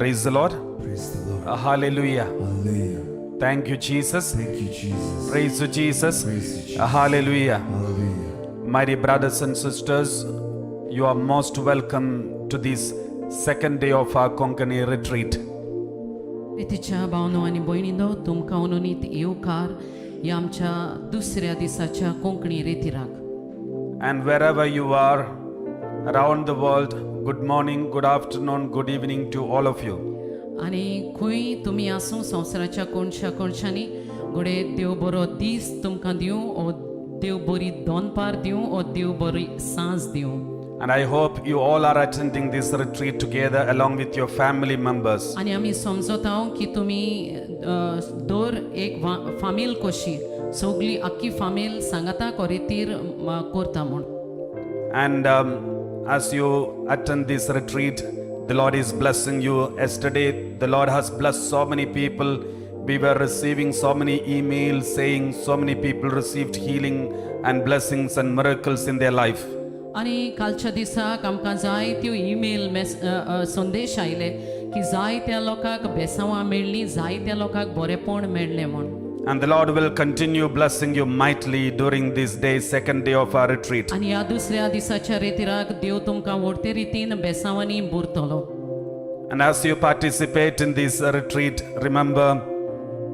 Praise the Lord. Praise the Lord. Hallelujah. Hallelujah. Thank you, Jesus. Thank you, Jesus. Praise you, Jesus. Praise you, Jesus. Hallelujah. Hallelujah. My dear brothers and sisters, you are most welcome to this second day of our Konkani retreat. प्रीतीच्या भावनो आणि भयणींनो, तुमकां उनोनीत येवकार ह्या आमच्या दुसऱ्या दिसाच्या Konkani रेतीराक. And wherever you are around the world, good morning, good afternoon, good evening to all of you. आनी खंय तुमी आसूं संवसाराच्या कोणशांनी घोडे देव बरो दीस तुमकां दिवं, ओ देव बरी दोनपार दिवं, ओ देव बरी सांज दिवं. And I hope you all are attending this retreat together along with your family members. आनी आमी समजता की तुमी दर एक फामील कशी सगळी आख्खी फामील सांगाता कोरेतीर करता म्हूण. And as you attend this retreat, the Lord is blessing you. Yesterday, the Lord has blessed so many people. We were receiving so many emails saying so many people received healing and blessings and miracles in their life. आनी कालच्या दिसाक आमकां जायत्यो email संदेश आयले की जायत्या लोकांक बेसांवां मेळ्ळीं, जायत्या लोकांक बरेपण मेळ्ळें म्हूण. And the Lord will continue blessing you mightily during this day, second day of our retreat. आनी ह्या दुसऱ्या दिसाच्या रेतीराक देव तुमकां व्हडते रितीन बेसांवांनी बुरतलो. And as you participate in this retreat, remember,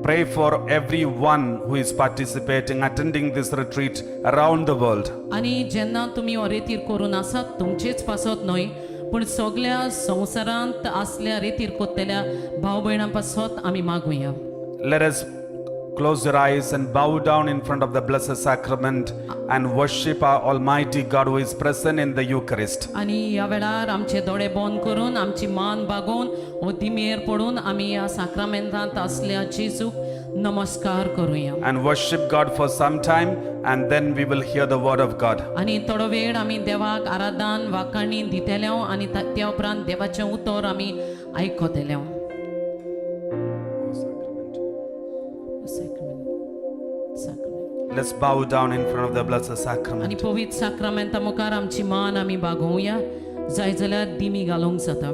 pray for everyone who is participating, attending this retreat around the world. आनी जेन्ना तुमी हो रेतीर करून आसात, तुमचेच पासत न्हय पूण सगळ्या संवसारांत आसल्या रेतीर कोत्तेल्या भाव भयणां पासत आमी मागुया. Let us close your eyes and bow down in front of the blessed sacrament and worship our Almighty God who is present in the Eucharist. आनी ह्या वेळार आमचे दोळे बंद करून, आमची मान बागोवन, हो दिमेर पडून आमी ह्या साक्रामेंतांत आसल्या जेजूक नमस्कार करुया. And worship God for some time and then we will hear the word of God. आनी थोडो वेळ आमी देवाक आराधन वाखाणी दितेले आनी त्या उपरांत देवाचें उतर आमी आयकतले. Let's bow down in front of the blessed आनी sacrament. पवित्र साक्रामेंता मुखार आमची मान आमी बागोवया. जाय जाल्यार दिमी घालूंक जाता.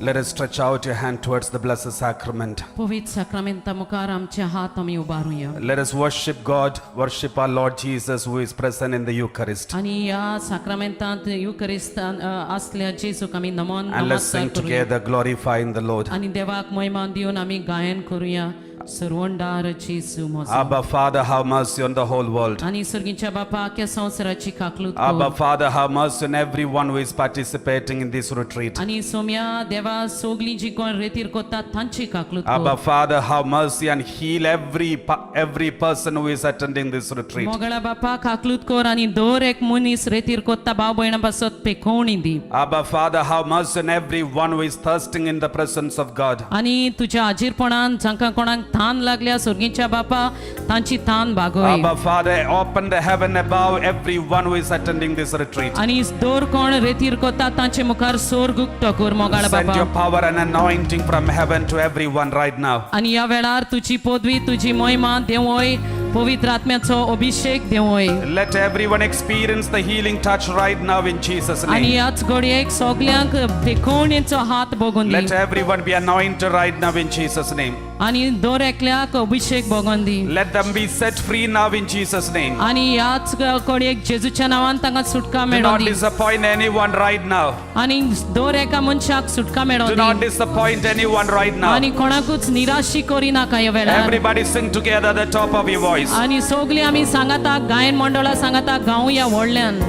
Let us stretch out your hand towards the blessed sacrament. पवित्र साक्रामेंता मुखार आमचे हात आमी उबारुया. Let us worship God, worship our Lord Jesus who is present in the Eucharist. आनी ह्या साक्रामेंतांत युकरिस्तान आसल्या जेजूक आमी नमन And let's sing नमस्कार करुया. together, glorifying the Lord. आनी देवाक महिमा दिवन आमी गायन करुया. सर्वंडार जेजू mojo. Abba, Father, have mercy on the whole world. आनी सर्गीच्या बापा आख्या संवसाराची काकलूत Abba, कर. Father, have mercy on everyone who is participating in this retreat. आनी सोम्या देवा सोगली जी कोण रेतीर कोतात तांची काकलूत Abba, कर. Father, have mercy and heal every person who is attending this retreat. मोगळा बापा काकलूत कर आनी दर एक मनीस रेतीर कोत्ता भाव भयणां पासत पेखोवणी दी. Abba, Father, have mercy on everyone who is thirsting in the presence of God. आनी तुज्या हाजीरपणान जांकां कोणाक थान लागल्या सर्गीच्या बापा तांची थान भागोय. Abba, Father, open the heaven above everyone who is attending this retreat. आनी दर कोण रेतीर कोता तांचे मुखार स्वर्ग उक्तो कर मोगाळ Send your बापा. power and anointing from heaven to everyone right now. आनी ह्या वेळार तुजी पदवी तुजी महिमा देवोय पवित्र आत्म्याचो अभिषेक देवोय Let everyone experience the healing touch right now in Jesus' आणि name. ह्याच घडयेक सगल्यांक देखवणेचो हात बघून दी Let everyone be anointed right now in Jesus' name. आणि दर एकल्याक अभिषेक बघून दी Let them be set free now in Jesus' name. आणि ह्याच घडयेक जेजूच्या नावान तांकां सुटका Do मेळोन not the disappoint anyone right now. आणि दर एका मनशाक सुटका Do मेळोन not the disappoint anyone right now. आणि कोणाकूच निराशी करी नाका ह्या वेळार Everybody sing together at the top of your voice. आणि सगळी आमी सांगाता गायन मंडळा सांगाता गावया व्हडल्यान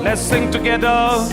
Let's sing together.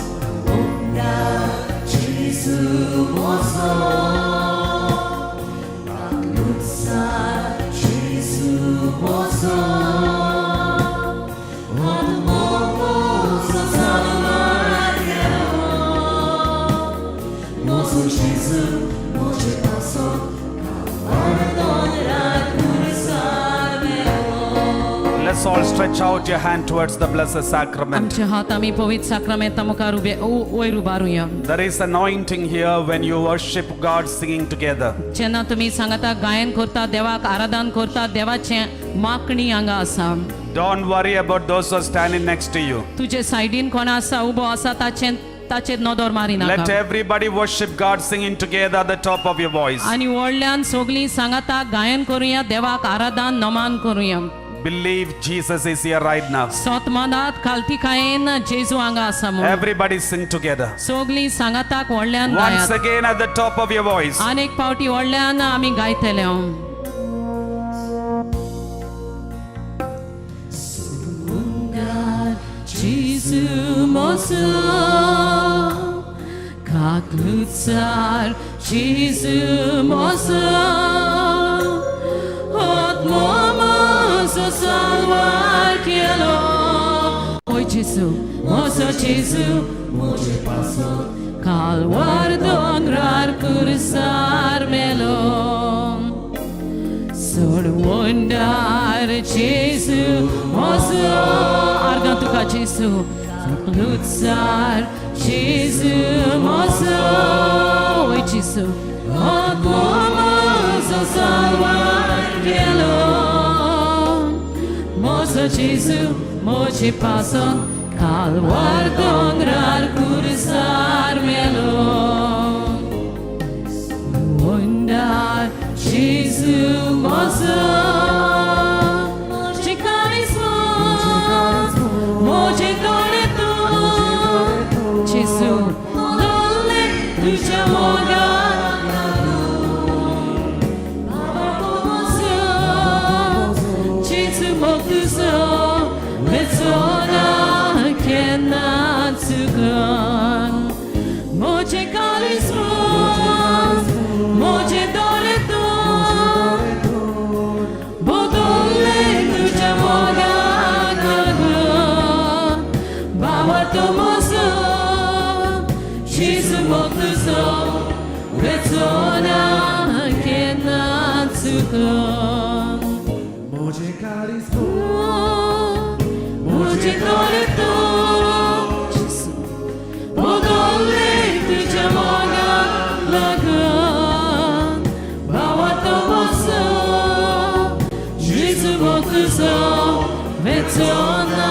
Let's all stretch out your hand towards the blessed sacrament. आमचे हात आमी पवित्र साक्रामेंता मुखार उबे वयर उबारुया There is anointing here when you worship God singing together. जेन्ना तुमी सांगाता गायन करता देवाक आराधन करता देवाचे माकणी हांगा आसा Don't worry about those who are standing next to you. तुजे सायडीन कोण आसा उबो आसा ताचेर नदर मारी Let नाका everybody worship God singing together at the top of your voice. आणि व्हडल्यान सगळी सांगाता गायन करूया देवाक आराधन नमन करूया Believe Jesus is here right now. सोतमानात खालती कायेन जेजू हांगा आसा म्हूण Everybody sing together. सगळी सांगाताक व्हडल्यान Once गायात again at the top of your voice. आनेक पावटी व्हडल्यान आमी गायतले Jesu mozo как царь Jesu mozo от mozo salvar quiero Oi Jesu mozo Jesu moje paso calvario honrar cruzármelo Solo wonder Jesu mozo Argantuca Jesu Lutzar Jesu mozo Oi Jesu mozo salvar quiero Mozo Jesu moje paso calvario honrar cruzármelo Wonder Jesus mozo Moje carisma Moje doleto Jesus dole tu chamoga Jesus mokuso Metsona cannot to gun Moje carisma Moje doleto tomoso Jesus motuso Retona kenatsukan Moje karismo, Moje koreto Podole kujamoga lagan Bawa tomoso Jesus motuso Retona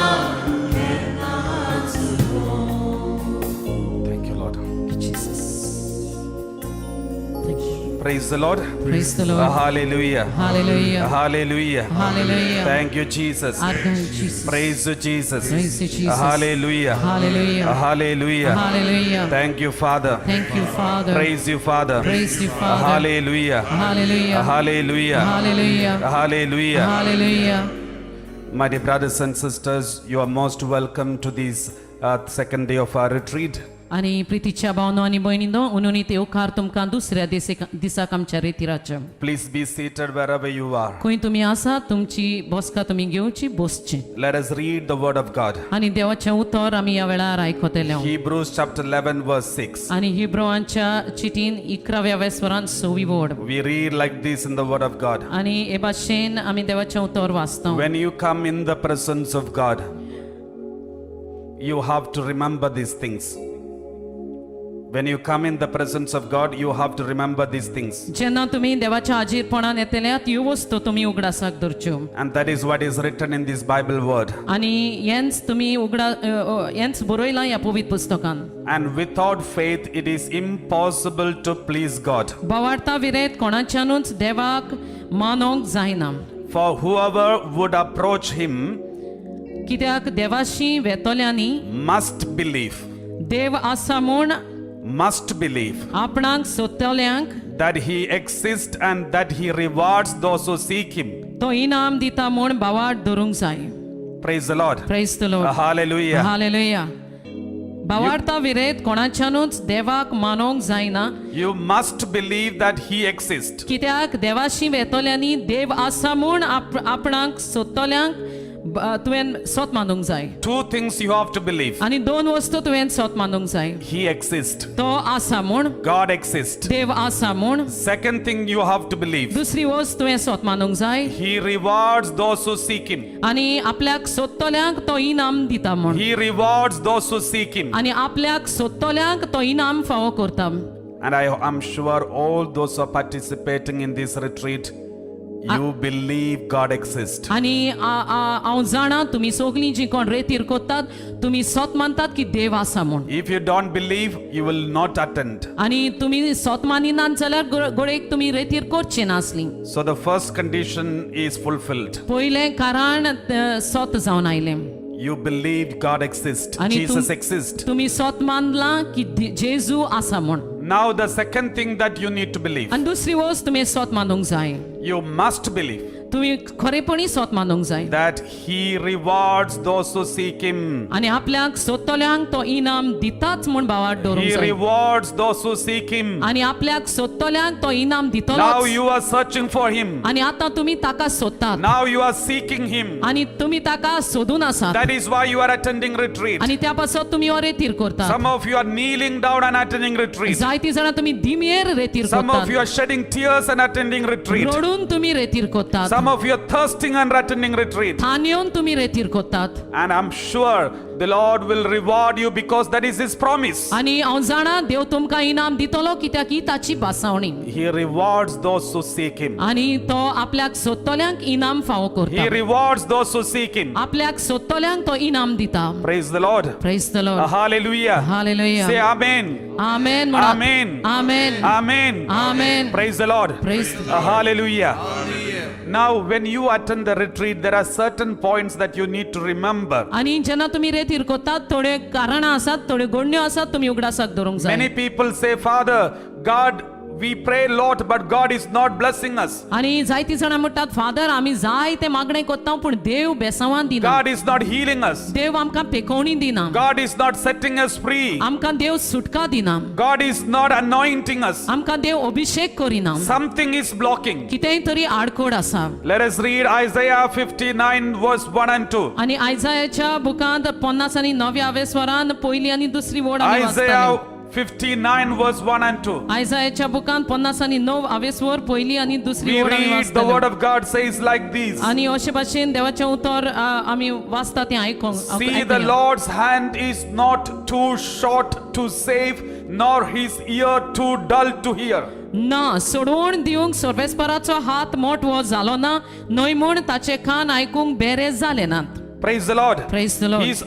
Thank you, Lord. Jesus. Thank you. Praise the Lord. Praise the Lord. Hallelujah. Hallelujah. Hallelujah. Hallelujah. Thank you, Jesus. Argan Jesus. Praise you, Jesus. Praise you, Jesus. Hallelujah. Hallelujah. Hallelujah. Hallelujah. Thank you, Father. Thank you, Father. Praise you, Father. Praise you, Father. Hallelujah. Hallelujah. Hallelujah. Hallelujah. Hallelujah. Hallelujah. My dear brothers and sisters, you are most welcome to this second day of our retreat. आणि प्रितीच्या भावनो आणि भयणींनो उन्होंने ते उपकार तुमकां दुसऱ्या दिसाक आमच्या रेतीराचे Please be seated wherever you are. खंय तुमी आसा तुमची बसका तुमी घेवची बसची Let us read the word of God. आणि देवाचें उतर आमी ह्या वेळार आयकतले Hebrews chapter 11 verse 6. आणि हिब्रोवांच्या चिटीन 11व्या वेस्वरान 6वी वड We read like this in the word of God. आणि हे भाशेन आमी देवाचें उतर वाचता When you come in the presence of God, you have to remember these things. When you come in the presence of God, you have to remember these things. जेन्ना तुमी देवाच्या हाजीरपणान येतल्यात ह्यो वस्तू तुमी उगडासाक धरच्यो And that is what is written in this Bible word. आणि हेंच तुमी हेंच बरयलां ह्या पवित्र पुस्तकान And without faith, it is impossible to please God. बोवाळटा विरेत कोणाच्यानूच देवाक मानोंक जायना For whoever would approach him कित्याक देवाशी वेतोल्यांनी must believe, देव आसा म्हूण must believe आपणाक सोदतल्यांक that he exists and that he rewards those who seek him. तो इनाम दिता म्हूण बावाड धरूंक जाय Praise the Lord. Praise the Lord Hallelujah. Hallelujah बावाडता विरेत कोणाच्यानूच देवाक मानोंक जायना You must believe that he exists. कित्याक देवाशी वेतोल्यांनी देव आसा म्हूण आपणाक सोदतल्यांक तुवें सोत मानूंक जाय Two things you have to believe. आनी दोन वस्तू तुवें सोत मानूंक जाय He exists. तो आसा म्हूण God exists. देव आसा म्हूण Second thing you have to believe. दुसरी वस्त तुवें सोत मानूंक जाय He rewards those who seek him. आनी आपल्याक सोदतल्यांक तो इनाम दिता म्हूण He rewards those who seek him. आनी आपल्याक सोदतल्यांक तो इनाम फावो करता And I am sure all those who are participating in this retreat, you believe God exists. आनी हांव जाणा तुमी सगळीं जीं कोण रेतीर कोत्तात तुमी सोत मानतात की देव आसा म्हूण If you don't believe, you will not attend. आनी तुमी सोत मानिनात जाल्यार गोडेक तुमी रेतीर करची नासलीं So the first condition is fulfilled. पयलें कारण सोत जावन आयलें You believe God exists. आनी Jesus exists. तुमी सोत मानलां की जेजू आसा म्हूण Now the second thing that you need to believe. आनी दुसरी वस्त तुमी सोत मानूंक जाय You must believe तुमी खरेपणी सोत मानूंक जाय that he rewards those who seek him. आनी आपल्याक सोदतल्यांक तो इनाम दिताच म्हूण भावार दवरूंक He जाय rewards those who seek him. आनी आपल्याक सोदतल्यांक तो इनाम Now दितलो you are searching for him. आनी आतां तुमी ताका सोदतात Now you are seeking him. आनी तुमी ताका सोदून आसात That is why you are attending retreat. आनी त्या पासत तुमी हो रेतीर करतात Some of you are kneeling down and attending retreat. जायतीं जाणां तुमी दिमेर रेतीर Some of you करतात are shedding tears and attending retreat. रडून तुमी रेतीर करतात Some of you are thirsting and attending retreat. थान येवन तुमी रेतीर करतात And I'm sure the Lord will reward you because that is his promise. आनी हांव जाणा देव तुमकां इनाम दितलो कित्याक ही ताची बासावणी He rewards those who seek him. आनी तो आपल्याक सोदतल्यांक इनाम फावो He करता rewards those who seek him. आपल्याक सोदतल्यांक तो इनाम दिता Praise the Lord. Praise the Lord Hallelujah. Hallelujah Say amen. Amen Amen. Amen Amen. Amen Praise the Lord. Praise Hallelujah. Now, when you attend the retreat, there are certain points that you need to remember. आनी जेन्ना तुमी रेतीर करतात थोडे कारणां आसात थोडे गोडण्यो आसात तुमी उगडासाक धरूंक जाय Many people say, Father, God we pray lot, but God is not blessing us. आणि जायती जाणां म्हणटात फादर आमी जाय ते मागणें कोत्ता पूण देव बेसांवान दिना, God is not healing us. देव आमकां पेकोवणी दिना, God is not setting us free. आमकां देव सुटका दिना, God is not anointing us. आमकां देव अभिषेक करिना, Something is blocking. कितेंय तरी आडकोड आसा. Let us read Isaiah 59 verse 1 and 2. आणि आयजायाच्या बुकांत 50 आनी 9व्या स्वरान पयली आनी दुसरी वोड आमी Isaiah वाचतले. 59 verse 1 and 2. आयजायाच्या बुकांत 50 आनी 9 स्वर पयली आनी दुसरी We वोड आमी read the word वाचतले. of God says like this. आणि अशे भाशेन देवाचें उतर आमी वाचता तें See, the Lord's hand is not too short to save, nor his ear too dull to hear. ना सोडवून दिवंक सर्वेस्पराचो हात मोठो जालो ना, न्हय म्हूण ताचे कान आयकूंक बेरे जाले नात. Praise the Lord. Praise the Lord. His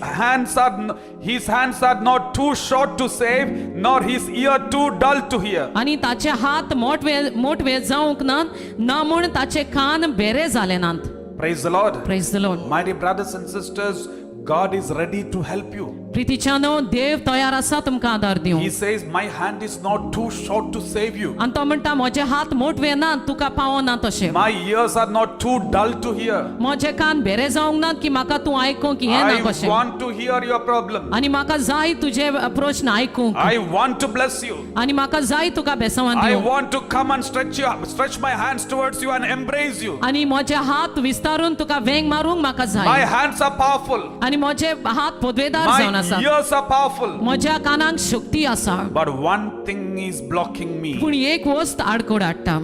hands are not too short to save, nor his ear too dull to hear. आणि ताचे हात मोठवे जावंक नात, ना म्हूण ताचे कान बेरे जाले नात. Praise the Lord. Praise the Lord. My dear brothers and sisters, God is ready to help you. प्रितीच्यानो देव तयार आसा तुमकां आदार He दिवंक. says, my hand is not too short to save you. आनी तो म्हणटा म्हजे हात मोठवे नात तुका पावना तशे, My ears are not too dull to hear. म्हजे कान बेरे जावंक नात की म्हाका तूं आयकूंक येना I कशें. want to hear your problem. आनी म्हाका जाय तुजे प्रश्न आयकूंक, I want to bless you. आनी म्हाका जाय तुका बेसांवान I दिवंक. want to come and stretch my hands towards you and embrace you. आनी म्हजे हात विस्तारून तुका वेंग मारूंक म्हाका My जाय. hands are powerful. आनी म्हजे हात पोदवेदार जावन My आसा, ears are powerful. म्हज्या कानांक शक्ती आसा. But one thing is blocking me. पूण एक वस्त आडकोड हाडटा.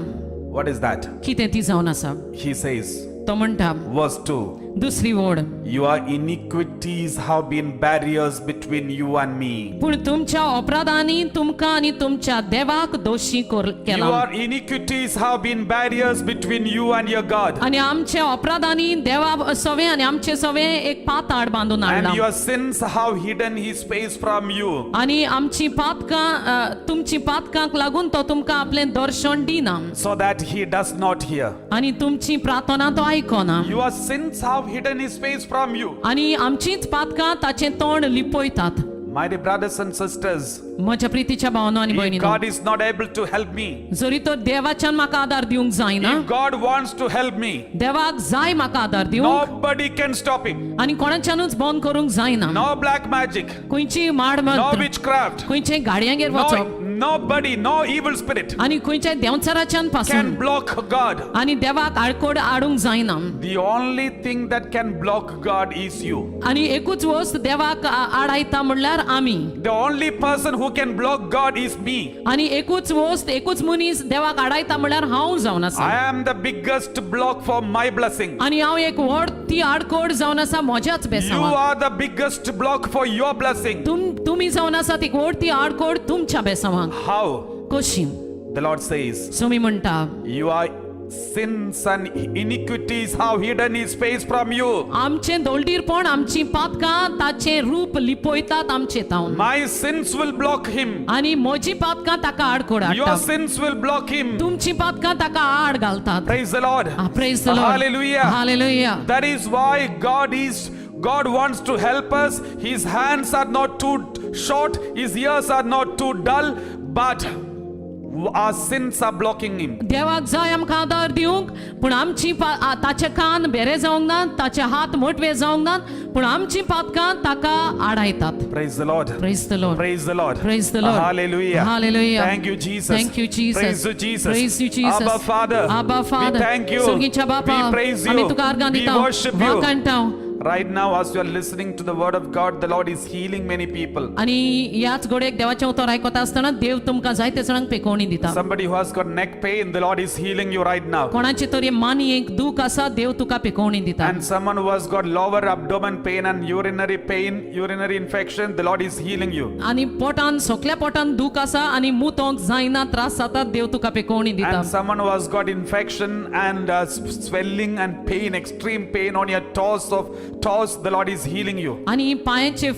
What is that? कितें ती जावन आसा? He says, तो म्हणटा verse 2. दुसरी वोड, Your iniquities have been barriers between you and me. पूण तुमच्या अपराधांनी तुमकां आनी तुमच्या देवाक दोशी केला. Your iniquities have been barriers between you and your God. आनी आमच्या अपराधांनी देवा सवे आनी आमचे सवे एक पाताळ बांदून And हाडला. your sins have hidden his face from you. आनी आमची पातकां तुमची पातकांक लागून तो तुमकां आपलें दर्शन दिना, So that he does not hear. आनी तुमची प्रार्थना तो आयकना. Your sins have hidden his face from you. आनी आमचीच पातकां ताचें तोंड लिपयतात. My dear brothers and sisters, म्हज्या प्रितीच्या भावनो आनी if भयणीनो, God is not able to help me, जरी तर देवाच्यान म्हाका आदार दिवंक जायना, if God wants to help me, देवाक जाय म्हाका आदार दिवंक, nobody can stop him. आनी कोणाच्यानूच बंद करूंक जायना. No black magic, खंयची माड no मंत्र, witchcraft, खंयचे गाडयांगेर वचप, nobody, no evil spirit आनी खंयच्या देंवचाराच्यान पासून can block God. आनी देवाक आडकोड आडूंक जायना. The only thing that can block God is you. आनी एकूच वस्त देवाक आडायता म्हणल्यार आमी. The only person who can block God is me. आनी एकूच वस्त एकूच मनीस देवाक आडायता म्हणल्यार हांव जावन आसा. I am the biggest block for my blessing. आनी हांव एक व्हड ती आडकोड जावन आसा म्हज्याच You बेसांवाक. are the biggest block for your blessing. तुमी जावन आसात एक व्हड ती आडकोड तुमच्या बेसांवाक. How? कशी? The Lord says, सोमी म्हणटा your sins and iniquities have hidden his face from you. आमचे दोलडीरपण आमची पातकां ताचे रूप लिपोयतात आमचे तावन. My sins will block him. आनी म्हजी पातकां ताका आडकोड Your हाडटात. sins will block him. तुमची पातकां ताका आड घालतात. Praise the Lord. Praise the Lord. Hallelujah. Hallelujah. That is why God wants to help us. His hands are not too short, his ears are not too dull, but our sins are blocking him. देवाक जाय आमकां आदार दिवंक, पूण आमची ताचे कान बेरे जावंक नात, ताचे हात मोठवे जावंक नात, पूण आमची पातकां ताका आडायतात. Praise the Lord. Praise the Lord. Praise the Lord. Praise the Lord. Hallelujah. Hallelujah. Thank you, Jesus. Thank you, Jesus. Praise you, Jesus. Praise you, Jesus. Abba, Father. Abba, Father. We thank you. स्वर्गीच्या बापा, We praise you. आमी तुका आर्गां We दिता, worship you. वाखाणटाव. Right now, as you are listening to the word of God, the Lord is healing many people. आनी ह्याच घोड्याक देवाचें उतर आयकता आसतना देव तुमकां जायते जाणांक पेकोवणी दिता. Somebody who has got neck pain, the Lord is healing you right now. कोणाचे तरी मानयेक दूख आसा, देव तुका पेकोवणी दिता. And someone who has got lower abdomen pain and urinary pain, urinary infection, the Lord is healing you. आनी पोटान सगल्या पोटान दूख आसा आनी मुतोंक जायना, त्रास जातात, देव तुका पेकोवणी दिता. And someone who has got infection and swelling and pain, extreme pain on your toes of toes, the Lord is healing you. आणि पांयाचे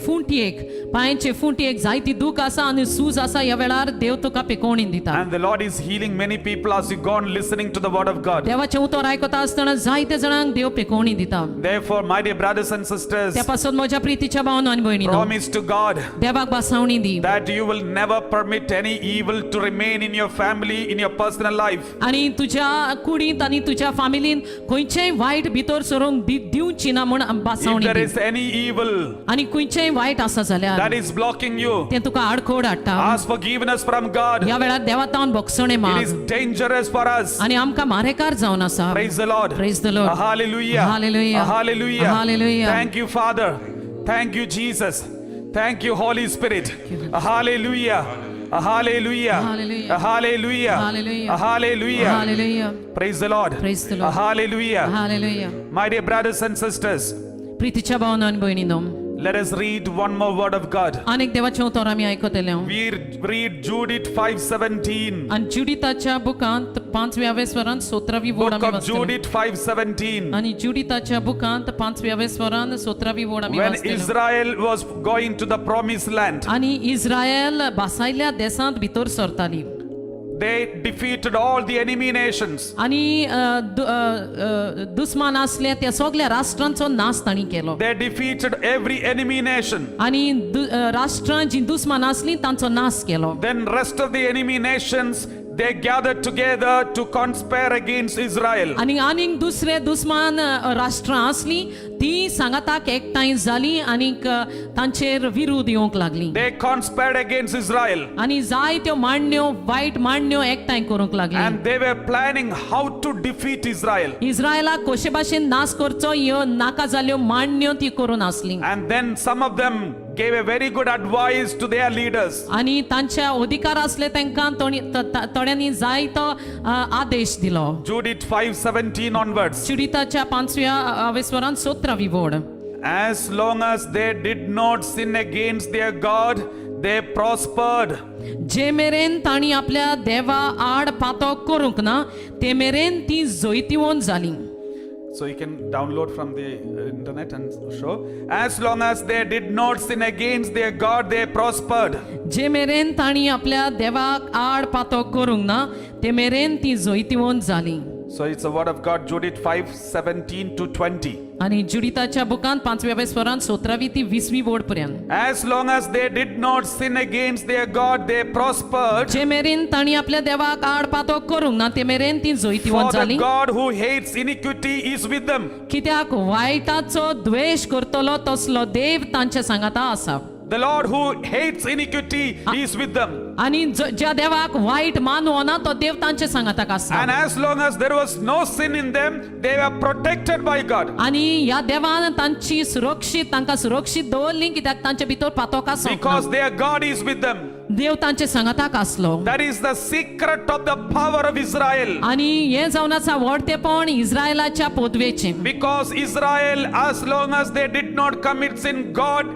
फुंटयेक जायती दूख आसा आनी सूज आसा ह्या वेळार देव तुका पिकोवणीन दिता. And the Lord is healing many people as you go on listening to the word of God. देवाचें उतर आयकता आसतना जायते जाणांक देव पिकोवणी दिता. Therefore, my dear brothers and sisters, त्या पासून म्हज्या प्रितीच्या भावांनो आनी भयणींनो, promise to God देवाक बासावणी दी that you will never permit any evil to remain in your family, in your personal life. आणि तुज्या कुडींत आनी तुज्या फॅमिलीन खंयचेय वायट भितर सरूंक दिवची ना म्हूण If बासावणी there the. is any evil आनी खंयचेय वायट आसा जाल्यार that is blocking you, तें तुका आडखोड हाडटा. ask forgiveness from God. ह्या वेळार देवातावन भोगसणे It माग is dangerous for us. आनी आमकां मारेकार जावन आसा. Praise the Lord. Praise the Lord. Hallelujah. Hallelujah. Hallelujah. Hallelujah. Thank you, Father. Thank you, Jesus. Thank you, Holy Spirit. Hallelujah. Hallelujah. Hallelujah. Hallelujah. Hallelujah. Hallelujah. Hallelujah. Praise the Lord. Praise the Lord. Hallelujah. Hallelujah. My dear brothers and sisters, प्रितीच्या भावांनो आनी भयणींनो, let us read one more word of God. अनेक देवाचें उतर आमी आयकतले. We read Judith 5:17. आनी जुडिताच्या बुकांत 5व्या वेस्वरांत 17वी वोड Book आमी of वाचतले. Judith 5:17. आनी जुडिताच्या बुकांत 5व्या वेस्वरांत 17वी वोड आमी When वाचतले. Israel was going to the promised land, आनी इस्रायल बासायल्या देशांत भितर सरताली they defeated all the enemy nations. आनी दुस्मान आसले त्या सगळ्या राष्ट्रांचो नाश तांणी केलो. They defeated every enemy nation. आनी राष्ट्रां जी दुस्मान आसली तांचो नाश केलो. Then rest of the enemy nations, they gathered together to conspire against Israel. आनी आनीक दुसरे दुस्मान राष्ट्रां आसली ती सांगाताक एकठांय जाली आनीक तांचेर विरोध येवंक लागली. They conspired against Israel. आनी जायत्यो मांडण्यो वायट मांडण्यो एकठांय करूंक लागली. And they were planning how to defeat Israel. इस्रायलाक कशे भाशेन नाश करचो ह्यो नाका जाल्यो मांडण्यो ती करून आसली. And then some of them gave a very good advice to their leaders. आनी तांचे अधिकार आसले तांकां थोड्यांनी जायतो आदेश दिलो. Judith 5:17 onwards. जुडिताच्या 5व्या वेस्वरांत 17वी वोड. As long as they did not sin against their God, they prospered. जे मेरेन तांणी आपल्या देवा आड पातो करूंक ना ते मेरेन ती जोयतीवोन जाली. So you can download from the internet and show. As long as they did not sin against their God, they prospered. जे मेरेन तांणी आपल्या देवाक आड पातो करूंक ना ते मेरेन ती जोयतीवोन जाली. So it's a word of God, Judith 5:17 to 20. आनी जुडिताच्या बुकांत 5व्या वेस्वरांत 17वी ती 20वी वोड पर्यंत. As long as they did not sin against their God, they prospered. जे मेरेन तांणी आपल्या देवाक आड पातो करूंक ना ते मेरेन ती जोयतीवोन For the जाली. God who hates iniquity is with them. कित्याक वायटाचो द्वेष करतलो तसलो देव तांच्या सांगाता आसा. The Lord who hates iniquity is with them. आनी ज्या देवाक वायट मानवो ना तो देव तांचे सांगाताक आसा. And as long as there was no sin in them, they were protected by God. आनी ह्या देवान तांकां सुरक्षीत दवरली कित्याक तांचे भितर पातोक आसा. Because their God is with them. देव तांचे सांगाताक आसलो. That is the secret of the power of Israel. आनी हे जावन आसा व्हडतेपण इस्रायलाच्या पोदवेचे. Because Israel, as long as they did not commit sin, God,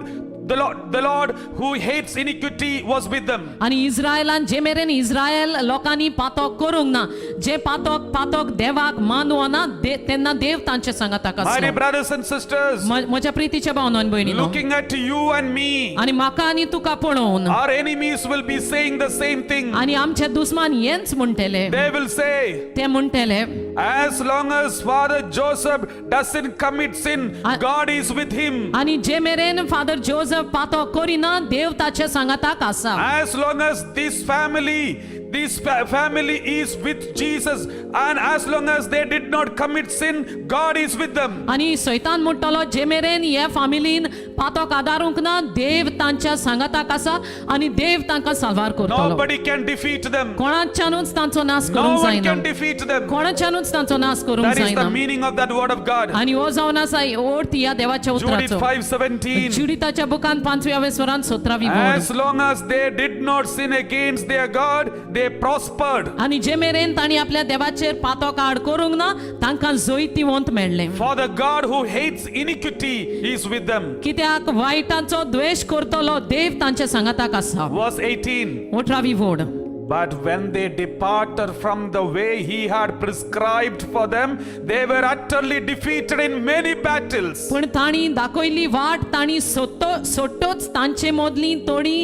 the Lord who hates iniquity was with them. आनी इस्रायलान जे मेरेन इस्रायल लोकांनी पातोक करूंक ना जे पातोक देवाक मानवो ना तेन्ना देव तांचे सांगाताक My dear आसलो. brothers and sisters, म्हज्या प्रितीच्या भावनो आनी भयणीनो, looking at you and me, आनी म्हाका आनी तुका पळोवन our enemies will be saying the same thing. आनी आमचे दुस्मान हेंच म्हणटले. They will say, ते म्हणटले as long as Father Joseph doesn't commit sin, God is with him. आनी जे मेरेन फादर जोसेफ पातो करिना देव ताचे सांगाताक आसा. As long as this family is with Jesus, and as long as they did not commit sin, God is with them. आनी सैतान म्हणटलो जे मेरेन हे फॅमिलीन पातोक आदारूंक ना देव तांच्या सांगाताक आसा आनी देव तांकां साल्वार करतलो. Nobody can defeat them. कोणाच्यानूच तांचो नाश No करूंक one जायना. can defeat them. कोणाच्यानूच तांचो नाश करूंक That is the जायना. meaning of that word of God. आनी हो जावन आसा ओर्थ ह्या देवाच्या Judith उतराचो. 5:17. जुडिताच्या बुकांत 5व्या वेस्वरांत 17वी वोड. As long as they did not sin against their God, they prospered. आनी जे मेरेन तांणी आपल्या देवाचेर पातोक आड करूंक ना तांकां जोयतीवंत मेळ्ळें. For the God who hates iniquity is with them. कित्याक वायटाचो द्वेष करतलो देव तांचे सांगाताक आसा. Verse 18. 18वी वोड. But when they departed from the way he had prescribed for them, they were utterly defeated in many battles. पण ताणी दाखयली वाट ताणी सोडटोच तांचे मोदली तोडी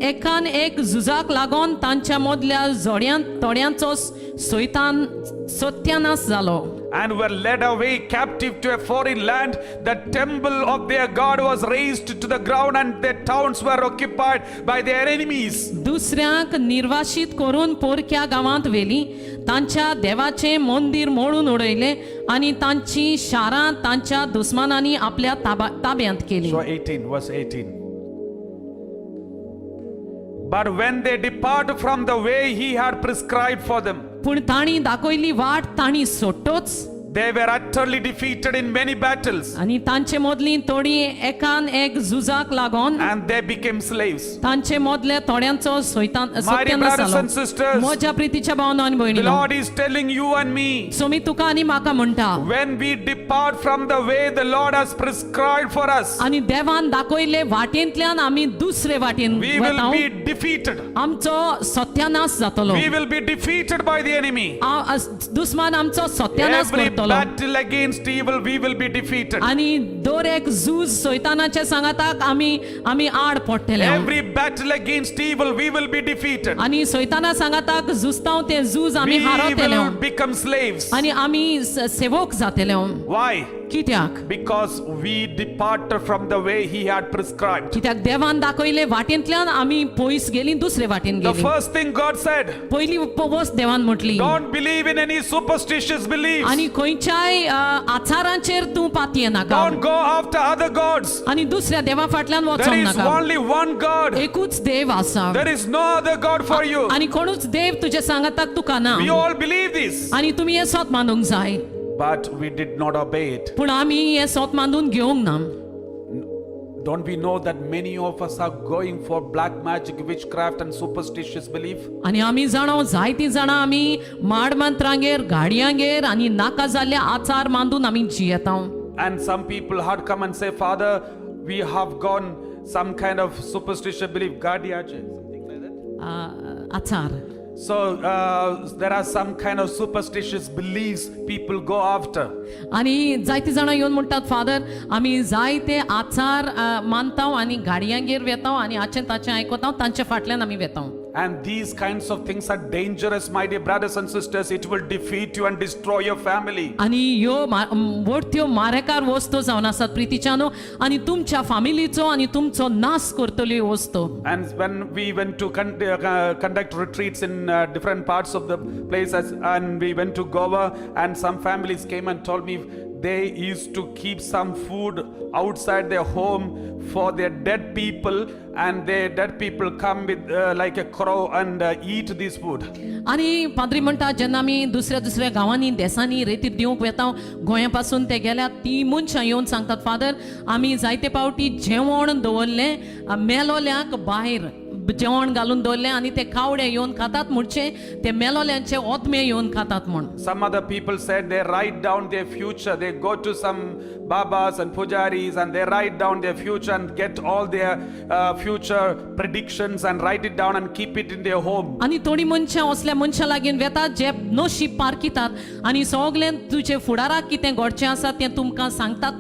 एकान एक झुजाक लागोन तांच्या मोदल्या तोड्यांचो सत्यानाश जालो. And were led away captive to a foreign land. The temple of their God was razed to the ground, and their towns were occupied by their enemies. दुसऱ्यांक निर्वासित करून पोरक्या गावांत वेली, तांच्या देवाचे मंदिर मोडून उडयले आणि तांची शारां तांच्या दुस्मानांनी आपल्या ताब्यांत केली. So 18, verse 18. But when they departed from the way he had prescribed for them, पूण ताणी दाखयली वाट ताणी सोडटोच they were utterly defeated in many battles, आणि तांचे मोदली तोडी एकान एक झुजाक लागोन and they became slaves. तांचे मोदले तोड्यांचो सत्यानाश brothers and जालो. sisters, म्हज्या प्रितीच्या भावांनो आनी The भयणींनो, Lord is telling you and me, सो मी तुका आनी म्हाका म्हणटा, when we depart from the way the Lord has prescribed for us, आनी देवान दाखयले वाटेंतल्यान आमी दुसरे वाटेन we will वतां, be defeated. आमचो सत्यानाश जातलो. We will be defeated by the enemy. दुस्मान आमचो सत्यानाश Every करतलो. battle against evil, we will be defeated. आणि दर एक झूज सैतानाच्या सांगाताक आमी आड पडटले. Every battle against evil, we will be defeated. आणि सैताना सांगाताक झुजताव ते झूज आमी We हारतले will become slaves. आणि आमी सेवक जातले. Why? कित्याक? Because we departed from the way he had prescribed. कित्याक देवान दाखयले वाटेंतल्यान आमी पयस गेली दुसरे वाटेन The गेली. first thing God said, पहिली वस्त देवान म्हटली, don't believe in any superstitious beliefs. आणि खंयच्याय आचारांचेर तूं पातये नाका. Don't go after other gods. आणि दुसऱ्या देवा फाटल्यान There वचोंक is नाका. only one God. एकूच देव आसा There is no other God for you. आणि कोणूच देव तुझे सांगाताक तुका ना. We all believe this. आणि तुम्ही हे स्वत मानूंक जाय. But we did not obey it. पूण आमी हे स्वत मानून घेवंक ना. Don't we know that many of us are going for black magic, witchcraft and superstitious belief? आणि आमी जाणो जायतीं जाणां आमी माड मंत्रांगेर गाडयांगेर आणि नाका जाल्ले आचार मांडून आमी जियेता. And some people had come and say, Father, we have gone some kind of superstitious belief, Gadiache, something like that. आचार. So there are some kind of superstitious beliefs people go after. आणि जायतीं जाणां येवन म्हणटात, father आमी जायते आचार मानताव आणि गाडयांगेर वेताव आणि हाचें ताचें आयकताव, तांचे फाटल्यान आमी वेताव. And these kinds of things are dangerous, my dear brothers and sisters. It will defeat you and destroy your family. आणि ह्यो मोठ्यो मारेकार वस्तू जावन आसात प्रितीच्यानो, आणि तुमच्या फॅमिलीचो आणि तुमचो नाश करतल्यो ह्यो वस्तू. And when we went to conduct retreats in different parts of the places, and we went to Goa, and some families came and told me they used to keep some food outside their home for their dead people, and their dead people come with like a crow and eat this food. आणि पाद्री म्हणटा, जेन्ना आमी दुसऱ्या गांवांनी देसांनी रेतीर दिवंक वेता गोंया पासून ते गेल्यात, ती मनशां येवन सांगतात, फादर आमी जायते पावटी जेवण दवरलें मेलोल्यांक भायर जेवण घालून दवरलें आणि ते कावडे येवन खातात म्हणचे ते मेलोल्यांचे ओतमे येवन खातात म्हण. Some other people said they write down their future. They go to some babas and pujaris and they write down their future and get all their future predictions and write it down and keep it in their home. आणि थोडी मनशां असल्या मनशां लागीं वेतात जे नशीब पारकितात आणि सगळे तुजे फुडाराक कितें घडचें आसा तें तुमकां सांगतात,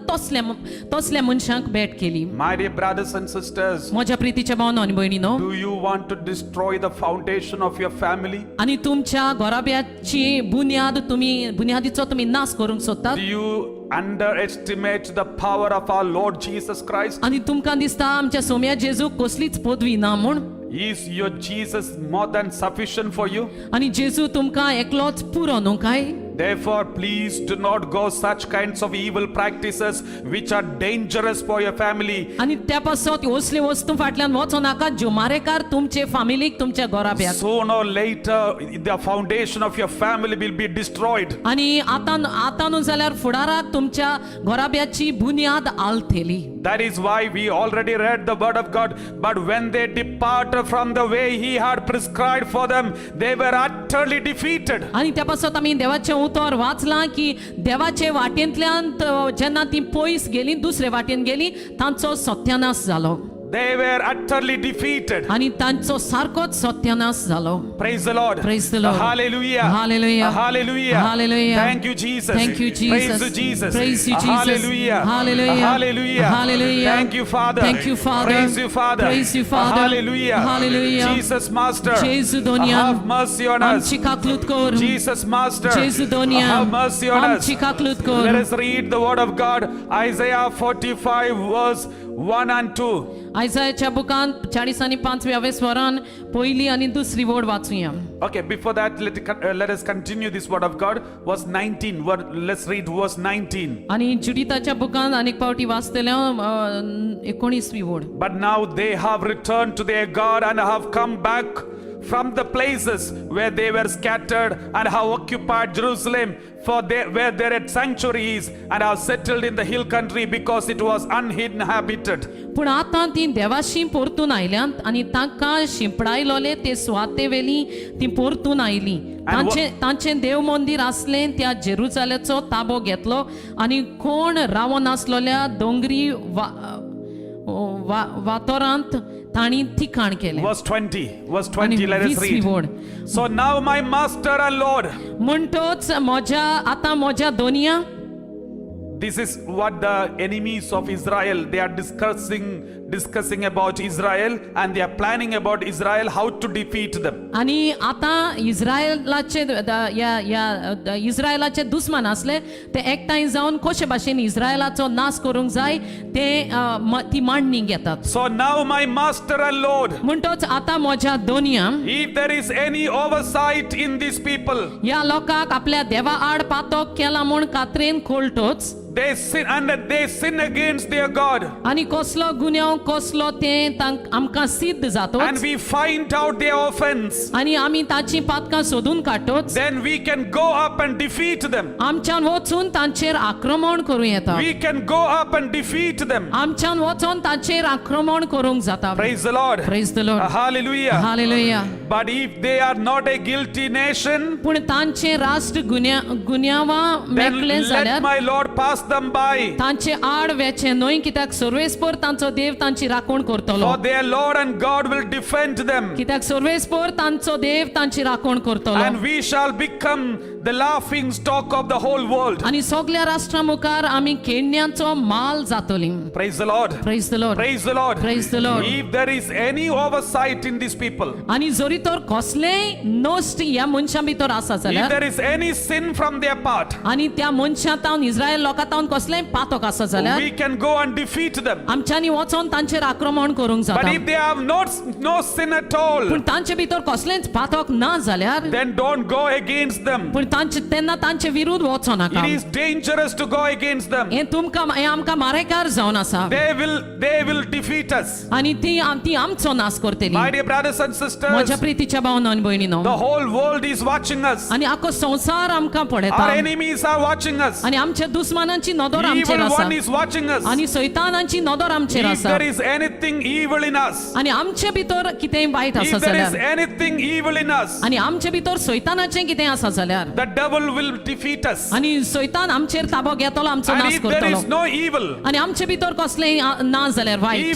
तसल्या मनशांक भेट केली. My dear brothers and sisters, म्हज्या प्रितीच्या भावांनो आनी भयणींनो, do you want to destroy the foundation of your family? आणि तुमच्या घराब्याची बुनियादीचो तुम्ही नाश करूंक सोदतात? Do you underestimate the power of our Lord Jesus Christ? आणि तुमकां दिसता आमच्या सोम्या जेजूक कसलीच पदवी ना म्हण? Is your Jesus more than sufficient for you? आणि जेजू तुमकां एकलोच पुरो न्हू काय? Therefore, please do not go such kinds of evil practices which are dangerous for your family. आणि त्या पासत असले वस्तू फाटल्यान वचो नाका ज्यो मारेकार तुमचे फॅमिलीक तुमच्या घराब्याक. Sooner or later, the foundation of your family will be destroyed. आणि आता न्हू जाल्यार फुडाराक तुमच्या घराब्याची बुनियाद आलतेली. That is why we already read the word of God. But when they departed from the way he had prescribed for them, they were utterly defeated. आणि त्या पासत आमी देवाचे उतर वाचला की देवाचे वाटेंतल्यान जेन्ना ती पयस गेली दुसरे वाटेन गेली तांचो सत्यानाश जालो. they were utterly defeated. आणि तांचो सारकोच सत्यानाश जालो. Praise the Lord. Praise the Lord. Hallelujah. Hallelujah. Hallelujah. Hallelujah. Thank you, Jesus. Thank you, Jesus. Praise you, Jesus. Praise you, Jesus. Hallelujah. Hallelujah. Hallelujah. Hallelujah. Thank you, Father. Thank you, Father. Praise you, Father. Praise you, Father. Hallelujah. Hallelujah. Jesus, Master. Jesu Donian. Have mercy on us. आमची काकलूत कर. Jesus, Master. Jesu Donian. Have mercy on us. आमची काकलूत Let कर. us read the word of God. Isaiah 45 verse 1 and 2. आयसायाच्या बुकान 40 आणि 5व्या वेसवरान पहिली आणि दुसरी वड वाचूया. Okay, before that, let us continue this word of God. Verse 19. Let's read verse 19. आणि जुडिताच्या बुकान अनेक पावटी वाचतल्या 19वी वड. But now they have returned to their God and have come back from the places where they were scattered and have occupied Jerusalem where there had sanctuaries and have settled in the hill country because it was uninhabited. पूण आतां ती देवाशी परतून आयल्यांत आणि तांकां शिंपडायलोले ते सुवाते वेली ती परतून आयली. तांचें देव मंदिर आसलें त्या जेरुजालेमचो ताबो घेतलो आणि कोण रावोन आसलोल्या दोंगरी वातोरांत तांणी ठिकाण केलें. Verse 20, let us read. So now my master and Lord. म्हणटोच आतां म्हज्या Doniya. This is what the enemies of Israel, they are discussing about Israel, and they are planning about Israel how to defeat them. आणि आता इस्रायलाचे दुश्मन असले ते एकठांय जाऊन कशे भाशेन इस्रायलाचो नाश करूंक जाय ते ती मांडणी घेतात. So now my master and Lord. म्हणटोच आता म्हज्या Doniya. If there is any oversight in these people. या लोकांक आपल्या देवा आड पातोक केला म्हूण कात्रेन खोलटोच. They sin against their God. आणि कसलो गुन्यांव कसलो ते आमकां सिद्ध जातो. And we find out their offense. आणि आमी ताची पातकां सोदून काडटोच. Then we can go up and defeat them. आमच्यान वचून तांचेर आक्रमण करूं येता. We can go up and defeat them. आमच्यान वचून तांचेर आक्रमण करूंक जाता. Praise the Lord. Praise the Lord. Hallelujah. Hallelujah. But if they are not a guilty nation, पूण तांचे राष्ट्र गुन्यांवा then मेकले let जाल्यार my Lord pass them by. तांचे आड वेचे न्हय कित्याक सर्वेस्पर तांचो देव तांची राखण करतलो. For their Lord and God will defend them. कित्याक सर्वेस्पर तांचो देव तांची राखण करतलो. And we shall become the laughing stock of the whole world. आणि सगळ्या राष्ट्रां मुखार आमी खेळण्यांचो माल जातली. Praise the Lord. Praise the Lord. Praise the Lord. Praise the Lord. If there is any oversight in these people, आणि जरी तर कसलेय नोस्ट ह्या मनशां भितर आसा if जाल्यार there is any sin from their part, आणि त्या मनशां तावन इस्रायल लोकां तावन कसलेय पातक आसा जाल्यार we can go and defeat them. आमच्यांनी वचोन तांचेर आक्रमण करूंक But जाता. if they have no sin at all, पूण तांचे भितर कसलेंच पातक ना जाल्यार then don't go against them. पूण तेन्ना तांचे विरुद्ध वचो नाका. It is dangerous to go against them. हें आमकां मारेकार जावन आसा. They will defeat us. आणि ती आमचो नाश करतली. My dear brothers and sisters, म्हज्या प्रितीच्या भावांनो आनी भयणीनो, the whole world is watching us. आनी आख्खो संवसार आमकां पळयता. Our enemies are watching us. आनी आमच्या दुस्मानांची नदर आमचेर Evil आसा. one is watching us. आनी सैतानांची नदर आमचेर If आसा. there is anything evil in us, आनी आमचे भितर कितेंय वायट आसा if there is जाल्यार anything evil in us, आनी आमचे भितर सैतानाचें कितें आसा जाल्यार the devil will defeat us. आनी सैतान आमचेर ताबो घेतलो, आमचो And नाश if there करतलो. is no evil, आनी आमचे भितर कसलेंय ना जाल्यार वायट,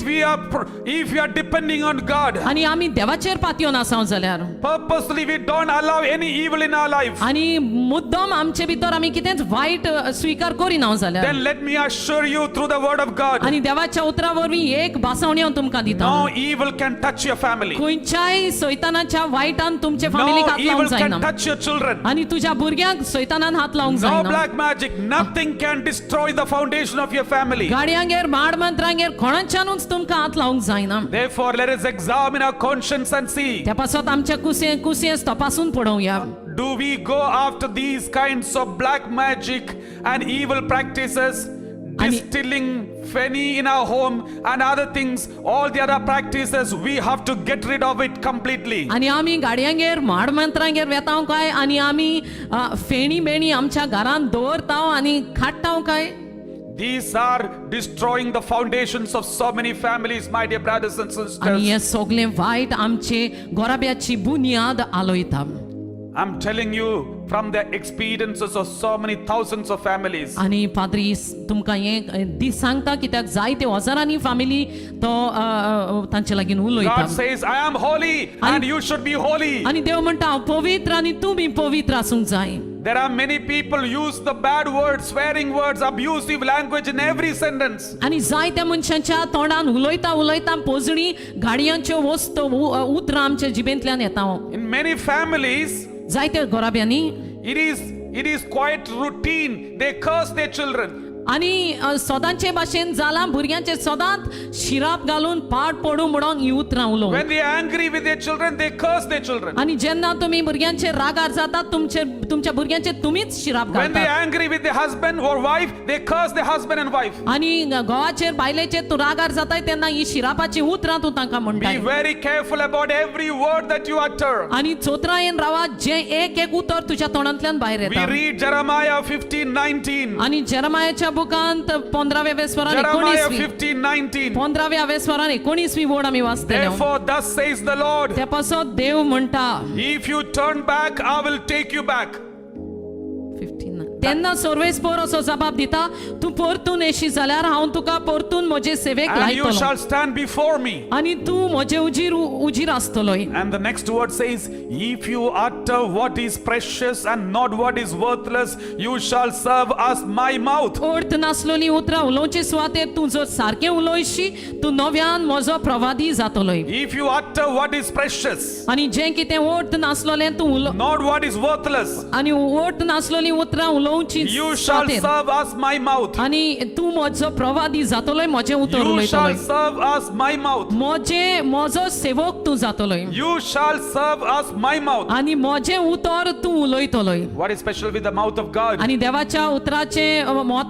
if we are depending on God, आनी आमी देवाचेर पातयेवन आसात जाल्यार, purposely we don't allow any evil in our life, आनी मुद्दम आमचे भितर आमी कितेंच वायट स्वीकार करिना जाल्यार, then let me assure you through the word of God, आनी देवाच्या उतरा वरवीं एक भासावणी हांव तुमकां दिता. no evil can touch your family. खंयच्याय सैतानाच्या वायटान तुमचे फॅमिलीक No हात evil लावंक can जायना. touch your children. आनी तुज्या भुरग्यांक सैतानान हात लावंक No जायना. black magic. Nothing can destroy the foundation of your family. गाडयांगेर माड मंत्रांगेर कोणाच्यानूच तुमकां हात लावंक जायना. Therefore, let us examine our conscience and see. त्या पासत आमच्या कुसेस तपासून पळोवया. Do we go after these kinds of black magic and evil practices? Distilling Feni in our home and other things, all the other practices, we have to get rid of it completely. आणि आमी गाडयांगेर माड मंत्रांगेर वेताव काय आनी आमी फेणी बेणी आमच्या घरान दवरताव आनी खाट्टाव काय. These are destroying the foundations of so many families, my dear brothers and आनी sisters. हे सगळे वायट आमचे गोराब्याची बुनियाद आलोयता. I'm telling you, from the experiences of so many thousands of families. आणि पाद्री तुमकां हें दीस सांगता कित्याक जायते हजारांनी फॅमिली तो तांचे लागीं उलयता God says, I am holy and you should be holy. आणि देव म्हणटा हांव पवित्र आनी तूं बी पवित्र आसूंक जाय. There are many people use the bad words, swearing words, abusive language in every sentence. आणि जायत्या मनशांच्या तोंडान उलयता पोजणी गाडयांच्यो वस्त उतरां आमच्या जिबेंतल्यान येता. In many families, जायत्या घोराब्यांनी it is quite routine. They curse their children. आणि सदांचे भाशेन जाला भुरग्यांचे सदांच शिराप घालून पाड पडू म्हणून ही उतरां उलोवन. When they are angry with their children, they curse their children. आणि जेन्ना तुम्ही भुरग्यांचे रागार जातात तुमच्या भुरग्यांचे तुम्हीच शिराप When they घालतात. are angry with their husband or wife, they curse their husband and wife. आणि घोवाचेर बायलेचेर तूं रागार जाताय तेन्ना ही शिरापाची उतरां तूं तांकां Be म्हणटाय. very careful about every word that you utter. आणि चोत्रायेन रावा जे एक उतर तुझ्या तोंडांतल्यान भायर We येता. read Jeremiah 15:19. आणि जेरमायाच्या बुकांत 15व्या वेस्वरान Jeremiah 19वी 15:19. 15व्या वेस्वरान 19वी वोड आमी वाचतले. Therefore, thus says the Lord, त्या पासत देव म्हणटा if you turn back, I will take you back. 15 तेन्ना सर्वेस्पर असो जबाब दिता तूं परतून येशी जाल्यार हांव तुका परतून म्हजे सेवेक And you लायतलो shall stand before me. आनी तूं म्हजे उजीर आसतलोय. And the next word says, if you utter what is precious and not what is worthless, you shall serve as my mouth. अर्थ नासलोली उतरां उलोवचे सुवातेर तूं जर सारकें उलोयशी तूं नव्यान म्हजो प्रवादी जातलोय. If you utter what is precious, आनी जें कितें अर्थ नासलोलें तूं not what is worthless, आनी अर्थ नासलोली उतरां उलोवची you shall सुवातेर serve as my mouth. आनी तूं म्हजो प्रवादी जातलोय म्हजें उतर You shall उलयतलोय. serve as my mouth. म्हजो सेवक तूं जातलोय You shall serve as my mouth. आनी म्हजें उतर तूं उलयतलोय. What is special with the mouth of God? आनी देवाच्या उतराचे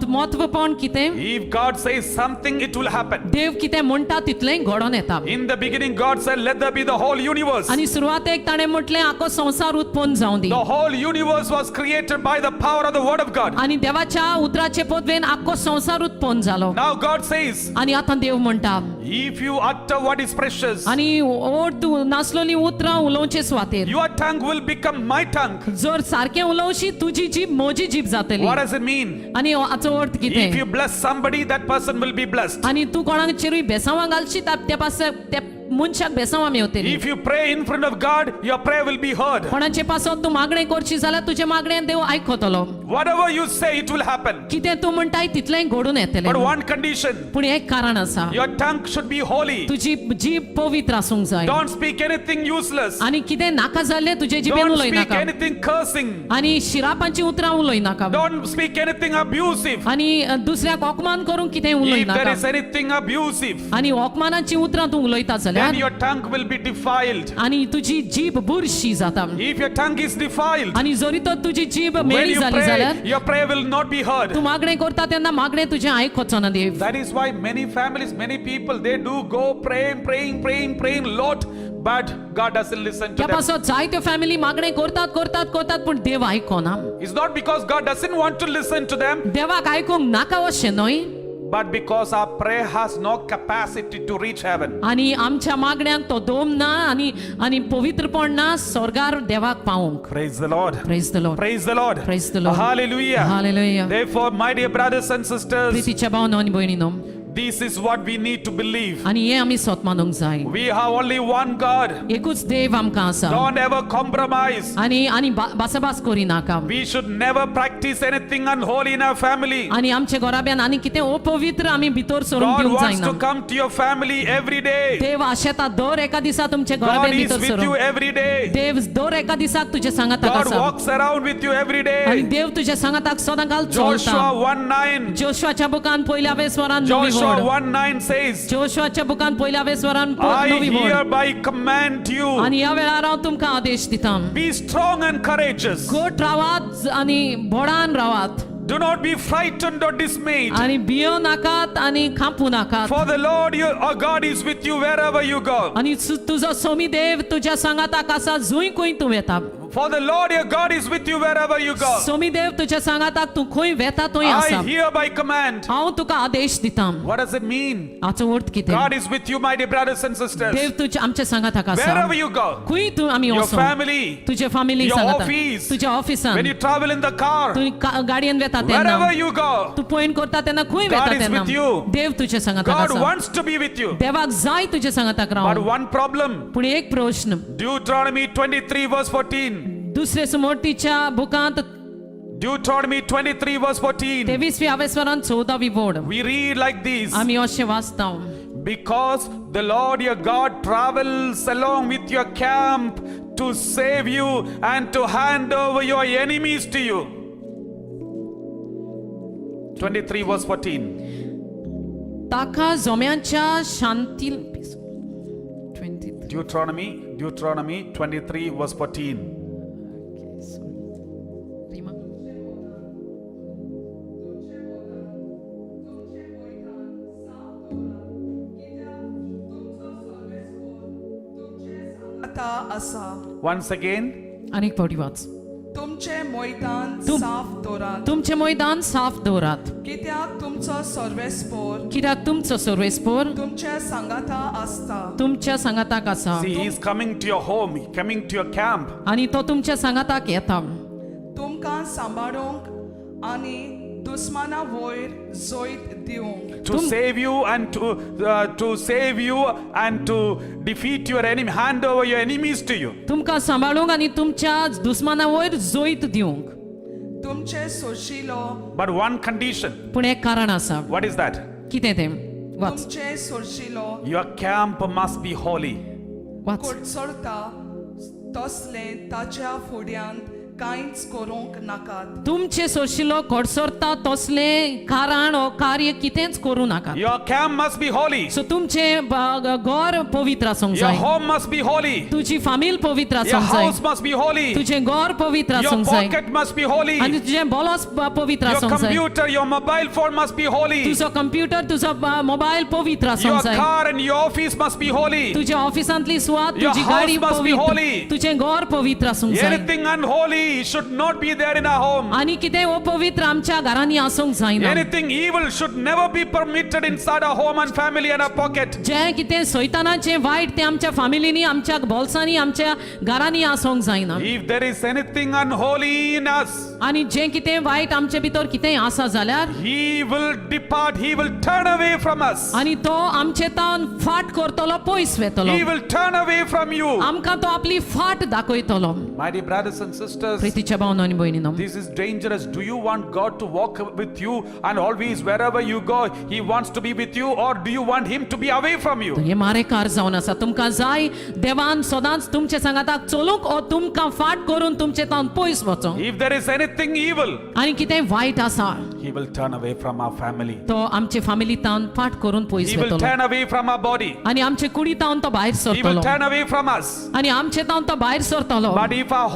म्हत्वपण कितें? If God says something, it will happen. देव कितें म्हणटा तितलें घडोवन येता. In the beginning, God said, let there be the whole universe. आनी सुरवातेक ताणें म्हटलें आखो संसार उत्पन्न जावं दी. The whole universe was created by the power of the word of God. आनी देवाच्या उतराचे पदवेन आखो संसार उत्पन्न जालो. Now God says, आनी आतां देव म्हणटा if you utter what is precious, आनी ओर तूं नासलोली उतरां उलोवचे सुवातेर your tongue will become my tongue. जर सारकें उलोवशी तुजी जीब म्हजी जीब जातली. What does it mean? आनी हाचो अर्थ If कितें? you bless somebody, that person will be blessed. आनी तूं कोणाचेरूय बेसांवां घालशी त्या मनशाक बेसांवां मेवतली. If you pray in front of God, your prayer will be heard. कोणाचे पासत तूं मागणें करशी जाल्यार तुजें मागणें देव आयकतलो. Whatever you say, it will happen. कितें तूं म्हणटाय तितलें घडून येतलें. But one condition, पूण एक कारण आसा. your tongue should be holy. तुजी जीब पवित्र आसूंक जाय. Don't speak anything useless. आनी कितें नाका जाल्लें तुजे जिबेन Don't उलय speak नाका. anything cursing. आनी शिरापांची उतरां उलय नाका. Don't speak anything abusive. आनी दुसऱ्याक अपमान करूंक कितें उलय If there नाका. is anything abusive, आनी अपमानाची उतरां तूं उलयता then जाल्यार your tongue will be defiled. आनी तुजी जीब बुरशी जाता. If your tongue is defiled, आनी जरी तर तुजी जीब when मेली you जाली जाल्यार pray, your prayer will not be heard. तूं मागणें करता तेन्ना मागणें तुजें आयकचो ना देव. That is why many families, many people, they do go praying a lot, but God doesn't listen to त्या them. पासत जायत्यो फॅमिली मागणें करतात पूण देव आयकना. It's not because God doesn't want to listen to them, देवाक आयकूंक नाका अशें न्हय. but because our prayer has no capacity to reach heaven. आनी आमच्या मागण्यांक तो दोम ना आनी पवित्रपण ना स्वर्गार देवाक पावूंक. Praise the Lord. Praise the Lord. Praise the Lord. Praise the Lord. Hallelujah. Hallelujah. Therefore, my dear brothers and sisters, प्रितीच्या भावांनो आनी भयणींनो, this is what we need to believe. आनी हे आमी सोत मानूंक जाय. We have only one God. एकूच देव आमकां आसा. Don't ever compromise. आनी बासाबास करी नाका. We should never practice anything unholy in our family. आनी आमच्या घराब्यान आनी कितें अपवित्र आमी भितर सरूंक God दिवंक wants to जायना. come to your family every day. देव आशेता दर एका दिसा तुमच्या God घराब्यान is भितर with you सरूंक. every day. देव दर एका दिसाक तुज्या सांगाताक God आसा. walks around with you every आनी day. देव तुज्या सांगाताक सदांकाल Joshua चलता. 1:9. जोशुआच्या बुकान पयल्या वेस्वरान नवी Joshua वड. 1:9 says, जोशुआच्या बुकान पयल्या वेस्वरान I नवी वड. hereby command you, आनी ह्या वेळार हांव तुमकां आदेश दिता. be strong and courageous. गोट रावात आनी बोडान रावात. Do not be frightened or dismayed. आनी भियो नाकात आनी खांपू नाकात. For the Lord your God is with you wherever you go. आनी तुजो सोमी देव तुज्या सांगाताक आसा जूंय खंय तूं वेता. For the Lord your God is with you wherever you go. Somi देव तुझ्या सांगाताक तू खंय वेता थंय आसा I hereby command. हांव तुका आदेश दिता What does it mean? हाचो अर्थ कितें God is with you, my dear brothers and sisters. देव तुझ्या आमच्या सांगाताक आसा Wherever you go, खंय तू आमी your वचो family, तुझे फॅमिली your सांगाता office, तुझ्या ऑफिसान when you travel in the car, तू गाडयेन वेता तेन्ना wherever you go, तू पॉइंट करता तेन्ना खंय God वेता is तेन्ना with you. देव तुझ्या सांगाताक God आसा wants to be with you. देवाक जाय तुझ्या सांगाताक But राव one problem, पूण एक प्रश्न Deuteronomy 23 verse 14. दुसरे समोर्तीच्या बुकांत Deuteronomy 23 verse 14. 23व्या वेसवरान 14वी वोड We read like this. आमी अशें वाचता Because the Lord your God travels along with your camp to save you and to hand over your enemies to you. 23 verse 14. ताका जोम्यांच्या शांती Deuteronomy 23 verse 14. असा Once again. अनेक फावटी watch तुमचे मैदान तुम- साफ दवरात तुमचे मैदान साफ दवरात कित्याक तुमचो सर्वेस्पोर कित्याक तुमचो सर्वेस्पोर तुमचे सांगाता आसता तुमच्या सांगाताक आसा See, he's coming to your home, coming to your camp. आणि तो तुमच्या सांगाताक येता तुमकां सांबाळूंक आनी दुस्माना वयर जोयत दिवंक To save you and to save you and to defeat your enemy, hand over your enemies to you. तुमकां सांबाळूंक आनी तुमच्या दुस्माना वयर जोईत दिवंक तुमचे सोशिलो But one condition. पूण एक कारण आसा What is that? कितें तें वाच तुमचे सोशिलो Your camp must be holy. वाच कोडसोरता तसले ताच्या फुड्यांत कांयच करूंक नाकात तुमचे सोशिलो कोडसोरता तसले कारण ओ कार्य कितेंच करूं नाका Your camp must be holy. सो तुमचे घर पवित्र आसूंक Your जाय home must be holy. तुझी फामील पवित्र Your आसूंक जाय house must be holy. तुझे घर पवित्र Your आसूंक जाय pocket must be holy. आनी तुझें बोलोस पवित्र Your आसूंक जाय computer, your mobile phone must be holy. तुझो कंप्युटर तुझो मोबाईल पवित्र Your आसूंक जाय car and your office must be holy. तुझ्या ऑफिसांतली सुवात Your तुझी house गाडी must be पवित्र holy. तुझें घर पवित्र आसूंक जाय Anything unholy should not be there in our home. आनी कितें अपवित्र आमच्या घरांनी आसूंक जायना Anything evil should never be permitted inside our home and family and our pocket. जें कितें सैतानाचें वायट तें आमच्या फॅमिलीनी आमच्या बोल्सांनी आमच्या घरांनी आसूंक जायना If there is anything unholy in us, आनी जें कितें वायट आमचे भितर कितें आसा जाल्यार he will depart, he will turn away from us. आनी तो आमचे तान फाट करतलो पयस वेतलो He will turn away from you. आमकां तो आपली फाट दाखयतलो My dear brothers and sisters, प्रितीच्या भावनांनी भयणीनो this is dangerous. Do you want God to walk with you and always wherever you go, he wants to be with you, or do you want him to be away from you? हे मारेकार जावन आसा तुमकां जाय देवान सदांच तुमचे सांगाताक चलूंक ओ तुमकां फाट करून तुमचे तान पयस वचोंक If there is anything evil, आनी कितें वायट आसा he will turn away from our family. तो आमचे फॅमिली तान फाट करून पयस He will वेतलो turn away from our body. आनी आमचे कुडी तावन तो भायर He will सरतलो turn away from us. आनी आमचे तावन तो भायर सरतलो But if our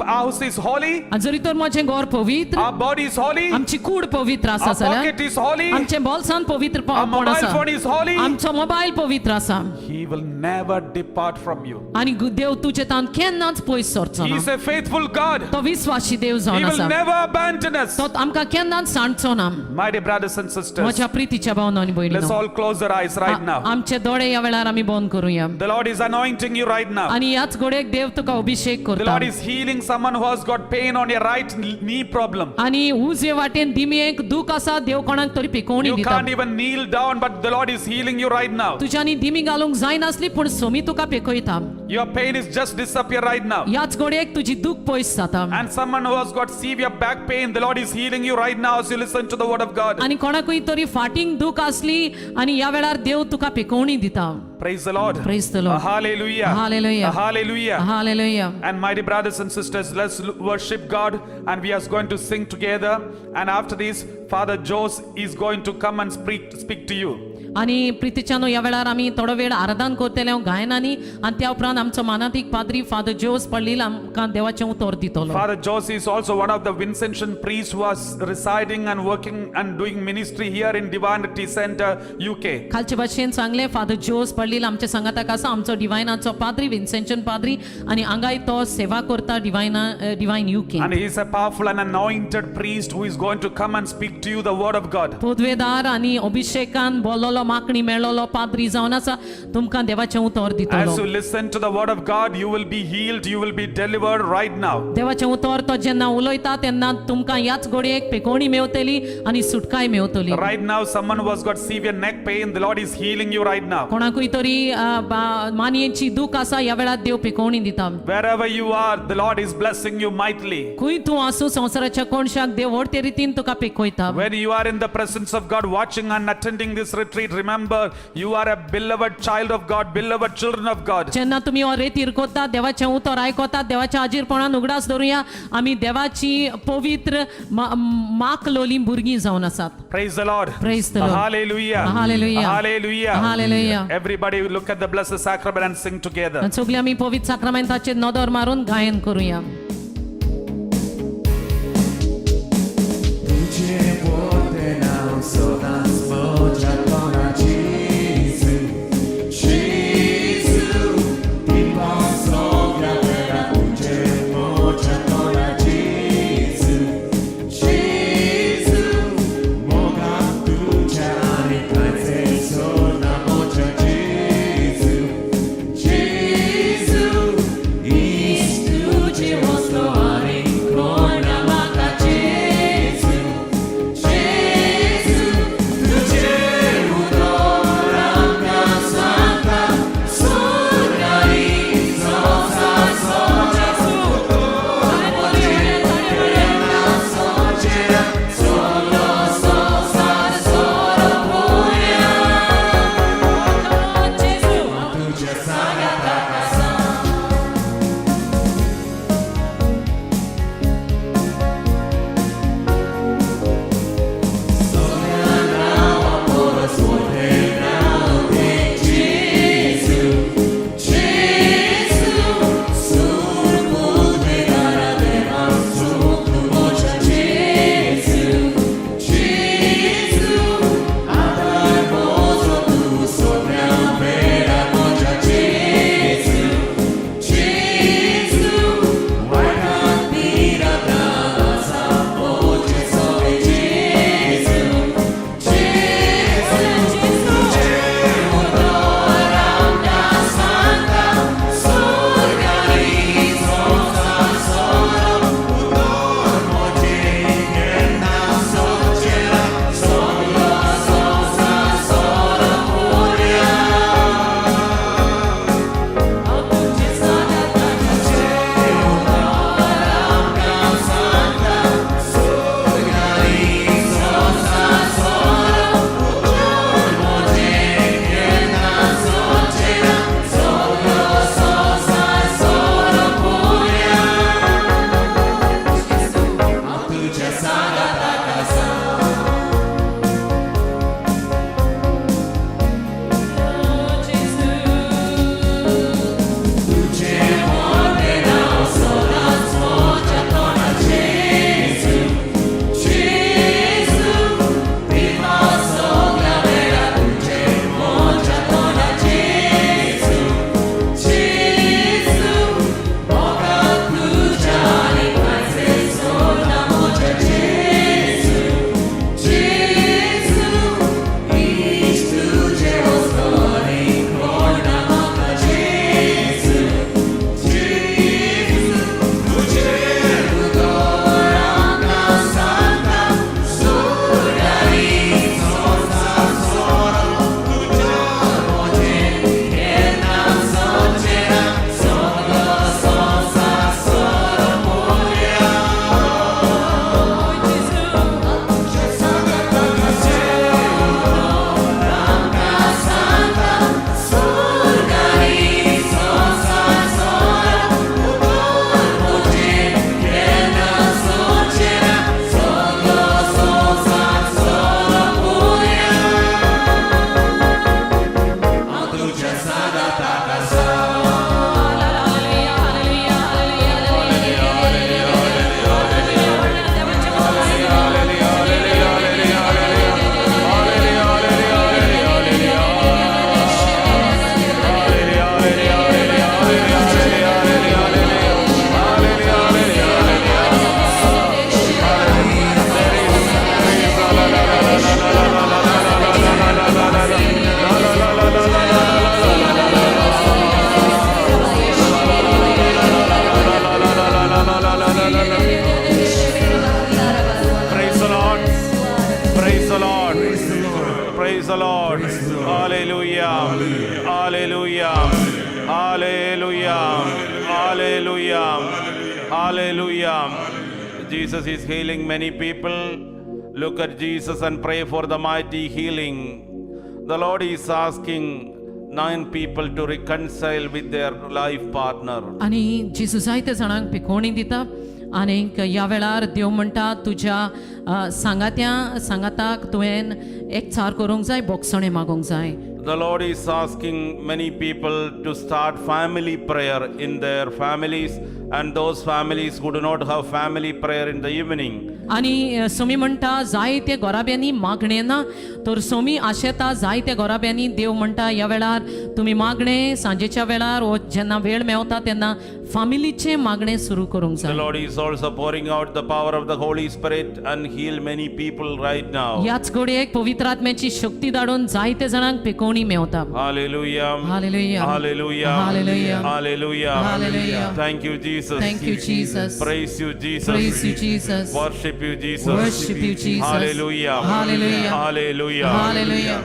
house is holy, आनी जरी तर म्हजें घर पवित्र our body is holy, आमची कूड पवित्र आसा our जाल्यार pocket is holy, आमचे बोल्सान पवित्र our पण mobile आसा phone is holy, आमचो मोबायल पवित्र आसा he will never depart from you. आनी देव तुजे तान केन्नाच पयस सरचो He ना is a faithful God. तो विश्वासी देव He जावन will आसा never abandon us. तो आमकां केन्नाच सांडचो ना My dear brothers and sisters, म्हज्या प्रितीच्या भावनांनी let's भयणीनो all close our eyes right now. आमचे दोळे ह्या वेळार आमी बंद करूया The Lord is anointing you right now. आनी ह्याच घोडेक देव तुका अभिषेक The करता Lord is healing someone who has got pain on your right knee problem. आनी उजवे वाटेन दिमेक दूख आसा देव कोणाक तरी पिकोवणी You दिता can't even kneel down, but the Lord is healing you right now. तुज्यानी दिमी घालूंक जायनासली पूण सोमी तुका पेकयता Your pain is just disappear right now. ह्याच घोडेक तुजी दूख पयस जाता And someone who has got severe back pain, the Lord is healing you right now as you listen to the word of God. आनी कोणाकूय तरी फाटींग दूख आसली आनी ह्या वेळार देव तुका पेकोवणी दिता Praise the Lord. Praise the Lord. Hallelujah. Hallelujah. Hallelujah. Hallelujah And my dear brothers and sisters, let's worship God, and we are going to sing together. And after this, Father Jose is going to come and speak to you. आनी प्रितीच्यानो ह्या वेळार आमी थोडो वेळ आराधन करतले गायनांनी आनी त्या उपरांत आमचो मानाधीक पाद्री फादर जोस पडलील आमकां देवाचें उतर दितलो. Father Jose is also one of the Vincentian priests who was residing and working and doing ministry here in Divinity Center, UK. खालचे भाशेन सांगले फादर जोस पडलील आमच्या संगाताक आसा आमचो डिवायनाचो पाद्री विन्सेंशन पाद्री आनी हांगाय तो सेवा करता divine UK. And he is a powerful and anointed priest who is going to come and speak to you the word of God. पदवेदार आनी अभिषेकान बोललो माकणी मेळ्ळलो पाद्री जावन आसा तुमकां देवाचें उतर As दितलो. you listen to the word of God, you will be healed, you will be delivered right now. देवाचें उतर तो जेन्ना उलयता तेन्ना तुमकां ह्याच घडयेक पेकोवणी मेवतली आनी सुटकाय मेवतली. Right now, someone who has got severe neck pain, the Lord is healing you right now. कोणाकूय तरी मानयेची दूख आसा ह्या वेळार देव पेकोवणी दिता. Wherever you are, the Lord is blessing you mightily. खंय तूं आसूं संवसाराच्या कोणशाक देव व्हडते रितीन तुका पेकयता. When you are in the presence of God, watching and attending this retreat, remember you are a beloved child of God, beloved children of God. जेन्ना तुमी हो रेतीर कोता देवाचें उतर आयकोतात देवाच्या हाजीरपणान उगडास धरुया आमी देवाची पवित्र माक लोली भुरगीं जावन आसात. Praise the Lord. Praise the Lord. Hallelujah. Hallelujah. Hallelujah. Hallelujah. Everybody look at the blessed sacrament and sing together. सगळीं आमी पवित्र साक्रामेंताचेर नदर मारून गायन करूया. Tudzie płoty nam soda smocia pona Jezu. Jezu, i posłowia vera tudzie mocia pona Jezu. Jezu, moga tucia ani tańce sona mocia Jezu. Jezu, i studzie was Praise the Lord. Praise the Lord. Praise the Lord. Hallelujah. Hallelujah. Hallelujah. Hallelujah. Hallelujah. Jesus is healing many people. Look at Jesus and pray for the mighty healing. The Lord is asking 9 people to reconcile with their life partner. आणि जेजू जायते जाणांक पिकोवणी दिता आनीक ह्या वेळार देव म्हणटा तुज्या सांगात्याक तुवें एकचार करूंक जाय बोगसणे मागोंक जाय. The Lord is asking many people to start family prayer in their families, and those families who do not have family prayer in the evening. आणि सोमी म्हणटा जायत्या गोराब्यांनी मागणे ना तर सोमी आशेता जायत्या गोराब्यांनी देव म्हणटा ह्या वेळार तुमी मागणे सांजेच्या वेळार व जेन्ना वेळ मेवता तेन्ना फामिलीचे मागणे सुरू करूंक The जाय. Lord is also pouring out the power of the Holy Spirit and heal many people right now. याच घडयेक पवित्र आत्म्याची शक्ती धाडून जायते जाणांक पिकोवणी Mewat. Hallelujah. Hallelujah. Hallelujah. Hallelujah. Hallelujah. Hallelujah. Thank you, Jesus. Thank you, Jesus. Praise you, Jesus. Praise you, Jesus. Worship you, Jesus. Worship you, Jesus. Hallelujah. Hallelujah. Hallelujah. Hallelujah.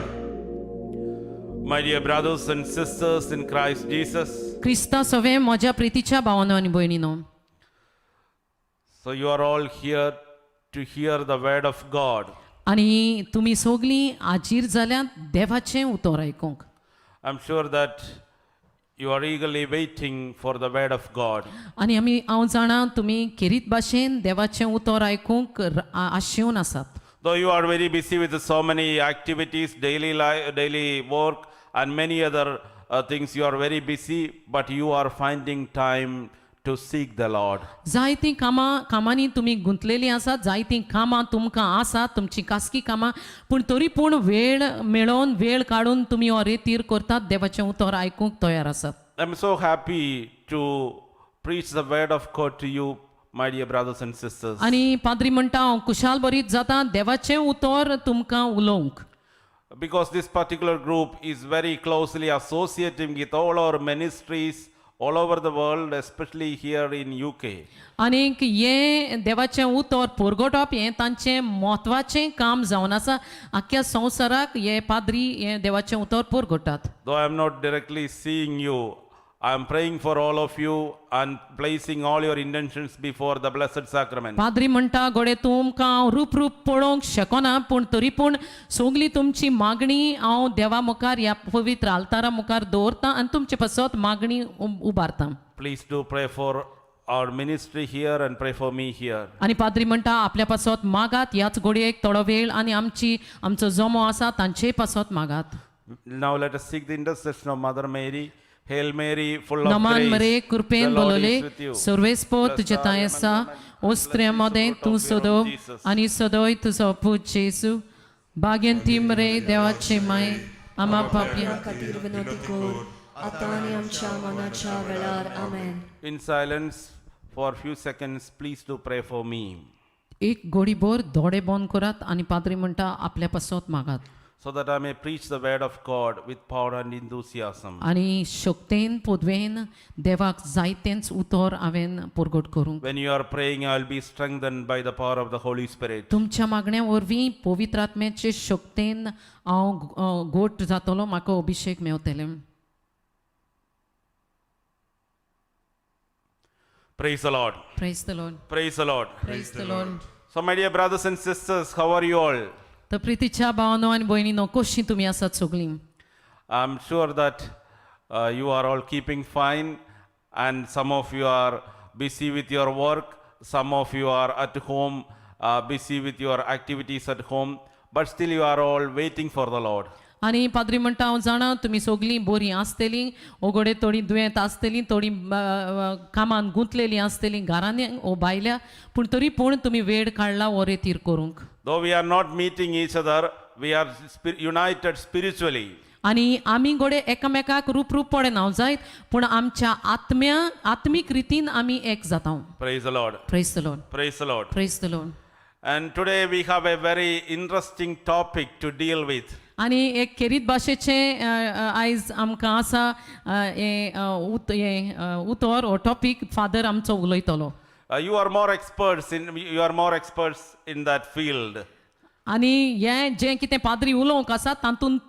My dear brothers and sisters in Christ Jesus. Crysta सवे म्हज्या प्रितीच्या भावांनो आनी भयणीनो, So you are all here to hear the word of God. आनी तुमी सोगलीं हाजीर जाल्यात देवाचें उतर आयकूंक. I'm sure that you are eagerly waiting for the word of God. आनी हांव जाणा तुमी खेरीत भाशेन देवाचें उतर आयकूंक आशेवन आसात. Though you are very busy with so many activities, daily life, daily work, and many other things, you are very busy, but you are finding time to seek the Lord. जायतीं कामांनी तुमी गुंतलेलीं आसात, जायतीं कामां तुमकां आसात, तुमची खासगी कामां, पूण तरी पूण वेळ मेळोवन वेळ काडून तुमी हो रितीर करतात, देवाचें उतर आयकूंक तयार आसात. I'm so happy to preach the word of God to you, my dear brothers and sisters. आनी पाद्री म्हणटा हांव कुशाल बरीत जाता देवाचें उतर तुमकां उलोवंक. Because this particular group is very closely associating with all our ministries all over the world, especially here in UK. आनीक हें देवाचें उतर पोरगोटप हें तांचें म्हत्वाचें काम जावन आसा. आख्ख्या संवसाराक हे पाद्री हें देवाचें उतर पोरगोटात. Though I am not directly seeing you, I am praying for all of you and placing all your intentions before the Blessed Sacrament. पाद्री म्हणटा गोडे तुमकां हांव रूप पळोवंक शकना, पूण तरी पूण सोगली तुमची मागणी हांव देवा मुखार ह्या पवित्र आल्तारा मुखार दवरतां आनी तुमचे पासत मागणी उबारतां. Please do pray for our ministry here and pray for me here. आनी पाद्री म्हणटा आपल्या पासत मागात ह्याच घडयेक थोडो वेळ आनी आमचो जमो आसा तांचेय पासत मागात. Now let us seek the intercession of Mother Mary. Hail Mary, full of नमान grace. मरे The कृपेन Lord बोलोले is with you. सर्वेस्पो Blessed तुजे are ताय you आसा among women. ओस्त्र्यामध्ये Blessed is the तूं fruit of सदो your womb, Jesus. आनी सदोय तुजो पूत जेसू भाग्यंती मरे देवाचे माय आमा पापया खातीर विनोदी कोर आतां आनी आमच्या मनाच्या वेळार आमेन. In silence for a few seconds, please do pray for me. एक गोडीभर दोळे बंद करात आनी पाद्री म्हणटा आपल्या पासत मागात. So that I may preach the word of God with power and enthusiasm. आनी शक्तेन पोदवेन देवाक जायतेंच उतर हांवें पुरगट करूंक. When you are praying, I will be strengthened by the power of the Holy Spirit. तुमच्या मागण्या वरवीं पवित्र आत्म्याचे शक्तेन हांव गोट जातलो, म्हाका अभिषेक मेवतले. Praise the Lord. Praise the Lord. Praise the Lord. Praise the Lord. So my dear brothers and sisters, how are you all? तर प्रितीच्या भावांनो आनी भयणीनो कशीं तुमी आसात सगळीं? I'm sure that you are all keeping fine, and some of you are busy with your work, some of you are at home, busy with your activities at home, but still you are all waiting for the Lord. आनी पाद्री म्हणटा हांव जाणा तुमी सगलीं बरीं आसतलीं ओगोडे थोडीं दुयेंत आसतलीं थोडीं कामान गुंतलेलीं आसतलीं घरांनी ओ भायल्या पूण तरी पूण तुमी वेळ काडला हो रेतीर करूंक Though we are not meeting each other, we are united spiritually. आनी आमी गोडे एकामेकाक रूप पडना जायत पूण आमच्या आत्मीक रितीन आमी एक जाता Praise the Lord. Praise the Lord Praise the Lord. Praise the Lord And today we have a very interesting topic to deal with. आनी एक खेरीत भाशेचें आयज आमकां आसा उतर हो टॉपीक फादर आमचो उलयतलो You are more experts in that field. आनी हें जें कितें पाद्री उलोवंक आसा तातूंत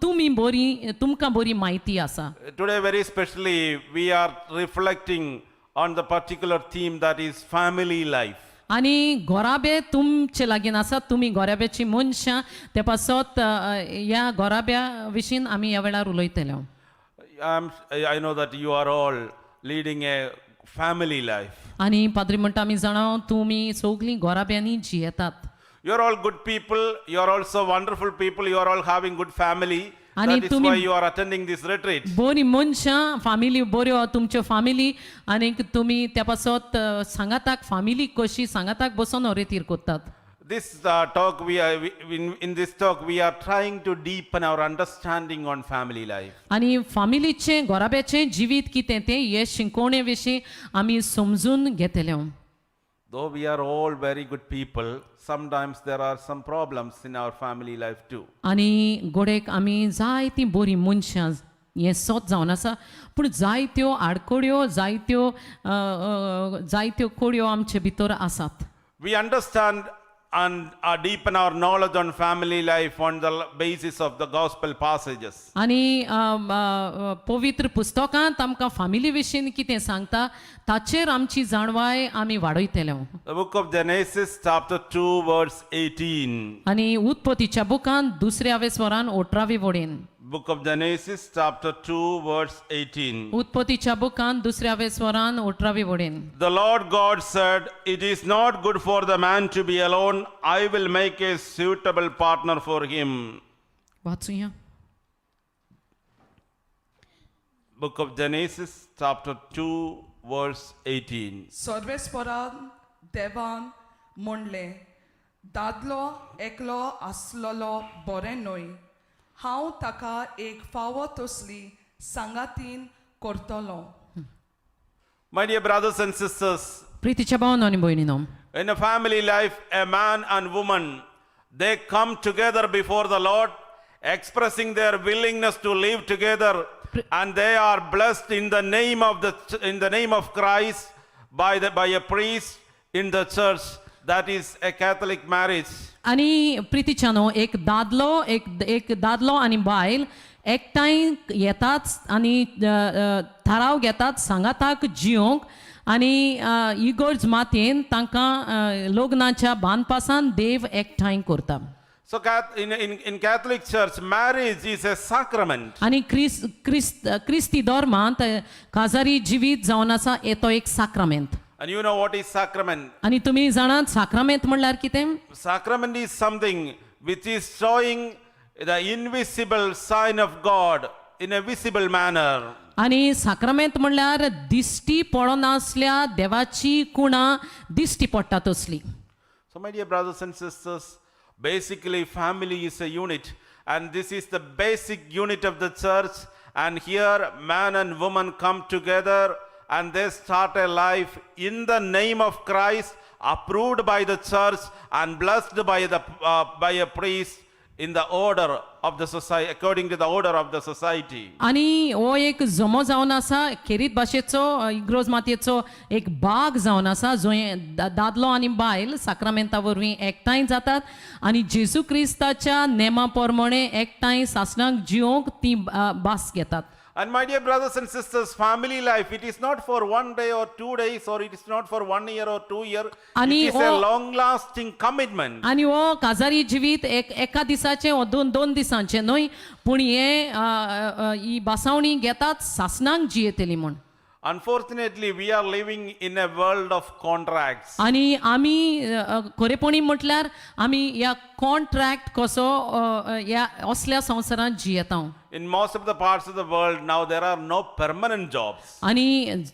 तुमकां बरी म्हायती आसा Today very specially we are reflecting on the particular theme that is family life. आनी घोराबे तुमचे लागीं आसा तुमी घोराब्याची मनशां ते पासत ह्या घोराब्या विशीं आमी ह्या वेळार उलयतले I know that you are all leading a family life. आनी पाद्री म्हणटा आमी जाणा तुमी सगलीं घोराब्यांनी जियेतात You are all good people. You are also wonderful people. You are all having good family. And That is तुम्ही- why you are attending this retreat. बरी मनशां फामिली बऱ्यो तुमच्यो फामिली आनीक तुमी त्या पासत सांगाताक फामिली कशी सांगाताक बसून हो रेतीर कोत्तात This talk in this talk we are trying to deepen our understanding on family life. आनी फामिलीचें घोराब्याचें जिवीत कितें तें हे शिंकोवणे विशीं आमी समजून घेतले Though we are all very good people, sometimes there are some problems in our family life too. आनी गोडेक आमी जायतीं बरीं मनशां हें सोत जावन आसा पूण जायत्यो आडकोड्यो जायत्यो कोड्यो आमचे भितर आसात We understand and deepen our knowledge on family life on the basis of the gospel passages. आनी पवित्र पुस्तकांत आमकां फामिली विशीं कितें सांगता ताचेर आमची जाणवाय आमी वाडयतले The book of Genesis chapter 2 verse 18. आनी उत्पत्तीच्या बुकांत दुसऱ्या स्वरान 18वी वडेन Book of Genesis chapter 2 verse 18. उत्पत्तीच्या बुकांत दुसऱ्या स्वरान 18वी वडेन The Lord God said, "It is not good for the man to be alone. I will make a suitable partner for him." वाचूया Book of Genesis chapter 2 verse 18. सर्वेस्परान देवान म्हणलें दादलो एकलो आसलोलो बरें न्हय हांव ताका एक फावो तसली सांगातीन करतलो My dear brothers and sisters, प्रितीच्या भावांनो आनी भयणीनो in a family life, a man and woman, they come together before the Lord, expressing their willingness to live together, and they are blessed in the name of Christ by a priest in the church. That is a Catholic marriage. आनी प्रितीच्यानो एक दादलो आनी बायल एकठांय येतात आनी थाराव घेतात सांगाताक जियोंक आनी इगोर्ज मातयेन तांकां लग्नाच्या बांदपासान देव एकठांय करता So in Catholic Church, marriage is a sacrament. आनी क्रिस्ती धर्मांत काजारी जिवीत जावन आसा तो एक साक्रामेंत And you know what is sacrament? आनी तुमी जाणात साक्रामेंत म्हणल्यार कितें Sacrament is something which is showing the invisible sign of God in a visible manner. आनी साक्रामेंत म्हणल्यार दिश्टी पडनासल्या देवाची कुणा दिश्टी पडटा तसली So my dear brothers and sisters, basically family is a unit, and this is the basic unit of the church, and here man and woman come together and they start a life in the name of Christ, approved by the church and blessed by a priest in the order of the society, according to the order of the society. आनी हो एक जमो जावन आसा खेरीत भाशेचो इग्रोज मातयेचो एक भाग जावन आसा जो दादलो आनी बायल साक्रामेंता वरवीं एकठांय जातात आनी जेजू क्रिस्ताच्या नेमा प्रमाणे एकठांय सासणाक जियोंक ती भास घेतात And my dear brothers and sisters, family life, it is not for 1 day or 2 days, or it is not for 1 year or 2 years. It is a long-lasting commitment. आनी हो काजारी जिवीत एका दिसाचें वा दोन दिसांचें न्हय पूण ही बासावणी घेतात सासणाक जियेतली म्हूण Unfortunately, we are living in a world of contracts. आणि आमी खरेपणी म्हटल्यार आमी ह्या कॉन्ट्रॅक्ट कसो ह्या असल्या संवसारांत जियेता In most of the parts of the world now there are no permanent jobs. आणि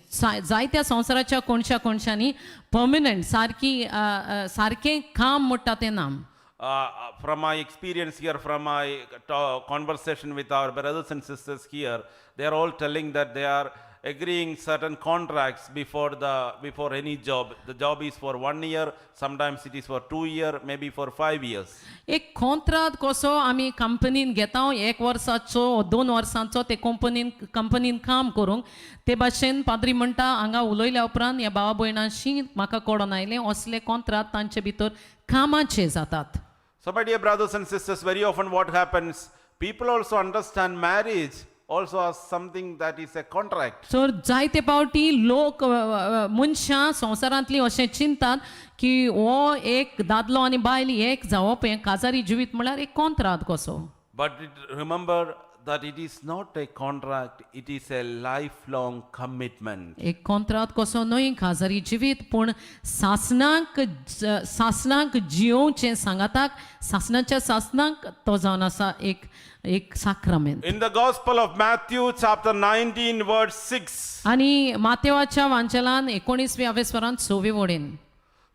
जायत्या संवसाराच्या कोणशांनी परमनंट सारकें काम म्हणटा तें ना From my experience here, from my conversation with our brothers and sisters here, they are all telling that they are agreeing certain contracts before any job. The job is for 1 year, sometimes it is for 2 years, maybe for 5 years. एक contract कसो आमी कंपनीन घेता 1 वर्साचो 2 वर्सांचो ते कंपनीन काम करूंक ते भाशेन पाद्री म्हणटा हांगा उलयल्या उपरांत ह्या भावा भयणांशी म्हाका कळोन आयलें असले कॉन्ट्रॅक्ट तांचे भितर कामाचे जातात. So my dear brothers and sisters, very often what happens, people also understand marriage also as something that is a contract. तर जायते पावटी लोक मनशां संवसारांतली अशें चिंतात की हो एक दादलो आनी बायल एक जावप हें काजारी जिवीत म्हळ्यार एक कॉन्ट्रॅक्ट कसो. But remember that it is not a contract, it is a lifelong commitment. एक कॉन्ट्रॅक्ट कसो न्हय काजारी जिवीत पूण सासणाक जियोवचें सांगाताक सासणाच्या सासणाक तो जावन आसा एक साक्रमेंट. In the Gospel of Matthew chapter 19 verse 6. आनी मातेवाच्या वांचलान 19व्या वेस्वरांत 6वे वडेन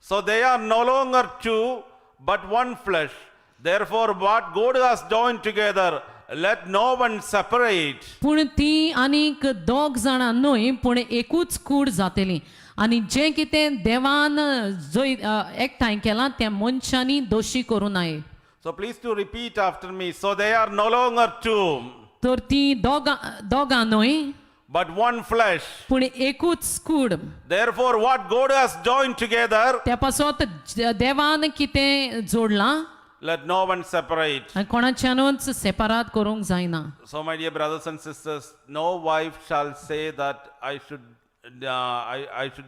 So they are no longer two, but one flesh. Therefore what God has joined together, let no one separate. पूण ती आनीक दोग जाणां न्हय पूण एकूच कूड जातली आनी जें कितें देवान एकठांय केलां तें मनशांनी दोशी करूं नये. So please to repeat after me. So they are no longer two, तर ती दोगां न्हय but one flesh. पूण एकूच कूड. Therefore what God has joined together, त्या पासत देवान कितें जोडलां let no one separate. आनी कोणाच्यानूच सेपराट करूंक जायना. So my dear brothers and sisters, no wife shall say that I should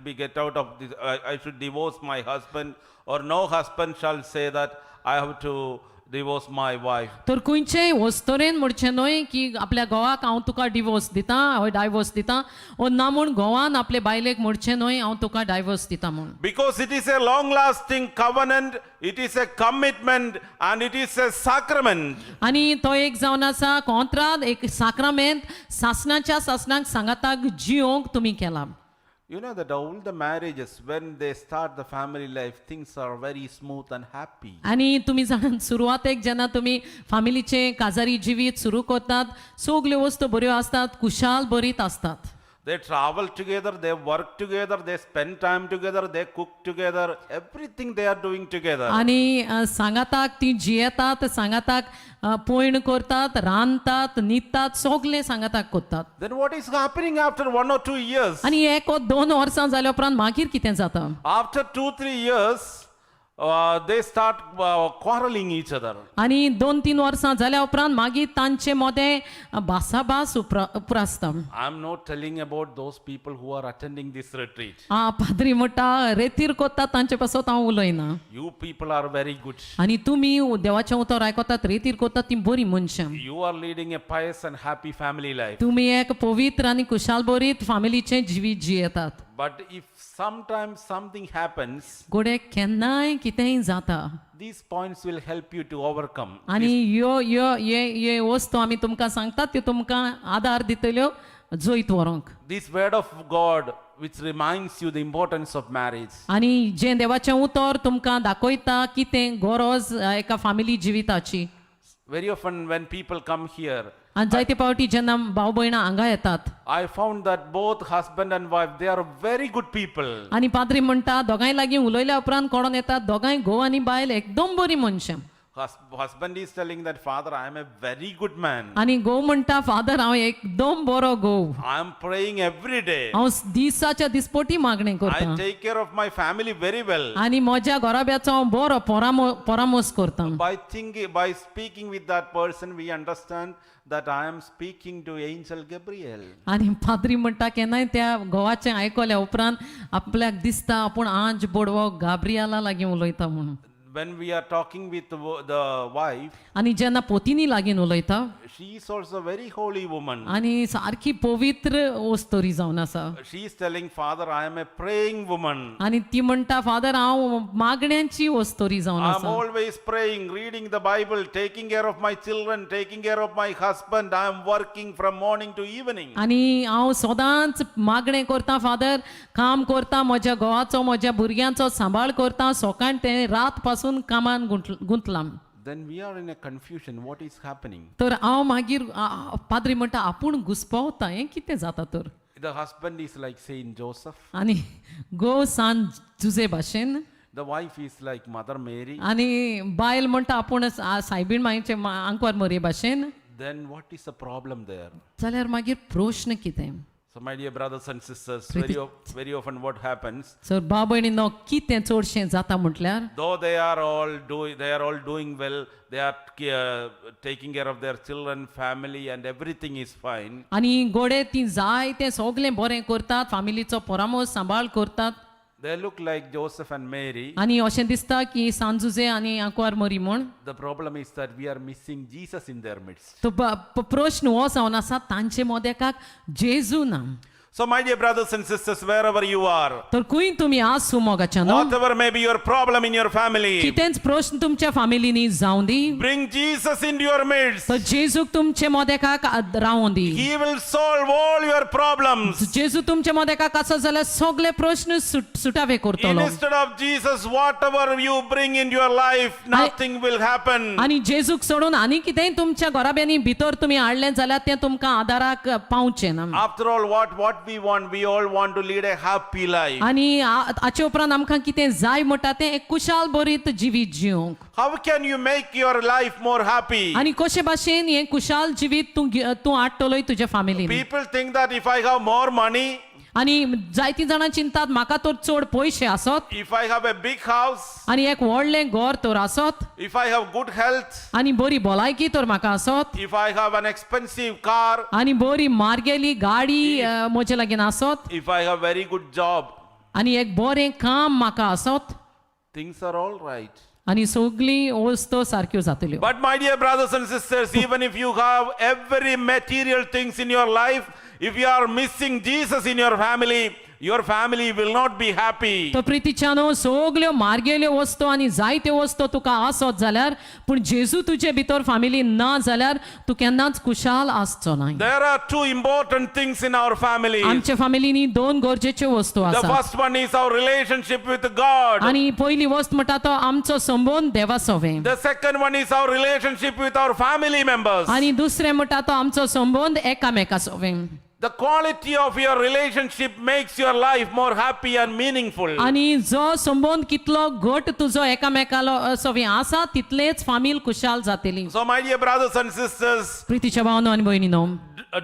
be get out of this, I should divorce my husband, or no husband shall say that I have to divorce my wife. तर खंयचेय वस्तोरेन म्हणचें न्हय की आपल्या घोवाक हांव तुका divorce दिता हांव डायवोर्स दिता ओ ना म्हूण घोवान आपले बायलेक म्हणचें न्हय हांव तुका डायवोर्स दिता म्हूण. Because it is a long lasting covenant, it is a commitment and it is a sacrament. आनी तो एक जावन आसा कॉन्ट्रॅक्ट एक साक्रामेंत सासणाच्या सासणाक सांगाताक जियोंक तुमी केला. You know that all the marriages, when they start the family life, things are very smooth and happy. आनी तुमी जाणात सुरवातेक जेन्ना तुमी फामिलीचें काजारी जिवीत सुरू करतात सगल्यो वस्तू बऱ्यो आसतात कुशाल बरीत आसतात. They travel together, they work together, they spend time together, they cook together, everything they are doing together. आनी सांगाताक ती जियेतात सांगाताक पयण करतात रांदतात न्हिदतात सगलें सांगाताक करतात. Then what is happening after 1 or 2 years? आनी 1 वा 2 वर्सां जाल्या उपरांत मागीर कितें जाता. After 2-3 years, they start quarreling each other. आनी 2-3 वर्सां जाल्या उपरांत मागीर तांचे मोदें भासाभास उप्रासता. I am not telling about those people who are attending this retreat. पाद्री म्हणटा रेतीर कोत्तात तांचे पासत हांव उलयना. You people are very good. आनी तुमी देवाचें उतर आयकतात रेतीर कोत्तात ती बरी मनशां. You are leading a pious and happy family life. तुमी एक पवित्र आनी कुशाल बरीत फामिलीचें जिवीत जियेतात. But if sometimes something happens, गोडे केन्नाय कितेंय जाता these points will help you to overcome. आनी ये वस्तू आमी तुमकां सांगतात त्यो तुमकां आदार दितल्यो जोईत व्हरूंक. This word of God which reminds you the importance of marriage. आनी जें देवाचें उतर तुमकां दाखयता कितें गरज एका family जिविताची. Very often when people come here, आनी जायते पावटी जेन्ना भाव भयणां हांगा येतात I found that both husband and wife, they are very good people. आनी पाद्री म्हणटा दोगांय लागीं उलयल्या उपरांत कोण येतात दोगांय घोव आनी बायल एकदम बरी मनशां. Husband is telling that, Father, I am a very good man. आनी घोव म्हणटा फादर हांव एकदम बरो घोव I am praying every day. हांव दिसाच्या दिसपोटी मागणें I करतां take care of my family very well. आनी म्हज्या घोराब्याचो हांव बरो परामोस करतां. By speaking with that person, we understand that I am speaking to Angel Gabriel. आनी पाद्री म्हणटा केन्नाय त्या घोवाचें आयकल्या उपरांत आपल्याक दिसता आपूण आंज बोडवो गाब्रियाला लागीं उलयता म्हणून. when we are talking with the wife, आनी जेन्ना पोतिनी लागीं उलयता she is also a very holy woman. आनी सारकी पवित्र ओस्तोरी जावन आसा She is telling, Father, I am a praying woman. आनी ती म्हणटा फादर हांव मागण्यांची वस्तोरी जावन I am आसा always praying, reading the Bible, taking care of my children, taking care of my husband. I am working from morning to evening. आनी हांव सदांच मागणें करता फादर काम करता म्हज्या घोवाचो म्हज्या भुरग्यांचो सांबाळ करता सकाळ ते रात पासून कामान गुंतलां Then we are in a confusion. What is happening? तर हांव मागीर पाद्री म्हणटा आपूण घुस्पावता हें कितें जाता तर The husband is like Saint Joseph. आनी गो सान जुजे भाशेन The wife is like Mother Mary. आनी बायल म्हणटा आपूण सायबीण मायेचे आंकवार मोरे भाशेन Then what is the problem there? जाल्यार मागीर प्रश्न कितें So my dear brothers and sisters, Pretty- very often what happens, sir भाव भयणीनो कितें चडशें जाता म्हटल्यार though they are all doing well, they are taking care of their children, family, and everything is fine. आनी गोडे ती जाय तें सगलें बरें करतात फामिलीचो परामोस सांबाळ करतात They look like Joseph and Mary. आनी अशें दिसता की सांजुजे आनी आंकवार मोरी म्हण The problem is that we are missing Jesus in their midst. तो प्रश्न हो जावन आसा तांचे मोदेकाक जेजू ना So my dear brothers and sisters, wherever you are, तर खंय तुमी आसू मोगाच्या न्हू whatever may be your problem in your family, कितेंच प्रश्न तुमच्या फामिलीनी जावं दी bring Jesus into your midst. तर जेजूक तुमचे मोदेकाक रावों दी He will solve all your problems. जेजू तुमचे मोदेकाक आसा जाल्यार सगळे प्रश्न सुटावे करतलो Instead of Jesus, whatever you bring into your life, nothing will happen. आनी जेजूक सोडून आनी कितेंय तुमच्या घराब्यांनी भितर तुमी हाडलें जाल्यार तें तुमकां आदाराक पावचें ना After all, what we want, we all want to lead a happy life. आनी हाचे उपरांत आमकां कितें जाय म्हणटा तें एक कुशाल बरीत जिवीत जिवंक How can you make your life more happy? आनी कशे भाशेन हें कुशाल जिवीत तूं हाडटलोय तुज्या फामिलीन People think that if I have more money, आनी जायतीं जाणां चिंतात म्हाका तर चड पयशे आसत if I have a big house, आनी एक व्हडलें घर तर आसत if I have good health, आनी बरी भलायकी तर म्हाका आसत if I have an expensive car, आनी बरी मार्गेली गाडी म्हजे लागीं आसत if I have very good job, आनी एक बरें काम म्हाका आसत things are all right. आनी सगळीं वस्तू सारक्यो जातल्यो But my dear brothers and sisters, even if you have every material things in your life, if you are missing Jesus in your family will not be happy. तो प्रितीच्यानो सगल्यो मार्गेल्यो वस्तू आनी जायत्यो वस्तू तुका आसत जाल्यार पूण जेजू तुजे भितर फामिली ना जाल्यार तूं केन्नाच कुशाल आसचो ना There are two important things in our family. आमच्या फामिलीनी दोन गरजेच्यो वस्तू The आसात first one is our relationship with God. आनी पयली वस्त म्हणटा तो आमचो संबंद देवा सोवें The second one is our relationship with our family members. आनी दुसरें म्हणटा तो आमचो संबंद एकामेका सोवें The quality of your relationship makes your life more happy and meaningful. आनी जो संबंद कितलो घट तुजो एकामेकालो सोवें आसा तितलेच फामील कुशाल जातली So my dear brothers and sisters, प्रितीच्या भावांनो आनी भयणीनो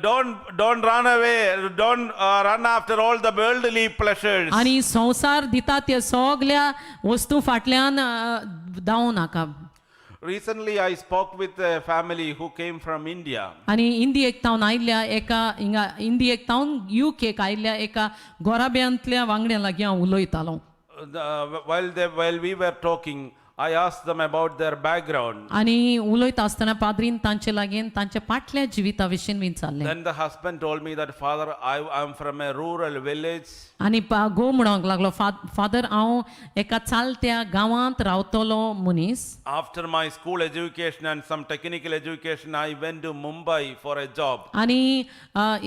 don't run away, don't run after all the worldly pleasures. आनी संवसार दिता त्या सगल्या वस्तू फाटल्यान धांवू नाका Recently I spoke with a family who came from India. आनी इंडियेक तावन आयिल्ल्या एका हिंगा इंडियेक तावन युकेक आयिल्ल्या एका गोराब्यांतल्या वांगड्या लागीं हांव उलयतालो While we were talking, I asked them about their background. आनी उलयता आसतना पाद्रीन तांचे लागीं तांच्या फाटल्या जिविता विशीं विचारलें Then the husband told me that, Father, I am from a rural village. आनी घो म्हणोंक लागलो फादर हांव एका चालत्या गांवांत रावतलो मनीस After my school education and some technical education, I went to Mumbai for a job. आनी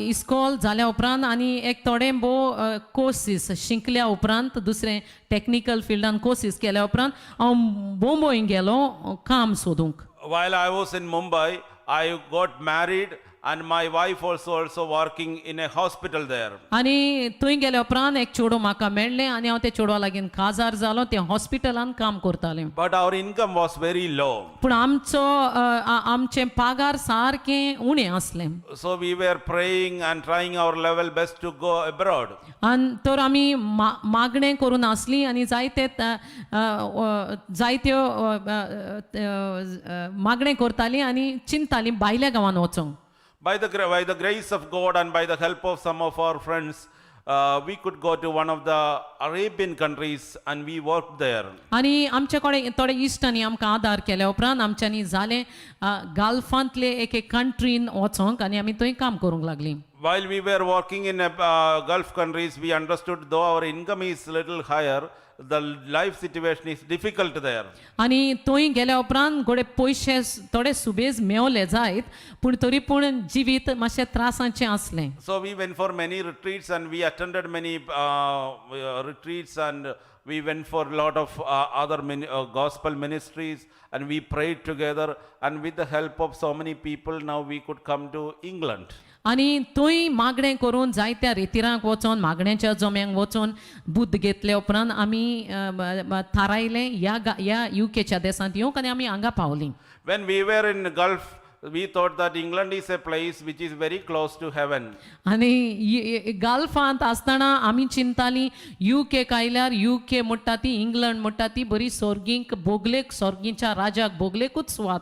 इस्कॉल जाल्या उपरांत आनी एक थोडे भोव कोर्सीस शिकल्या उपरांत दुसरें टॅक्निकल फिल्डान कोर्सीस केल्या उपरांत हांव बोंबोय गेलो काम सोदूंक While I was in Mumbai, I got married and my wife also working in a hospital there. आनी थंय गेल्या उपरांत एक चेडो म्हाका मेळ्ळें आनी हांव त्या चेडवा लागीं काजार जालो ते हॉस्पिटलान काम करतालें But our income was very low. पूण आमचें पागार सारकें उणें आसलें So we were praying and trying our level best to go abroad. आनी तर आमी मागणें करून आसलीं आनी जायत्यो मागणें करतालीं आनी चिंतालीं भायल्या गांवांत वचोंक By the grace of God and by the help of some of our friends, we could go to one of the Arabian countries and we worked there. आनी आमचे कडेन थोडे इश्टांनी आमकां आदार केल्या उपरांत आमच्यांनी जालें गाल्फांतले एक कंट्रीन वचोंक आनी आमी थंय काम करूंक लागलीं. While we were working in Gulf countries, we understood though our income is little higher, the life situation is difficult there. आनी थंय गेल्या उपरांत गोडे पयशे थोडे सुबेज मेवले जायत पूण तरी पूण जिवीत मातशें त्रासाचें आसलें. So we went for many retreats and we attended many retreats and we went for a lot of other gospel ministries and we prayed together, and with the help of so many people now we could come to England. आनी थंय मागणें करून जायत्या रेतिरांक वचोन मागण्यांच्या जम्यांक वचोन बुद्ध घेतले उपरांत आमी थारायलें ह्या युकेच्या देशांत येवंक आनी आमी हांगा पावलीं. When we were in Gulf, we thought that England is a place which is very close to heaven. आनी गाल्फांत आसतना आमी चिंतालीं युकेक आयल्यार युके म्हणटा ती इंग्लंड म्हणटा ती बरी सोर्गींक बोगलेक सोर्गींच्या राजाक बोगलेकूच सुवात.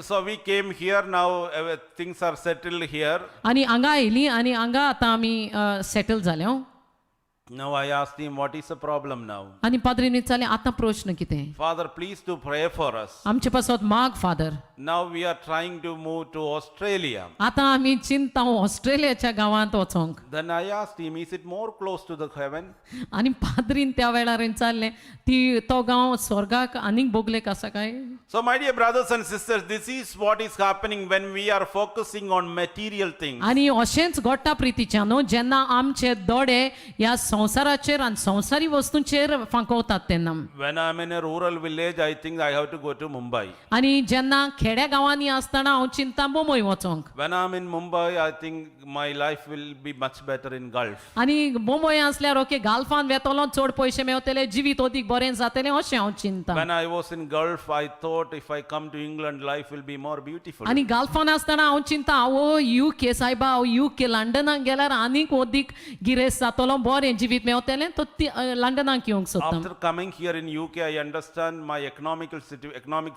So we came here now, things are settled here. आनी हांगा आयलीं आनी हांगा आतां आमी सेटल जाल्या. Now I asked him, what is the problem now? आनी पाद्रीन विचारलें आतां प्रश्न कितें? Father, please do pray for us. आमचे पासत माग father. Now we are trying to move to Australia. आतां आमी चिंता ऑस्ट्रेलियाच्या गांवांत वचोंक. Then I asked him, is it more close to the heaven? आनी पाद्रीन त्या वेळार विचारलें तो गांव स्वर्गाक आनीक बोगलेक आसा काय? So my dear brothers and sisters, this is what is happening when we are focusing on material things. आनी अशेंच घडटा प्रितीच्यानो जेन्ना आमचे दोळे ह्या संवसाराचेर आनी संवसारी वस्तूंचेर फांकवतात तेन्ना. When I'm in a rural village, I think I have to go to Mumbai. आनी जेन्ना खेड्या गांवांनी आसतना हांव चिंता मुंबय वचोंक. When I'm in Mumbai, I think my life will be much better in Gulf. आनी मुंबय आसल्यार ओके गाल्फान वेतलो चड पयशे मेवतले जिवीत अदीक बरें जातलें अशें हांव चिंता. When I was in Gulf, I thought if I come to England, life will be more beautiful. आनी गाल्फान आसतना हांव चिंता हांव युके सायबा हांव युके लंडनाक गेल्यार आनीक अदीक गिरेस्त जातलो बरें जिवीत मेवतलें तो लंडनाक येवंक सोदता. After coming here in UK, I understand my economic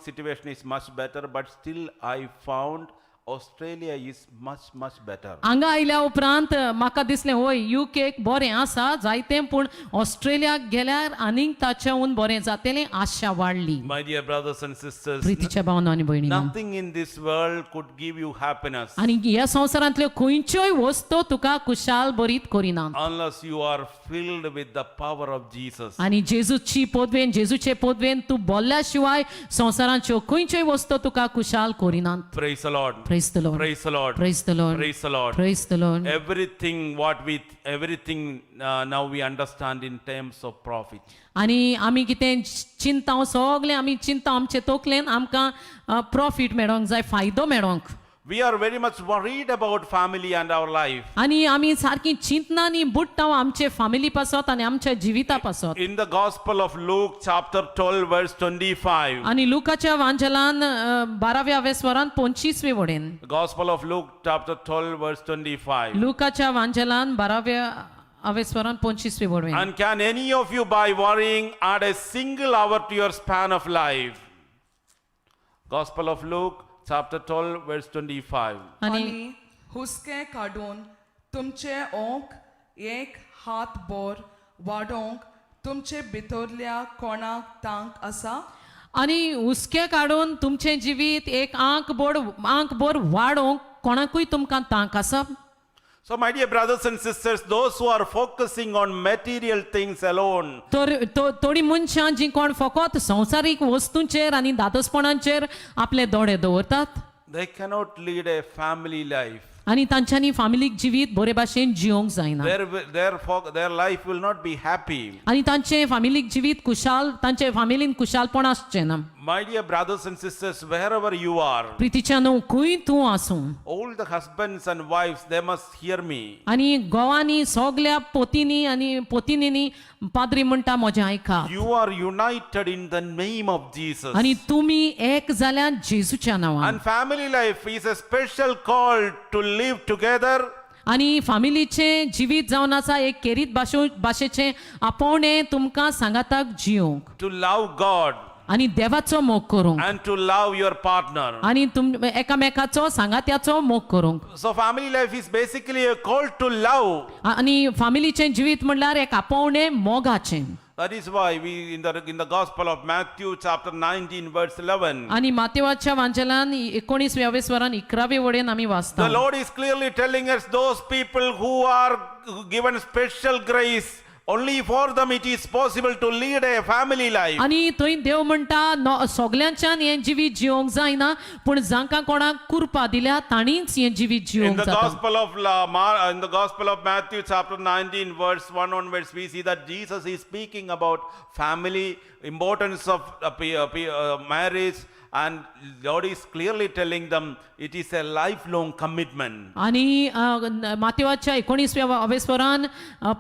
situation is much better, but still I found Australia is much better. हांगा आयल्या उपरांत म्हाका दिसलें होय युकेक बरें आसा जायतें पूण ऑस्ट्रेलियाक गेल्यार आनीक ताच्याहून बरें जातलें आशा वाडली. My dear brothers and sisters, प्रितीच्या भावना आनी भयणींनो, nothing in this world could give you happiness आनी ह्या संवसारांतल्यो खंयच्योय वस्तू तुका कुशाल बरीत करिनात unless you are filled with the power of Jesus. आनी जेजूची पदवेन जेजूचे पदवेन तूं बोल्ल्या शिवाय संवसारांच्यो खंयच्योय वस्तू तुका कुशाल करिनात. Praise the Lord. Praise the Lord. Praise the Lord. Praise the Lord. Praise the Lord. Praise the Lord. Everything now we understand in terms of profit. आनी आमी कितें चिंता सगळें आमी चिंता आमचे तकलेन आमकां प्रॉफिट मेळोंक जाय फायदो मेळोंक. We are very much worried about family and our life. आनी आमी सारकी चिंतना न्ही बुडटा आमचे फॅमिली पासत आनी आमच्या जिविता पासत. In the Gospel of Luke chapter 12 verse 25. आनी लुकाच्या वांजलान 12व्या वेस्वरान 25वे वडेन. Gospel of Luke chapter 12 verse 25. लुकाच्या वांजलान 12व्या अवेस्वरान 25वे वडेन. And can any of you by worrying add a single hour to your span of life? Gospel of Luke chapter 12 verse 25. आनी आनी हुस्के काडून तुमचे ओंक एक हात bore वाडोवंक तुमचे भितरल्या कोणाक तांक आसा? आनी हुस्के काडून तुमचे जिवीत एक आंक बोर वाडोवंक कोणाकूय तुमकां तांक आसा? So my dear brothers and sisters, those who are focusing on material things alone, थोडी मनशां जी कोण फकत संवसारीक वस्तूंचेर आनी दादोसपणांचेर आपले दोळे दवरतात, they cannot lead a family life. आनी तांच्यांनी फॅमिलीक जिवीत बरे भाशेन जिवंक जायना. Their life will not be happy. आनी तांचे फॅमिलीक जिवीत कुशाल तांचे फॅमिलीन कुशालपण आसचें ना. My dear brothers and sisters, wherever you are, प्रितीच्यानो खंय तूं आसूं, all the husbands and wives, they must hear me. आनी गोवांनी सगल्या पोतींनी आनी पोतिनींनी पाद्री म्हणटा म्हजें आयका. You are united in the name of Jesus. आनी तुमी एक जाल्यार जेजूच्या नांवान. And family life is a special call to live together. आनी फॅमिलीचें जिवीत जावन आसा एक केरीत भाशेचें आपोवणें तुमकां सांगाताक जियोंक. To love God. आनी देवाचो मोग करूंक and to love your partner. आनी तुम एकामेकाचो सांगात्याचो मोग करूंक So family life is basically a call to love. आनी फामिलीचें जिवीत म्हणल्यार एक आपोवणें मोगाचें. That is why we in the Gospel of Matthew chapter 19 verse 11. आनी मातेवाच्या वांचलान 19व्या वेसवरान 11वे वडेन आमी The वाचता. Lord is clearly telling us those people who are given special grace, only for them it is possible to lead a family life. आनी थंय देव म्हणटा सगल्यांच्यान हें जिवीत जिवंक जायना पूण जांकां कोणाक कुरपा दिल्या तांणीच हें जिवीत In जिवंक the जाता. Gospel of Matthew chapter 19 verse 1 onwards we see that Jesus is speaking about family, importance of marriage, and Lord is clearly telling them it is a lifelong commitment. आनी मातेवाच्या 19व्या वेसवरान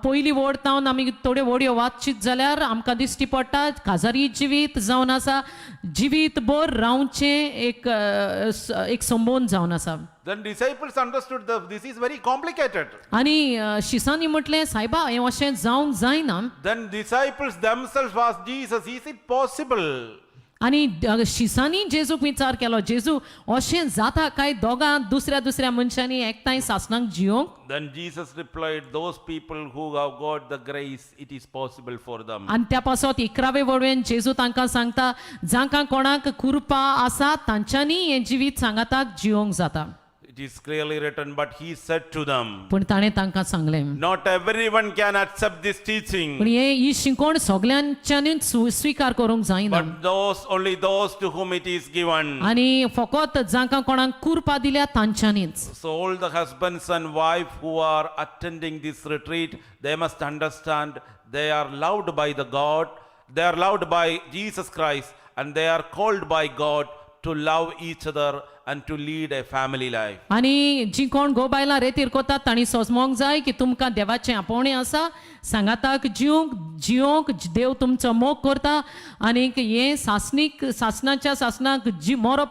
पयली वोड तावन आमी थोड्यो वोडयो वाचशीत जाल्यार आमकां दिश्टी पडटा काजारी जिवीत जावन आसा, जिवीत भर रावचें एक संबोध जावन आसा. Then disciples understood this is very complicated. आनी शिसांनी म्हटलें सायबा हें अशें जावंक जायना. Then disciples themselves asked Jesus, is it possible? आनी शिसांनी जेजूक विचार केलो, जेजू अशें जाता काय दोगां दुसऱ्या मनशांनी एकठांय सासणांक जियोंक? Then Jesus replied, those people who have got the grace, it is possible for them. आनी त्या पासत 11वे वडवेन जेजू तांकां सांगता जांकां कोणाक कुरपा आसा तांच्यांनी हें जिवीत सांगाताक जियोंक जाता. It is clearly written, but he said to them, पूण ताणें तांकां सांगलें not everyone can accept this teaching, पूण ही शिकोण सगल्यांच्यांनीच स्वीकार करूंक जायना. but only those to whom it is given. आनी फकत जांकां कोणाक कुरपा दिल्या तांच्यांनीच. So all the husbands and wives who are attending this retreat, they must understand they are loved by the God, they are loved by Jesus Christ, and they are called by God to love each other and to lead a family life. आनी जी कोण गो बायलां रेतीर कोतात तांणी समजूंक जाय की तुमकां देवाचें आपोवणें आसा, सांगाताक जियोंक देव तुमचो मोग करता आनीक हें सासणाच्या सासणाक मोरो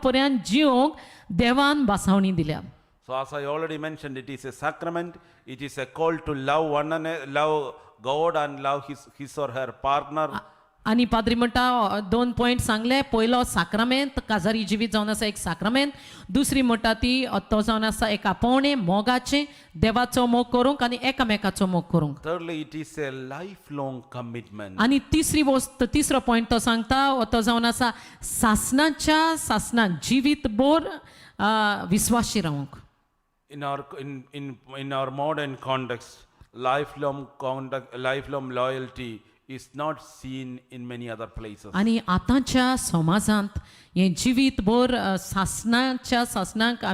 पर्यंत जियोंक देवान बासावणी दिल्या. So as I already mentioned, it is a sacrament, it is a call to love one another, love God and love his or her partner. आनी पाद्री म्हणटा 2 पॉयंट सांगले. पयलो साक्रामेंत, काजारी जिवीत जावन आसा एक साक्रामेंत. दुसरी म्हणटा ती तो जावन आसा एक आपोवणें मोगाचें, देवाचो मोग करूंक आनी एकामेकाचो मोग करूंक. Thirdly, it is a lifelong commitment. आनी तिसरो पॉयंट तो सांगता तो जावन आसा सासणाच्या सासणाक जिवीत भर विश्वासी रावंक. In our modern context, lifelong loyalty is not seen in many other places. आनी आतांच्या समाजांत हें जिवीत भर सासणाच्या सासणाक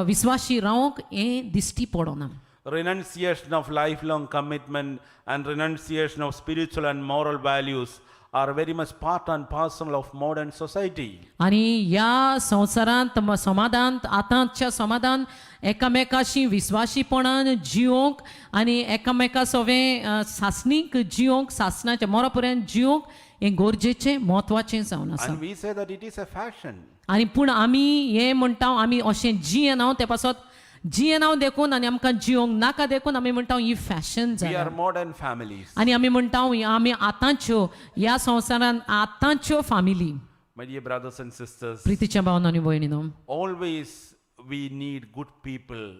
विश्वासी रावंक हें दिश्टी पडना. Renunciation of lifelong commitment and renunciation of spiritual and moral values are very much part and parcel of modern society. आनी ह्या संवसारांत समाधान आतांच्या समाधान एकामेकाशी विश्वासीपणान जियोंक आनी एकामेका सोबें सासणीक जियोंक सासणाच्या मोरा पर्यंत जियोंक हें गरजेचें म्हत्वाचें जावन आसा. And we say that it is a fashion. आनी पूण आमी हें म्हणटा आमी अशें जियेन हांव ते पासत जियेन हांव देखून आनी आमकां जियोंक नाका देखून आमी म्हणटा ही फॅशन We जाला. are modern families. आनी आमी म्हणटा आमी आतांच्यो ह्या संवसारान आतांच्यो family. My dear brothers and sisters, प्रितीच्या भावांनो आनी भयणीनो, always we need good people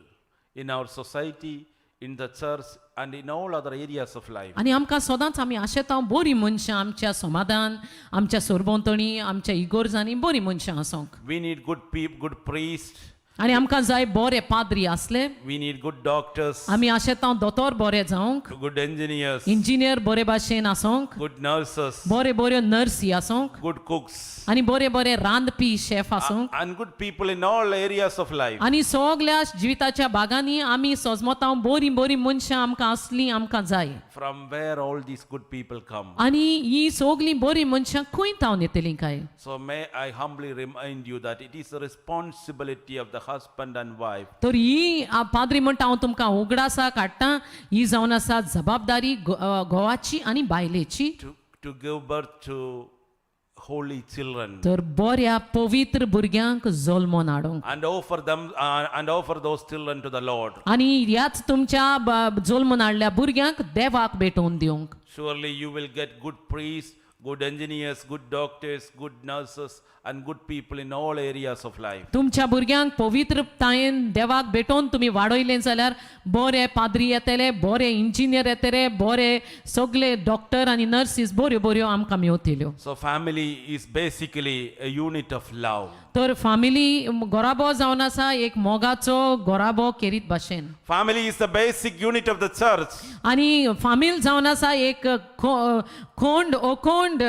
in our society, in the church and in all other areas of life. आनी आमकां सदांच आमी आशेता बरीं मनशां आमच्या समाधान आमच्या सोरभोंवतणी आमच्या इगोर्जांनी बरीं मनशां आसूंक. We need good priests. आनी आमकां जाय बरे पाद्री आसले. We need good doctors, आमी आशेता दोतोर बरे जावंक, good engineers, इंजिनियर बरे भाशेन आसूंक, good nurses, बऱ्यो नर्सी आसूंक good cooks, आनी बरे रांदपी शेफ आसूंक. and good people in all areas of life. आनी सगल्या जिविताच्या भागांनी आमी सजमतां बरीं मनशां आमकां आसलीं आमकां जाय. From where all these good people come? आनी ही सगलीं बरीं मनशां खंय तावन येतलीं काय? So may I humbly remind you that it is the responsibility of the husband and wife तर ही पाद्री म्हणटा हांव तुमकां उगडासा काडटा, ही जावन आसा जबाबदारी घोवाची आनी बायलेची. to give birth to holy children तर बऱ्या पवित्र भुरग्यांक जल्मोन हाडूंक and offer those children to the Lord. आनी ह्याच तुमच्या जल्मोन हाडल्या भुरग्यांक देवाक भेटोवन दिवंक. Surely you will get good priests, good engineers, good doctors, good nurses, and good people in all areas of life. तुमच्या भुरग्यांक पवित्रतायेन देवाक भेटोवन तुम्ही वाडयले जाल्यार बरे पाद्री येतले, बरे इंजिनियर येतले, बरे सगळे डॉक्टर आनी नर्सीस बऱ्यो बऱ्यो आमकां मेवतल्यो. So family is basically a unit of love. तर फामिली गोराबो जावन आसा एक मोगाचो गोराबो केरीत भाशेन. Family is the basic unit of the church. आनी फामील जावन आसा एक खोंड ओखोंड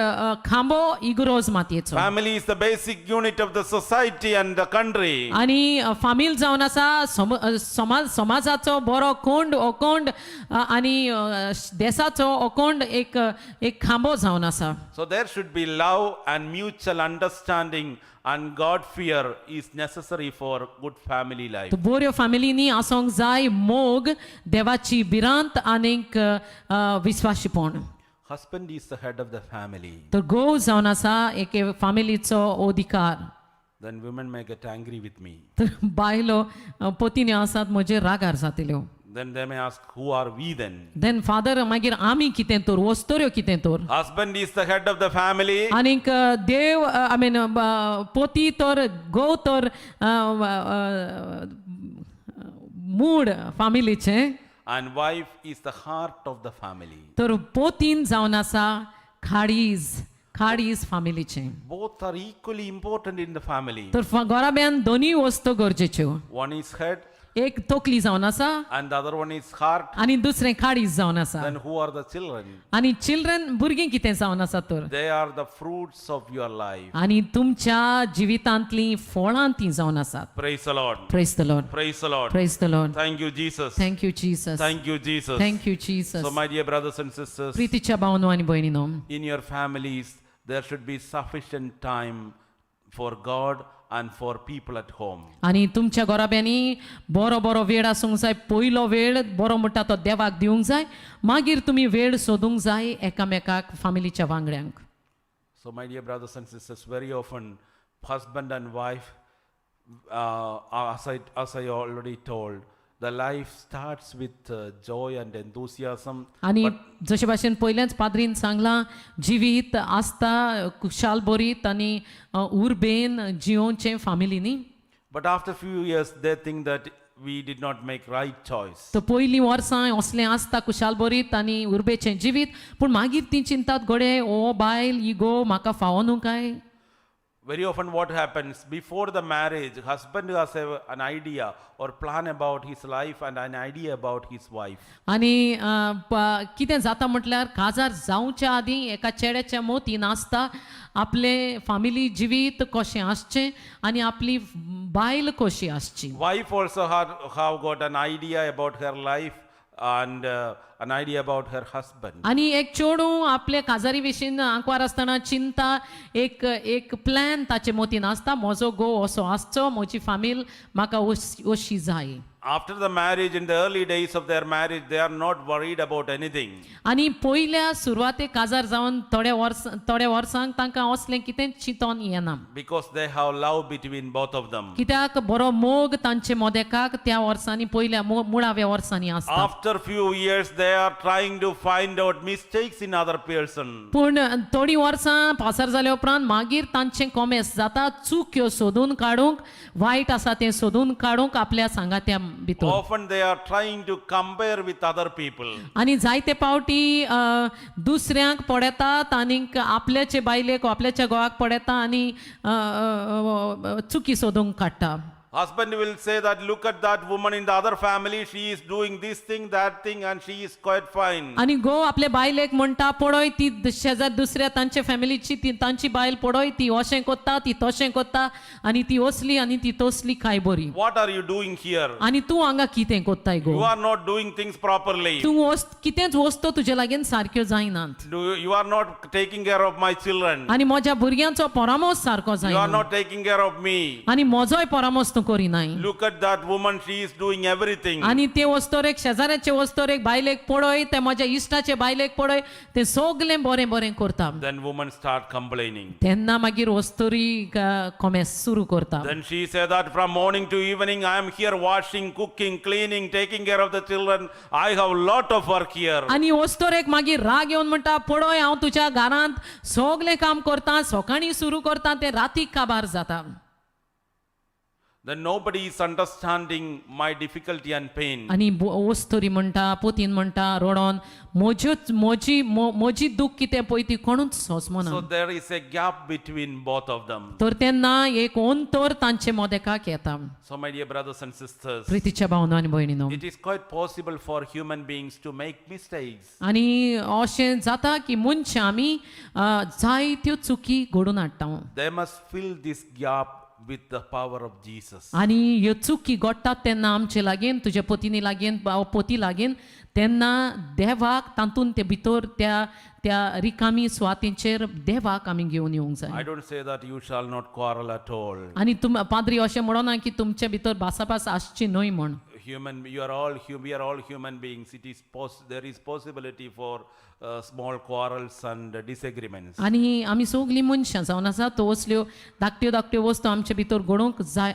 खांबो इगरोज मातयेचो. Family is the basic unit of the society and the country. आनी फामील जावन आसा समाजाचो बरो कोंड ओकोंड आनी देशाचो ओकोंड एक खांबो जावन आसा. So there should be love and mutual understanding and God fear is necessary for good family life. बऱ्यो फामिलीनी आसोंक जाय मोग, देवाची भिरांत आनीक विश्वासीपण. Husband is the head of the family. तर घोव जावन आसा एक फामिलीचो अधिकार. Then women may get angry with me. तर बायलो पतीने आसात म्हजे रागार जातल्यो. Then they may ask, who are we then? Then father मागीर आमी कितें तर वस्तोऱ्यो कितें तर. Husband is the head of the family. आनीक देव आय मीन पोती तर घोव तर mood फामिलीचे. And wife is the heart of the family. तर पोतीन जावन आसा खाडीज फामिलीचे. Both are equally important in the family. तर घोराब्यान दोनी वस्तू गरजेच्यो. One is head एक तोकली जावन आसा and the other one is heart. आनी दुसरें खाडीज जावन आसा. Then who are the children? आनी चिल्ड्रन भुरगीं कितें जावन आसा तर. They are the fruits of your life. आनी तुमच्या जिवितांतलीं फळां तीं जावन आसात. Praise the Lord. Praise the Lord. Praise the Lord. Praise the Lord. Thank you, Jesus. Thank you, Jesus. Thank you, Jesus. Thank you, Jesus. So, my dear brothers and sisters, प्रीतीच्या भावनो आनी भयणीनो, in your families, there should be sufficient time for God and for people at home. आनी तुमच्या घोराब्यांनी बरो बरो वेळ आसूंक जाय. पयलो वेळ बरो म्हणटा तो देवाक दिवंक जाय. मागीर तुमी वेळ सोदूंक जाय एकामेकाक फामिलीच्या वांगड्यांक. So, my dear brothers and sisters, very often husband and wife, as I already told, the life starts with joy and enthusiasm. आनी जशे भाशेन पयलेंच पाद्रीन सांगलां, जिवीत आसता खुशाल बरीत आनी उर्बेन जियोवचें फामिलीनी. But after few years, they think that we did not make right choice. तो पयलीं वर्सां असलें आसता खुशाल बरीत आनी उर्बेचें जिवीत, पूण मागीर ती चिंतात घोडे ओ बायल ही गो म्हाका फावो न्हू काय. Very often what happens before the marriage, husband has an idea or plan about his life and an idea about his wife. आनी कितें जाता म्हटल्यार काजार जावच्या आदीं एका चेड्याच्या मोतीन आसता आपले फामिली जिवीत कशें आसचें आनी आपली बायल कशी आसची. Wife also have got an idea about her life and an idea about her husband. आनी एक चेडूं आपले काजारी विशीं आंकवार आसतना चिंता एक प्लॅन ताचे मोतीन आसता. म्हजो घोव असो आसचो, म्हजी फामील म्हाका अशी जाय. After the marriage, in the early days of their marriage, they are not worried about anything. आनी पयल्या सुरवातेक काजार जावन थोड्या वर्सांक तांकां असलें कितें चिंतोन येना. Because they have love between both of them. कित्याक बरो मोग तांचे मोदेकाक त्या वर्सांनी पयल्या मुळाव्या वर्सांनी आसता. After few years, they are trying to find out mistakes in other person. पूण थोडीं वर्सां पासर जाल्या उपरांत मागीर तांचें कोमेस जाता चुक्यो सोदून काडूंक, वायट आसा तें सोदून काडूंक आपल्या सांगात्या भितर. Often they are trying to compare with other people. आनी जायते पावटी दुसऱ्यांक पडयतात आनीक आपल्याचे बायलेक आपल्याच्या घोवाक पडयता आनी चुकी सोदूंक काडटा. Husband will say that look at that woman in the other family, she is doing this thing, that thing, and she is quite fine. आनी घोव आपले बायलेक म्हणटा पळय ती शेजार दुसऱ्या तांचे फॅमिलीची ती तांची बायल पळय ती अशें कोत्ता ती तशें कोत्ता आनी ती असली आनी ती तसली काय बरी. What are you doing here? आनी तूं हांगा कितें कोत्ताय You go. are not doing things properly. तूं कितेंच वस्तू तुजे लागीं सारक्यो जायनात. You are not taking care of my children. आनी म्हज्या भुरग्यांचो परामोस सारको You are जायना not taking care of me. आनी म्हजोय परामोस वस्तू करिनाय Look at that woman, she is doing everything. आणि ते वस्तोरेक शेजाऱ्याचे वस्तोरेक बायलेक पळय ते माझ्या इश्टाचे बायलेक पळय ते सगळें बरें बरें करता Then woman start complaining. तेन्ना मागीर वस्तोरी कॉमेस सुरू करता Then she said that from morning to evening I am here washing, cooking, cleaning, taking care of the children. I have lot of work here. आणि वस्तोरेक मागीर राग येवन म्हणटा पळय हांव तुज्या घरांत सगळें काम करता सकाळीं सुरू करता ते रातीक काबार जाता Then nobody is understanding my difficulty and pain. आणि वस्तोरी म्हणटा पोतीन म्हणटा रोडोन मोजी दूख कितें पळय ती कोणूच सोंसमना So there is a gap between both of them. तर तेन्ना एक अंतर तांचे मोदेकाक येता So my dear brothers and sisters, प्रितीच्या भावनो आनी भयणीनो it is quite possible for human beings to make mistakes. आनी अशें जाता की मनशां आमी जायत्यो चुकी घडोवन हाडटा They must fill this gap with the power of Jesus. आनी ह्यो चुकी घडटात तेन्ना आमचे लागीं तुज्या पतीनी लागीं पोती लागीं तेन्ना देवाक तातूंत ते भितर त्या रिकामी सुवातींचेर देवाक आमी घेवन येवंक जाय I don't say that you shall not quarrel at all. आनी पाद्री अशें म्हणना की तुमचे भितर भासाभास आसची न्हय म्हण We are all human beings. There is possibility for small quarrels and disagreements. आनी आमी सगलीं मनशां जावन आसा तो असल्यो धाकट्यो वस्तू आमचे भितर घडोवंक जाय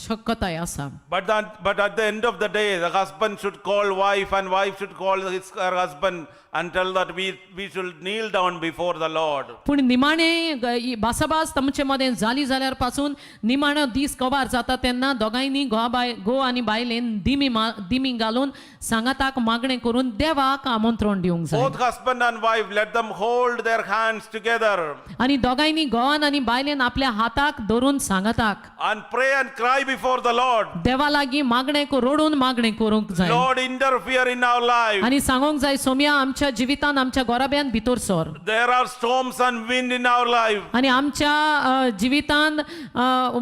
शक्यताय आसा But at the end of the day, the husband should call wife and wife should call her husband and tell that we should kneel down before the Lord. पूण निमाणें भासाभास तुमचे मदें जाली जाल्यार पासून निमाणो दीस कबार जाता तेन्ना दोगांयनी घो आनी बायलेन दिमी घालून सांगाताक मागणें करून देवाक आमंत्रण दिवंक जाय Both husband and wife, let them hold their hands together आनी दोगांयनी घोवान आनी बायलेन आपल्या हाताक धरून सांगाताक and pray and cry before the Lord. देवा लागीं रोडून मागणें करूंक जाय Lord, interfere in our life. आनी सांगोंक जाय सोम्या आमच्या जिवितान आमच्या गोराब्यान भितर sir There are storms and wind in our life. आनी आमच्या जिवितान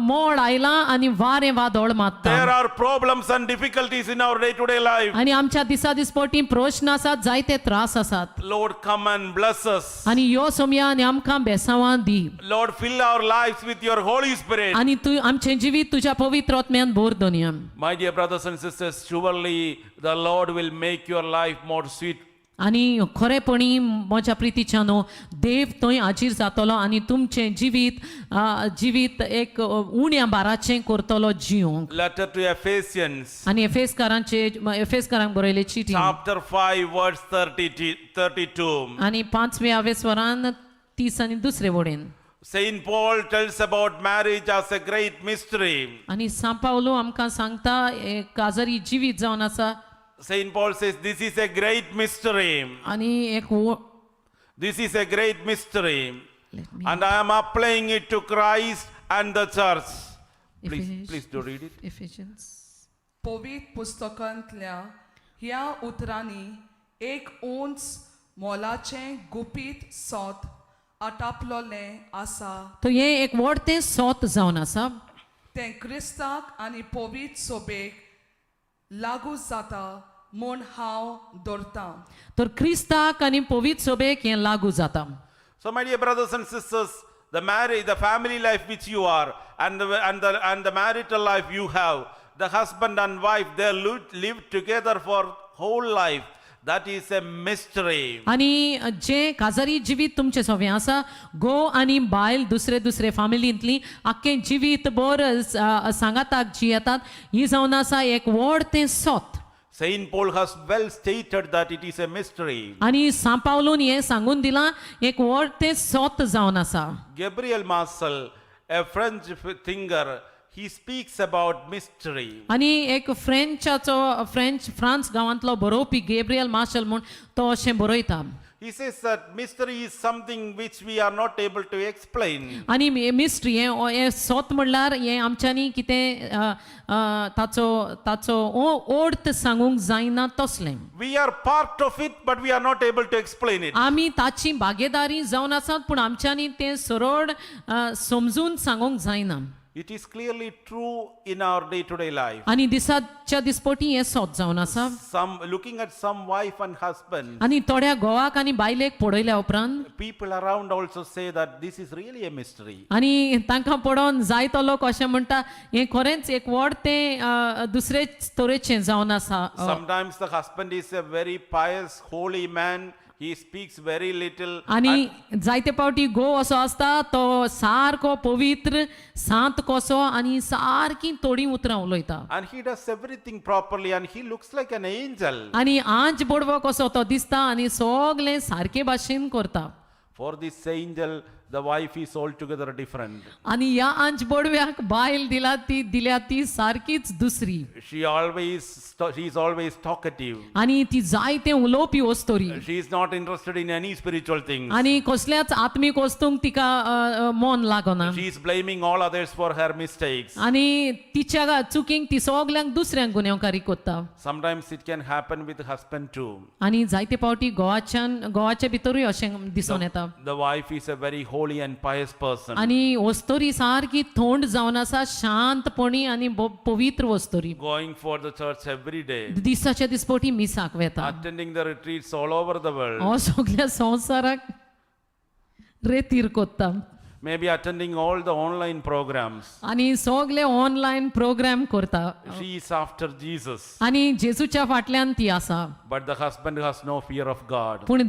मोड आयला आनी वारें वादळ There मारता are problems and difficulties in our day-to-day life. आनी आमच्या दिसादिसपोटी प्रश्न आसात जायते त्रास आसात Lord, come and bless us. आनी यो सोम्या आनी आमकां बेसांवां दी Lord, fill our lives with your Holy Spirit. आनी तूं आमचें जिवीत तुज्या पवित्र आत्म्यान भर दोनया My dear brothers and sisters, surely the Lord will make your life more sweet. आनी खरेपणी म्हज्या प्रितीच्यानो देव थंय हाजीर जातलो आनी तुमचें जिवीत एक उण्या बाराचें करतलो जियोंक Letter to Ephesians, आनी एफेसकारांक बरयले चिठी chapter 5, verse 32. आनी 5व्या स्वरान 30 आनी दुसरे वडेन Saint Paul tells about marriage as a great mystery. आनी सांपावलो आमकां सांगता काजरी जिवीत जावन आसा Saint Paul says, this is a great mystery. आनी एक This is a great mystery. And I am applying it to Christ and the church. Please do read it. पवित्र पुस्तकांतल्या ह्या उतरांनी एक उंच मोलाचें गुपीत सोत आटापलोलें आसा तो हे एक व्हडतें सोत जावन आसा तें क्रिस्ताक आनी पवित्र सोबेक लागू जाता म्हूण हांव धरतां तर क्रिस्ताक आनी पवित्र सोबेक हें लागू जाता So my dear brothers and sisters, the marriage, the family life which you are and the marital life you have, the husband and wife, they live together for whole life. That is a mystery. आनी जे काजारी जिवीत तुमचें सगळें आसा घो आनी बायल दुसरे फॅमिलींतली आख्खें जिवीत भर सांगाताक जियेतात ही जावन आसा एक व्हडतें सोत Saint Paul has well stated that it is a mystery. आनी सांपावलून हें सांगून दिलां एक व्हडतें सोत जावन आसा Gabriel Marcel, a French thinker, he speaks about mystery. आनी एक फ्रांस गांवांतलो बरोवपी गॅब्रियल मार्शल म्हूण तो अशें बरयता He says that mystery is something which we are not able to explain. आनी मिस्ट्री हें सोत म्हणल्यार हें आमच्यांनी कितें ताचो अर्थ सांगूंक जायना तसलें We are part of it, but we are not able to explain it. आमी ताची भागेदारी जावन आसात पूण आमच्यांनी तें सरळ समजून सांगूंक जायना It is clearly true in our day-to-day life. आनी दिसाच्या दिसपोटी हें सोद जावन आसा Some looking at some wife and husband, आनी थोड्या घोवाक आनी बायलेक पळयल्या उपरांत people around also say that this is really a mystery. आनी तांकां पळोवन जायतो लोक अशें म्हणटा हें खरेंच एक व्हड तें दुसरेच तरेचें जावन आसा Sometimes the husband is a very pious, holy man. He speaks very little. आनी जायते पावटी घोव असो आसता तो सारको पवित्र सांत कसो आनी सारकी तोडी उतरां उलयता And he does everything properly and he looks like an angel. आनी आंच बोडवो कसो तो दिसता आनी सगलें सारके भाशेन करता For this angel, the wife is altogether different. आनी ह्या आंच बोडव्याक बायल दिल्या ती सारकीच दुसरी She is always talkative. आनी ती जायते उलोवपी वस्तोरी She is not interested in any spiritual things. आनी कसल्याच आत्मीक वस्तूंक तिका मन लागना She is blaming all others for her mistakes. आनी तिच्या चुकींक ती सगल्यांक दुसऱ्यांक गुन्यांवकारी कोत्ता Sometimes it can happen with the husband too. आनी जायते पावटी गोवाच्या भितरूय अशें दिसून येता The wife is a very holy and pious person. आनी वस्तोरी सारकी थोंड जावन आसा शांतपणी आनी पवित्र वस्तोरी Going for the church every day. दिसाच्या दिसपोटी मिसाक वेता Attending the retreats all over the world. हो सगळ्या संवसाराक रेतीर कोत्ता Maybe attending all the online programs. आनी सगळे ऑनलायन प्रोग्राम करता She is after Jesus. आनी जेजूच्या फाटल्यान ती आसा But the husband has no fear of God. पूण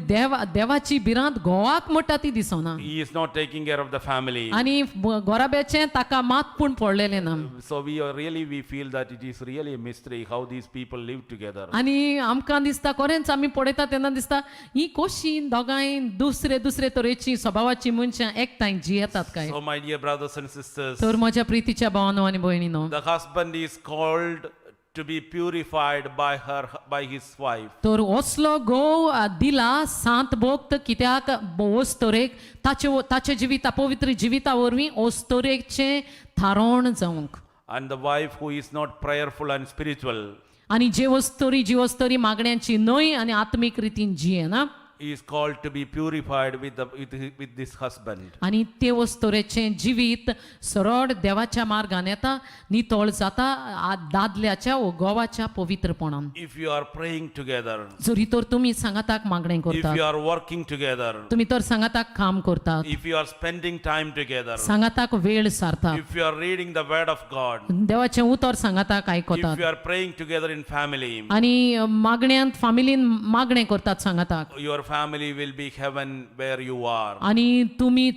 देवाची भिरांत घोवाक म्हणटा ती दिसना He is not taking care of the family. आनी घोराब्याचें ताका मात पूण पडलेलें ना So we feel that it is really a mystery how these people live together. आनी आमकां दिसता खरेंच आमी पळयता तेन्ना दिसता ही कशी दोगांय दुसरे तरेची स्वभावाची मनशां एकठांय जियेतात काय So my dear brothers and sisters, तर म्हज्या प्रितीच्या भावानो आनी भयणीनो the husband is called to be purified by his wife. तर असलो घोव दिला सांत भोक्त कित्याक ओस्तोरेक ताचे जिविता पवित्र जिविता वरवीं ओस्तोरेकचें थारोण जावंक And the wife who is not prayerful and spiritual आनी जी वस्तोरी मागण्यांची न्हय आनी आत्मीक रितीन जियेना is called to be purified with this husband. आनी ते वस्तोरेचें जिवीत सरळ देवाच्या मार्गान येता नितळ जाता दादल्याच्या व गोवाच्या पवित्रपणान If you are praying together, जरी तर तुमी सांगाताक मागणें if करतात you are working together, तुमी तर सांगाताक काम करतात if you are spending time together, सांगाताक वेळ सारतात if you are reading the word of God, देवाचें उतर सांगाताक आयकतात if you are praying together in family, आनी मागण्यांत फामिलीन मागणें करतात सांगाताक your family will be heaven where you are. आनी तुमी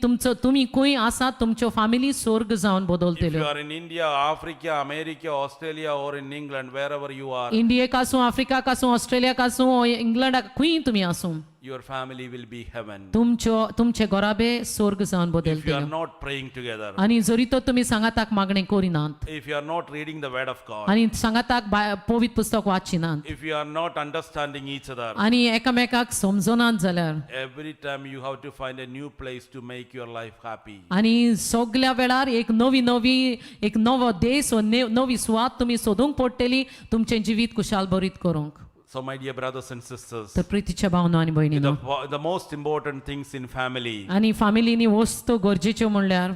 खंय आसात तुमच्यो फामिली स्वर्ग जावन If you बदलतल्यो are in India, Africa, America, Australia or in England, wherever you are, इंडियेक आसूं आफ्रिकाक आसूं ऑस्ट्रेलियाक आसूं इंग्लंडाक खंय तुमी आसूं your family will be heaven. तुमचे घोराबे स्वर्ग जावन If you are बदलतल्यो not praying together, आनी जरी तर तुमी सांगाताक मागणें करिनात if you are not reading the word of God, आनी सांगाताक पवित्र पुस्तक वाचिनात if you are not understanding each other, आनी एकामेकाक समजोनात जाल्यार every time you have to find a new place to make your life happy. आनी सगल्या वेळार एक नवो देश व नवी सुवात तुमी सोदूंक पडटली तुमचें जिवीत कुशाल बरीत करूंक So my dear brothers and sisters, तर प्रितीच्या भावनो आनी भयणीनो the most important things in family, आनी फामिलीनी वस्तू गरजेच्यो म्हणल्यार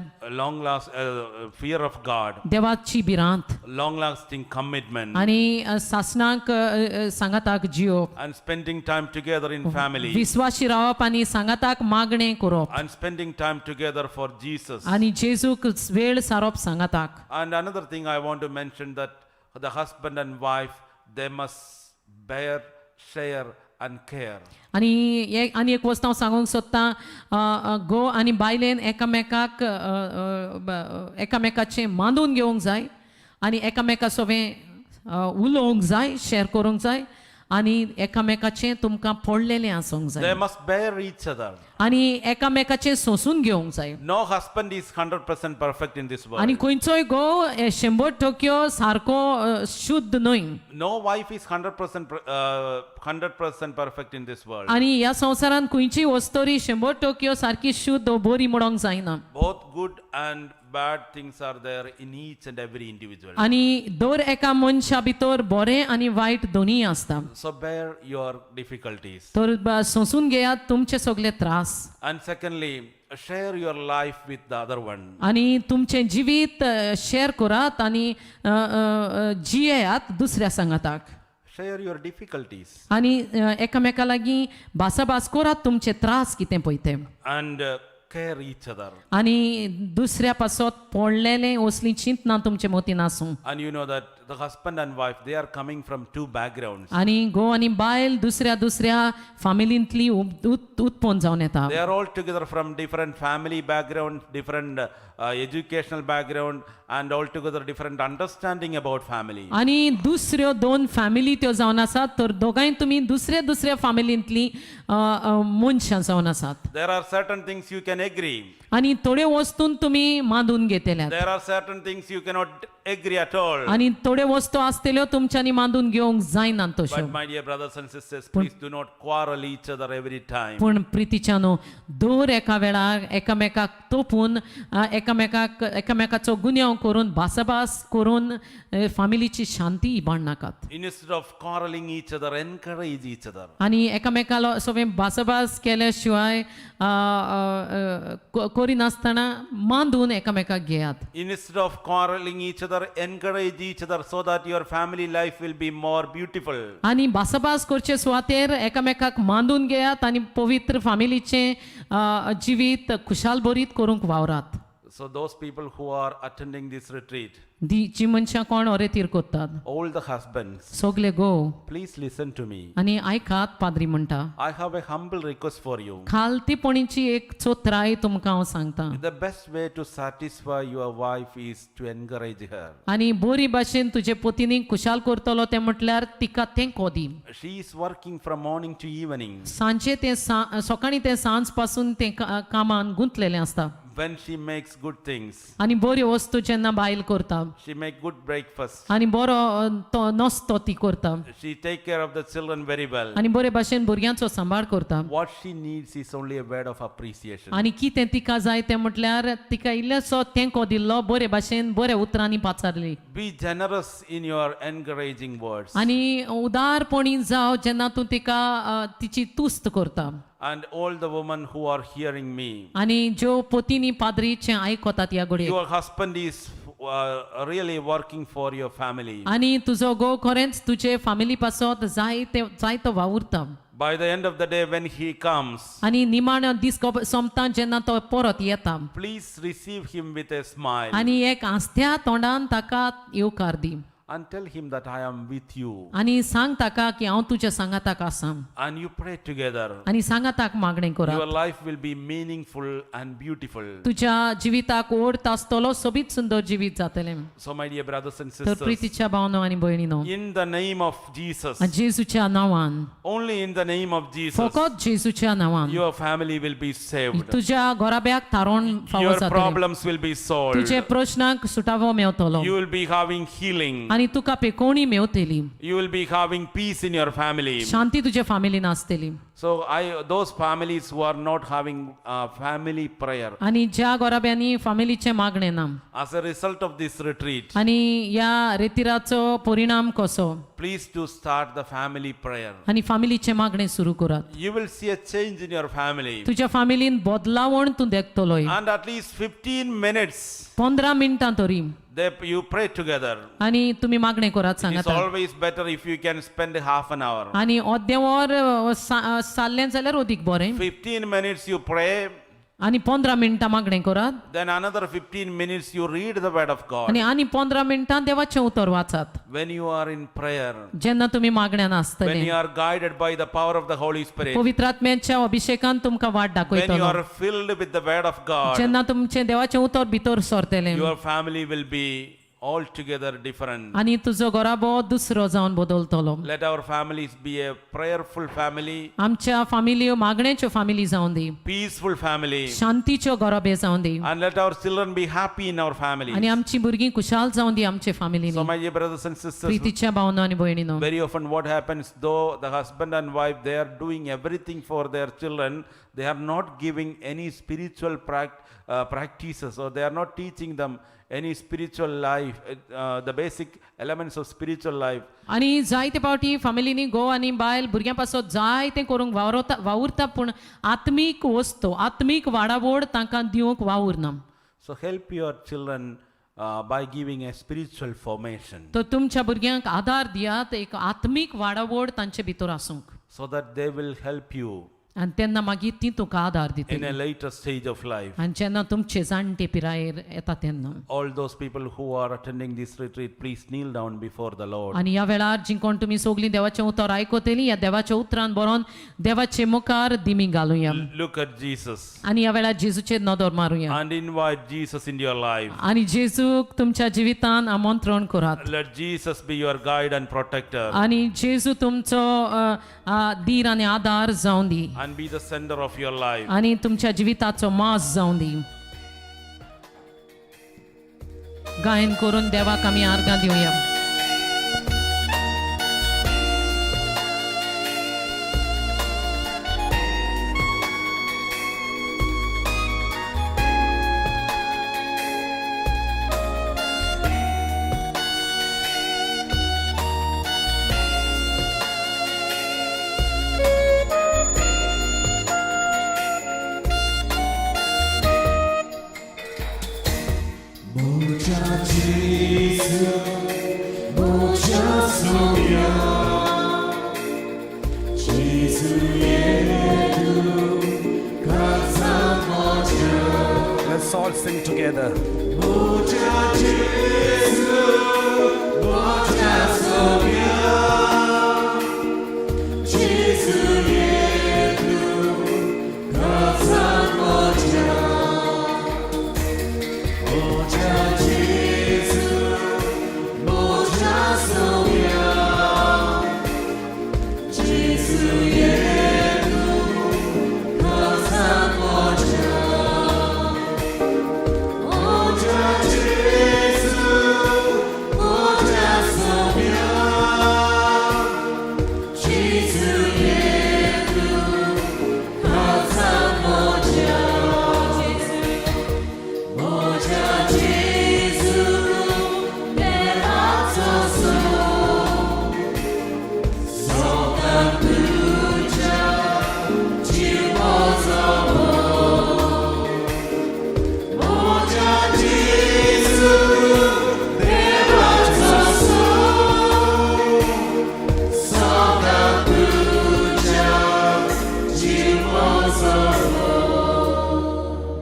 fear of God, देवाची भिरांत long lasting commitment, आनी सासणाक सांगाताक जियोप and spending time together in family, विश्वासी रावप आनी सांगाताक मागणें करप and spending time together for Jesus. आनी जेजूक वेळ सारप सांगाताक And another thing I want to mention that the husband and wife, they must bear, share and care. आनी एक वस्त हांव सांगूंक सोदतां घोव आनी बायलेन एकामेकाचें मांडून घेवंक जाय आनी एकामेका सोबें उलोवंक जाय शेअर करूंक जाय आनी एकामेकाचें तुमकां पडलेलें आसूंक They जाय must bear each other. आनी एकामेकाचें सोंसून घेवंक जाय No husband is 100% perfect in this world. आनी खंयचोय घोव 100% सारको शुद्ध न्हय No wife is 100% perfect in this world. आनी ह्या संवसारान खंयचीय वस्तोरी 100% सारकी शुद्ध व बरी म्हणोंक जायना Both good and bad things are there in each and every individual. आनी दर एका मनशा भितर बरें आनी वायट दोनीय आसता So bear your difficulties. तर सोंसून घेयात तुमचे सगळे त्रास And secondly, share your life with the other one. आणि तुमचे जिवीत शेअर करात आणि जियेयात दुसऱ्या सांगाताक. Share your difficulties. आणि एकामेका लागीं भासाभास करात तुमचे त्रास कितें पळय ते. And care each other. आणि दुसऱ्या पासत पडलेले असली चिंतना तुमचे मोतीन आसूं. And you know that the husband and wife, they are coming from two backgrounds. आणि घोव आणि बायल दुसऱ्या दुसऱ्या फामिलींतली उत्पन्न जावन येता. They are all together from different family background, different educational background, and altogether different understanding about family. आणि दुसऱ्यो दोन फॅमिली त्यो जावन आसात तर दोगांय तुमी दुसऱ्या दुसऱ्या फामिलींतली मनशां जावन आसात. There are certain things you can agree. आणि थोड्यो वस्तून तुमी मांडून घेतल्यात. There are certain things you cannot agree at all. आणि थोड्यो वस्तू आसतल्यो तुमच्यांनी मांडून घेवंक जायना तश्यो. But my dear brothers and sisters, please do not quarrel each other every time. पूण प्रितीच्यानो दर एका वेळार एकामेकाक तोपून एकामेकाचो गुन्यांव करून भासाभास करून फामिलीची शांती इबाड नाकात. Instead of quarreling each other, encourage each other. आणि एकामेकालो सगळें भासाभास केल्या शिवाय करिनासतना मांडून एकामेकाक घेयात. Instead of quarreling each other, encourage each other so that your family life will be more beautiful. आणि भासाभास करचे सुवातेर एकामेकाक मांडून घेयात आणि पवित्र फामिलीचे जिवीत खुशाल बरीत करूंक वावरात. So those people who are attending this retreat, जी मनशां कोण ओरेतीर कोत्तात, all the husbands, सगळे घोव, please listen to me. आणि आयकात पाद्री म्हणटा. I have a humble request for you. खालतीपणीची एक चोत्राय तुमकां हांव सांगता. The best way to satisfy your wife is to encourage her. आणि बरी भाशेन तुजे पत्नीक खुशाल करतलो तें म्हटल्यार तिका तें कोदी. She is working from morning to evening. सांजे ते सकाळी ते सांज पासून ते कामान गुंतलेलें आसता. When she makes good things, आणि बऱ्यो वस्तू जेन्ना बायल करता she make good breakfast. आणि बरो तो नस्तो ती करता She take care of the children very well. आणि बरे भाशेन भुरग्यांचो सांबाळ करता. What she needs is only a word of appreciation. आणि कितें तिका जाय तें म्हटल्यार तिका इल्लेसो तेंको दिल्लो बरे भाशेन बऱ्या उतरांनी पाचारली. Be generous in your encouraging words. आणि उदारपणी जाव जेन्ना तूं तिका तिची तुस्त करता. And all the women who are hearing me, आणि ज्यो पत्नी पाद्रीचे आयकतात ह्या घडये. your husband is really working for your family. आणि तुजो घोव खरेंच तुजे फामिली पासत जाय तो वावुरता. By the end of the day when he comes, आणि निमाण दीस सोमता जेन्ना तो परत येता, please receive him with a smile आणि एक आस्त्या तोंडान ताका येवकार दी. and tell him that I am with you. आणि सांग ताका की हांव तुज्या सांगाताक आसां. And you pray together. आणि सांगाताक मागणें करा. Your life will be meaningful and beautiful. तुज्या जिविताक ओढ आसतलो सोबीत सुंदर जिवीत जातलें. So my dear brothers and तर sisters, प्रितीच्या भावनो आणि भयणीनो, in the name of Jesus, जेजूच्या नांवान, only in the name of Jesus, फकत जेजूच्या नांवान your family will be saved. तुज्या घोराब्याक थारोन फावो Your जातलें. problems will be solved. तुजे प्रश्नांक सुटावो मेवतलो You will be having healing. आणि तुका पेकोवणी मेवतली. You will be having peace in your family. शांती तुजे फामिलीन आसतली. So those families who are not having family prayer, आणि ज्या घोराब्यांनी फामिलीचे मागणें ना, as a result of this retreat, आणि या रेतिराचो परिणाम कसो, please to start the family prayer. आणि फामिलीचे मागणें सुरू करात. You will see a change in your family. तुज्या फामिलीन बदलावण तूं देखतलोय. And at least 15 minutes, 15 मिनटां तरी you pray together. आणि तुम्ही मागणें करात It's सांगाता. always better if you can spend half an hour. आणि अर्देवर चाललें जाल्यार अदीक बरें. 15 minutes you pray, आणि 15 मिनटां मागणें करात. then another 15 minutes you read the word of God. आणि 15 मिनटां देवाचें उतर वाचात. When you are in prayer, जेन्ना तुम्ही मागण्यान when आसतले, you are guided by the power of the Holy Spirit, पवित्र आत्म्याच्या अभिषेकान तुमकां वाट when you दाखयतलो. are filled with the word of God, जेन्ना तुमचें देवाचें उतर भितर सरतलें your family will be altogether different. आणि तुजो घोराबो दुसरो जावन बदलतलो. Let our families be a prayerful family, आमच्या फामिल्यो मागणेच्यो फामिली जावन दी, peaceful family, शांतीच्यो घोराबे जावन दी, and let our children be happy in our families. आणि आमची भुरगीं खुशाल जावन दी आमचे So फामिलीनी. my dear brothers and sisters, प्रितीच्या भावनो आणि भयणीनो, very often what happens, though the husband and wife, they are doing everything for their children, they are not giving any spiritual practices, or they are not teaching them any spiritual life, the basic elements of spiritual life. आनी जायते पावटी फामिलीनी घोव आनी बायल भुरग्यां पासत जायते करूंक वावुरता पूण आत्मीक वस्तू आत्मीक वाडावड तांकां दिवंक वावुरना. So help your children by giving a spiritual formation तो तुमच्या भुरग्यांक आदार दियात एक आत्मीक वाडावड तांचे भितर आसूंक so that they will help you आनी तेन्ना मागीर ती तुका आदार in दितली. a later stage of life. आनी जेन्ना तुमचे जाणटे पिरायेर येता तेन्ना. All those people who are attending this retreat, please kneel down before the Lord. आनी ह्या वेळार जी कोण तुमी सगलीं देवाचें उतर आयकतलीं ह्या देवाच्या उतरान बरोवन देवाचे मुखार दिमी घालुया Look at Jesus आनी ह्या वेळार जेजूचेर नदर मारुया and invite Jesus into your life. आनी जेजूक तुमच्या जिवितान आमंत्रण करात Let Jesus be your guide and protector आनी जेजू तुमचो धीर आनी आदार जावं दी and be the center of your life. आनी तुमच्या जिविताचो मास जावं दी. गायन करून देवाक आमी आर्गां Divya. Let's all sing together.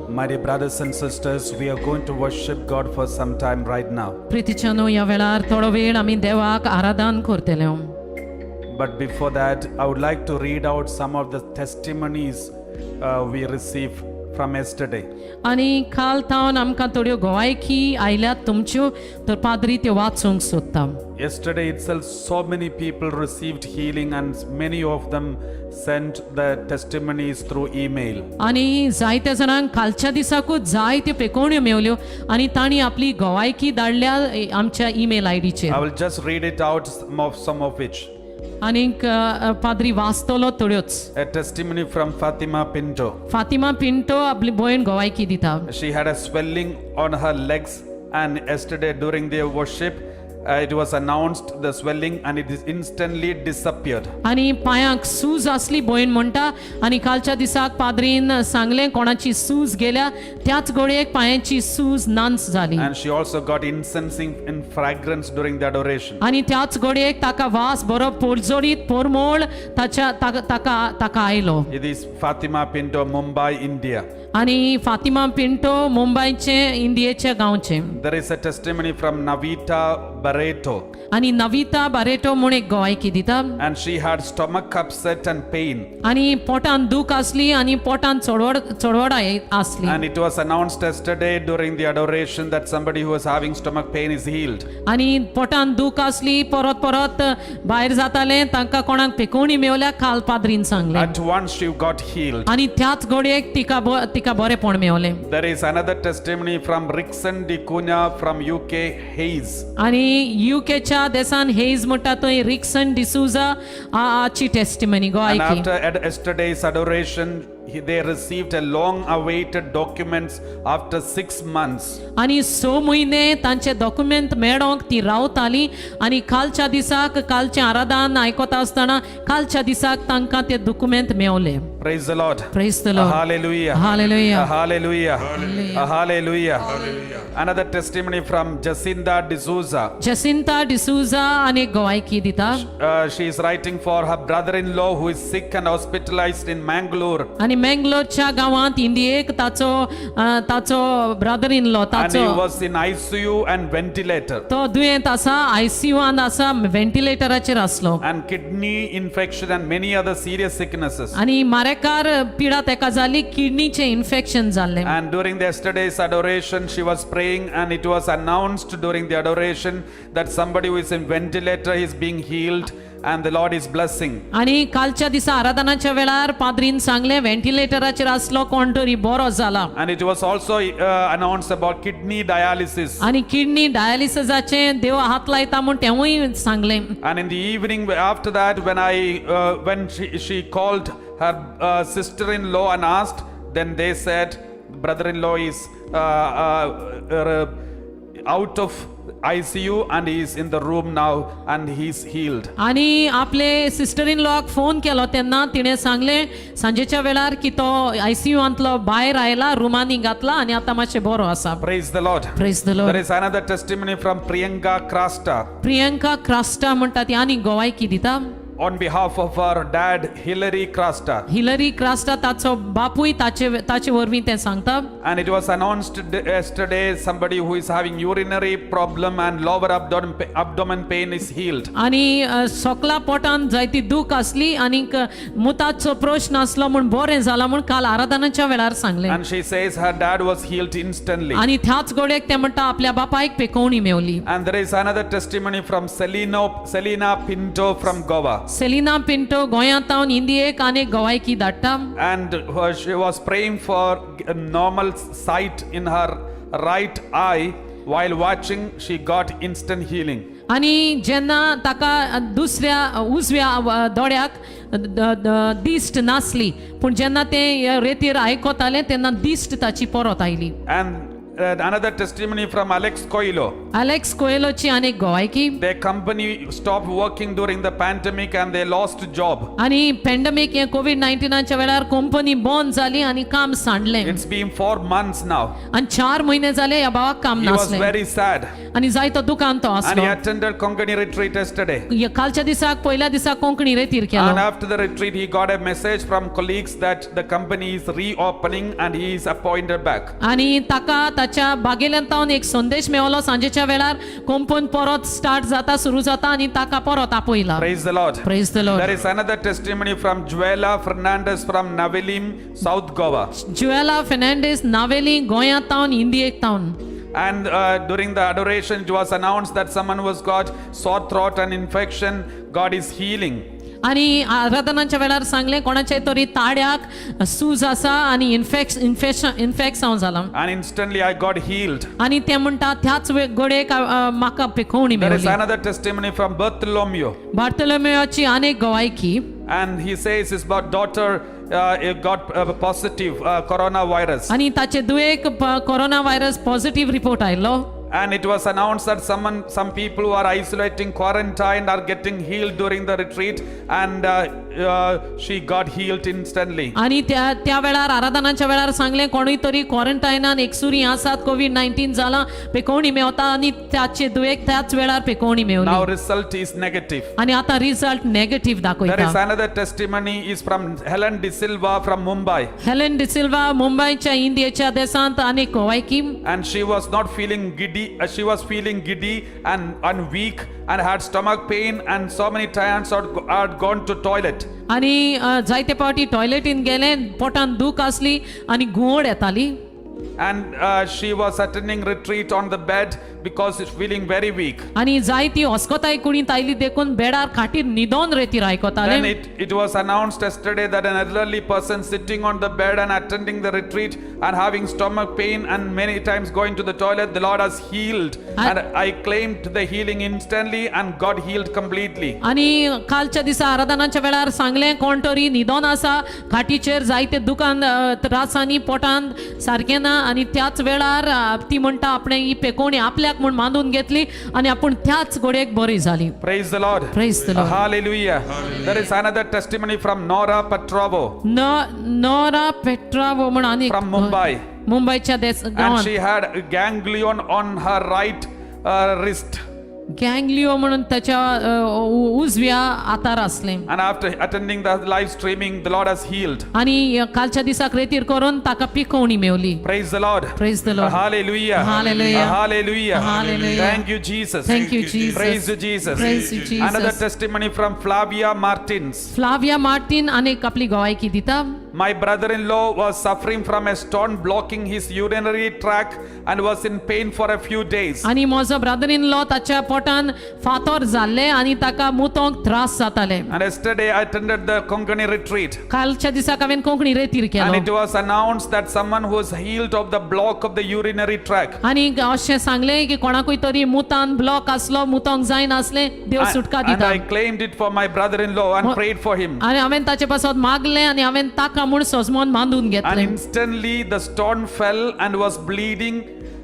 My dear brothers and sisters, we are going to worship God for some time right now. प्रितीच्यानो ह्या वेळार थोडो वेळ आमी देवाक आराधन करतले. But before that, I would like to read out some of the testimonies we received from yesterday. आनी काल तावन आमकां थोड्यो गोवायकी आयल्यात तुमच्यो तर पाद्री त्यो वाचूंक सोदता. Yesterday itself, so many people received healing, and many of them sent the testimonies through email. आनी जायत्या जाणांक कालच्या दिसाकूच जायत्यो पेकोवण्यो मेवल्यो आनी तांणी आपली गोवायकी धाडल्या आमच्या email आयडीचेर. I will just read it out, some of which. आनीक पाद्री वाचतलो थोड्योच. A testimony from Fatima Pinto. Fatima Pinto आपली भयण गोवायकी दिता. She had a swelling on her legs, and yesterday during their worship, it was announced the swelling, and it is instantly disappeared. आनी पांयांक सूज आसली भयण म्हणटा आनी कालच्या दिसाक पाद्रीन सांगलें कोणाची सूज गेल्या त्याच घडयेक पांयांची सूज नांच जाली. And she also got incensing in fragrance during the adoration. आनी त्याच घडयेक ताका वास बरो पोरजोडीत पोरमोळ ताका आयलो. It is Fatima Pinto, Mumbai, India. आनी फातिमा पिंटो मुंबयचे इंडियेच्या गांवचे. There is a testimony from Navita Barreto, आनी नविता बारेटो म्हूण एक गोवायकी दिता. and she had stomach upset and pain, आनी पोटान दूख आसली आनी पोटान चडवड आसली. and it was announced yesterday during the adoration that somebody who was having stomach pain is healed. आनी पोटान दूख आसली परत भायर जातालें तांकां कोणाक पेकोवणी मेवल्या काल पाद्रीन सांगलें. At once she got healed. आनी त्याच घडयेक तिका बरेपण मेवलें. There is another testimony from Rickson D'Cunha from UK, Hayes. आनी यूकेच्या देसान हेज म्हणटा थंय रिक्सन डिसूजा आची टेस्टिमनी And गोवायकी. after yesterday's adoration, they received a long awaited documents after 6 months. आणि 6 म्हयने तांचे डॉक्युमेंट मेळोंक ती रावताली आणि कालच्या दिसाक कालचे आराधन आयकोता आसतना कालच्या दिसाक तांकां ते document मेवले. Praise the Lord. Praise the Lord. Hallelujah. Hallelujah. Hallelujah. Hallelujah. Another testimony from Jacinta D'Souza. Jacinta D'Souza आणि गवायकी दिता. She is writing for her brother-in-law who is sick and hospitalized in Mangalore. आणि मंगलोरच्या गावात इंडियेक ताचो brother in law And he ताचो was in ICU and ventilator. तो दुयेंत आसा आयसीयूआन आसा व्हेंटिलेटराचेर आसलो And kidney infection and many other serious sicknesses. आणि मारेकार पिडा तेका जाली किडनीचे इन्फेक्शन जाल्ले. And during the yesterday's adoration, she was praying, and it was announced during the adoration that somebody who is in ventilator is being healed, and the Lord is blessing. आणि कालच्या दिसा आराधनाच्या वेळार पाद्रीन सांगले व्हेंटिलेटराचेर आसलो कोण तरी बरो जाला. And it was also announced about kidney dialysis. आणि किडनी डायलिसिसाचे देव हात लायता म्हूण तेवूय सांगले. And in the evening after that, when she called her sister-in-law and asked, then they said brother-in-law is out of ICU and he is in the room now and he is healed. आणि आपले sister in lock phone केलो तेन्ना तिणे सांगले सांजेच्या वेळार की तो आयसीयूआंतलो भायर आयला रुमांनी घातला आणि आता मातशे बरो आसा. Praise the Lord. Praise the There Lord. is another testimony from Priyanka Krasta Priyanka Crasta म्हणटा ती आणि गोवायकी दिता. on behalf of her dad Hillary Krasta. Hillary Crasta ताचो बापूय ताचे वरवीं ते सांगता. And it was announced yesterday somebody who is having urinary problem and lower abdomen pain is healed. आणि सोकला पोटान जायती दूख आसली आणि मुताचो प्रश्न आसलो म्हूण बरें जाला म्हूण काल आराधनाच्या वेळार सांगले. And she says her dad was healed instantly. आणि त्याच गोडेक ते म्हणटा आपल्या बापायक पेकोवणी मेवली. And there is another testimony from Selina Pinto from Goa. Selina Pinto गोंयांतावन इंडियेक आनी गोवायकी धाडटा. And she was praying for a normal sight in her right eye. While watching, she got instant healing. आणि जेन्ना ताका दुसऱ्या उजव्या दोळ्याक दिश्ट नासली पूण जेन्ना ते रेतीर आयकोताले तेन्ना दिश्ट ताची परत आयली. And another testimony from Alex Coelho. Alex कोएलोची आनी गोवायकी. Their company stopped working during the pandemic and they lost job. आणि पॅन्डेमिक हे कोविड-19च्या वेळार कंपनी बंद जाली आणि काम सांडले. It's been 4 months now. आणि 4 महिने जाले या भावाक काम He was नासले very sad. आणि जायतो दुकान तो And आसलो. he attended Konkani retreat yesterday. कालच्या दिसाक पहिल्या दिसाक Konkani रेतीर And Kelo. after the retreat, he got a message from colleagues that the company is reopening and he is appointed back. आणि ताका ताच्या बागेल्यांतावन एक संदेश मेवलो सांजेच्या वेळार कंपनी परत स्टार्ट जाता सुरू जाता आणि ताका परत आपयला. Praise the Lord. Praise the Lord. There is another testimony from Juela Fernandez from Navelim, South Goa. Juela Fernandes Navelim गोंयांतावन इंडियेक तावन. And during the adoration, it was announced that someone was got sore throat and infection. God is healing. आणि आराधनाच्या वेळार सांगले कोणाचे तरी ताड्याक सूज आसा आणि इन्फेक्शन जाला. And instantly I got healed. आणि ते म्हणटा त्याच गोडेक म्हाका पेखवणी There is मेवली. another testimony from Bartholomew. बार्तोलोमेओची अनेक गवायकी. And he says his daughter got positive coronavirus. आणि ताचे दुयेक कोरोना व्हायरस पॉझिटिव्ह रिपोर्ट आयलो. And it was announced that some people who are isolating, quarantined, are getting healed during the retreat, and she got healed instantly. आणि त्या वेळार आराधनाच्या वेळार सांगले कोणी तरी क्वारंटायनान एकसुरी आसात कोविड-19 जाला पेकोवणी मेवता आणि त्याचे दुयेक त्याच वेळार पेकोवणी Now मेवली. result is negative. आणि आता रिझल्ट नेगेटिव्ह There is दाखवता. another testimony is from Helen De Silva from Mumbai, Helen De Silva मुंबईच्या इंडियाच्या देशांत अनेक गोवायकी. and she was not feeling giddy. She was feeling giddy and weak and had stomach pain and so many times had gone to toilet. आणि जायते पावटी टॉयलेटीन गेले पोटान दूख आसली आणि गुवळ येताली. and she was attending retreat on the bed because she's feeling very weak. आणि जाय ती अस्कोताय कुणीत आयली देखून बेडार खाटीर न्हिदोन रेतीर Then आयकोताले it was announced yesterday that an elderly person sitting on the bed and attending the retreat and having stomach pain and many times going to the toilet, the Lord has healed. And I claimed the healing instantly and God healed completely. आणि कालच्या दिसा आराधनाच्या वेळार सांगले कोण तरी न्हिदोन आसा खाटीचेर जायते दुकान त्रासांनी पोटान सारकें ना आणि त्याच वेळार ती म्हणटा आपणे ही पेकोवणी आपल्याक म्हूण बांदून घेतली आणि आपूण त्याच घोड्याक बरी जाली. Praise the Lord. Praise the Lord. Hallelujah. There is another testimony from Nora Petrovo Nora Petrovo म्हण आणि from Mumbai. मुंबईच्या And गावात she had a ganglion on her right wrist. गँग्लिओ म्हणून त्याच्या उजव्या आतार असले And after attending the live streaming, the Lord has healed. आणि कालच्या दिसाक रेतीर करून ताका पिकोवणी मेवली. Praise the Lord. Praise the Lord. Hallelujah. Hallelujah. Hallelujah. Hallelujah. Thank you, Jesus. Thank you, Jesus. Praise you, Jesus. Praise you, Jesus. Another testimony from Flavia Martins. Flavia Martin अनेक आपली गवायकी दिता. My brother-in-law was suffering from a stone blocking his urinary tract and was in pain for a few days. आणि माझो brother in law ताच्या पोटान फातोर जाल्ले आणि ताका मुतोंक त्रास जाताले. And yesterday I attended the Konkani retreat. कालच्या दिसाक हांवें Konkani रेतीर And it Kelo was announced that someone who was healed of the block of the urinary tract. आणि अशें सांगले की कोणाकूय तरी मुतान ब्लॉक आसलो मुतोंक जायन आसले देव सुटका And दिता. I claimed it for my brother-in-law and prayed for him. आणि हांवें ताचे पासत मागले आणि हांवें ताका म्हूण सोजमोन बांदून And घेतले. instantly the stone fell and was bleeding.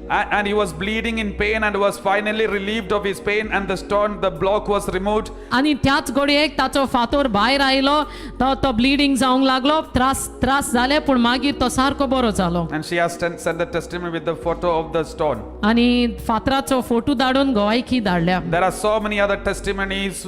And he was bleeding in pain and was finally relieved of his pain and the block was removed. आणि त्याच घडयेक ताचो फातोर भायर आयलो तो ब्लिडिंग जावंक लागलो त्रास जाले पूण मागीर तो सारको बरो जालो. And she has sent the testimony with the photo of the stone. आणि फातराचो फोटो धाडून गवायकी धाडल्या. There are so many other testimonies.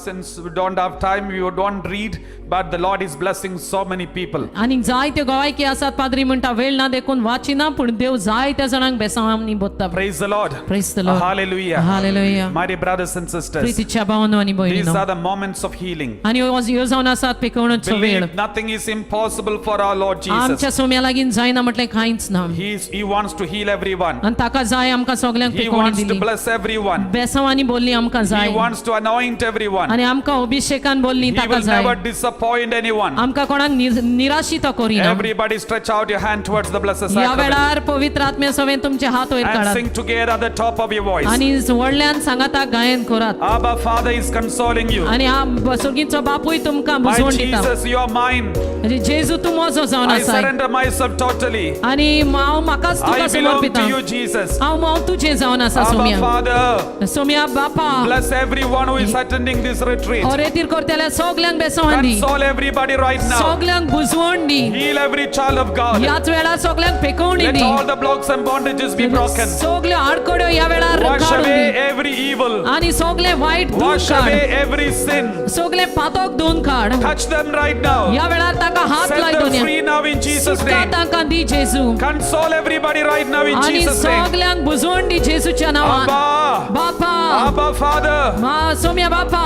Since we don't have time, we don't read. But the Lord is blessing so many people. आणि जायत्यो गवायकी आसात पाद्री म्हणटा वेळ ना देखून वाचिना पूण देव जायत्या जाणांक बेसावणी बोत्ता. Praise the Lord. Praise the Lord. Hallelujah. Hallelujah. Mighty brothers and sisters, प्रीतीच्या भावांनो आणि these भयणींनो are the moments of healing. आणि ह्यो जावन आसात पेकवणेचो वेळ. Believe nothing is impossible for our Lord Jesus. आमच्या सोम्या लागीं जायना म्हटलें कांयच ना. He wants to heal everyone. आणि ताका जाय आमकां सगल्यांक He पेकवणी wants to दिली. bless everyone. बेसावांनी बोलली आमकां जाय. He wants to anoint everyone. आणि आमकां अभिषेकान बोलली He ताका will जाय. never disappoint anyone. आमकां कोणाक निराशित करिना. Everybody stretch out your hand towards the blessed या sacrament वेळार पवित्र आत्म्या सवेन तुमचे हात वयर and काढात sing together at the top of your voice. आणि व्हडल्यान सांगाता गायन करात. Abba Father is consoling you. आणि हा सुर्गीचो बापूय तुमकां My बुजवण दिता. Jesus, you are mine. म्हणजे जेजू तूं म्हजो जावन I आसा surrender myself totally. आणि हांव म्हाकाच I तुका belong समर्पिता. to you, Jesus. हांव तुजें जावन आसा Abba सोम्या. Father, सोम्या बापा bless everyone who is attending this retreat. रेतीर करतेल्या सगल्यांक बेसवान दी. Console everybody right now. सगल्यांक बुजवण दी. Heal every child of God. याच वेळार सगल्यांक पेकवणी Let the. all the blocks and bondages be broken. सगल्यो आडकोड्यो या वेळार Wash काडून away दी. every evil. आणि सगले वाईट दूर Wash काढ. away every sin. सगले पातोक धुवन काढ. Touch them right now. या वेळार ताका हात Set लाय them दोन्या. free now in Jesus' सुटका name. ताका दी जेजू. Console everybody right now in आणि Jesus' name. सगल्यांक बुजवण दी जेजूच्या नावान. Abba, बापा Abba Father, सोम्या बापा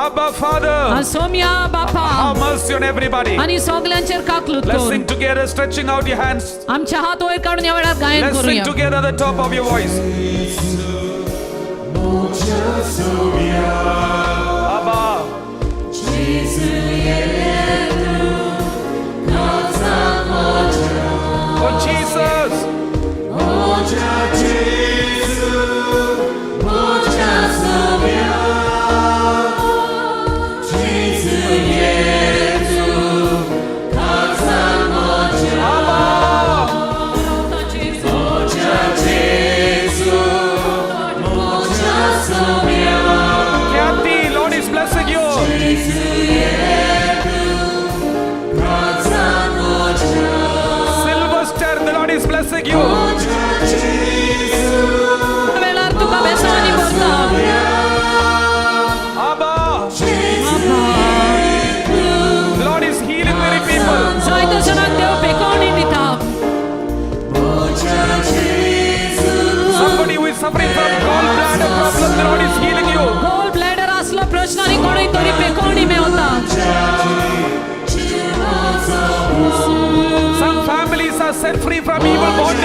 Abba Father, सोम्या बापा have mercy on everybody. आणि सगल्यांचेर काकलूत Let's कर. sing together, stretching out your hands. आमच्या हात वयर काढून या वेळार गायन Let's करूया. sing together at the top of your voice. Abba, oh Jesus, Kathy, Lord is blessing you. Sylvester, the Lord is blessing you. या वेळार तुका बेसावणी बोलता. Abba, the Lord is healing many people. जायत्या जाणांक देव पेकवणी दिता. Somebody who is suffering from gallbladder problem, the Lord is healing you. Goal bladder असलो प्रश्न आणि कोणी तरी पेकवणी Mewat. Some families are set free from evil bondages.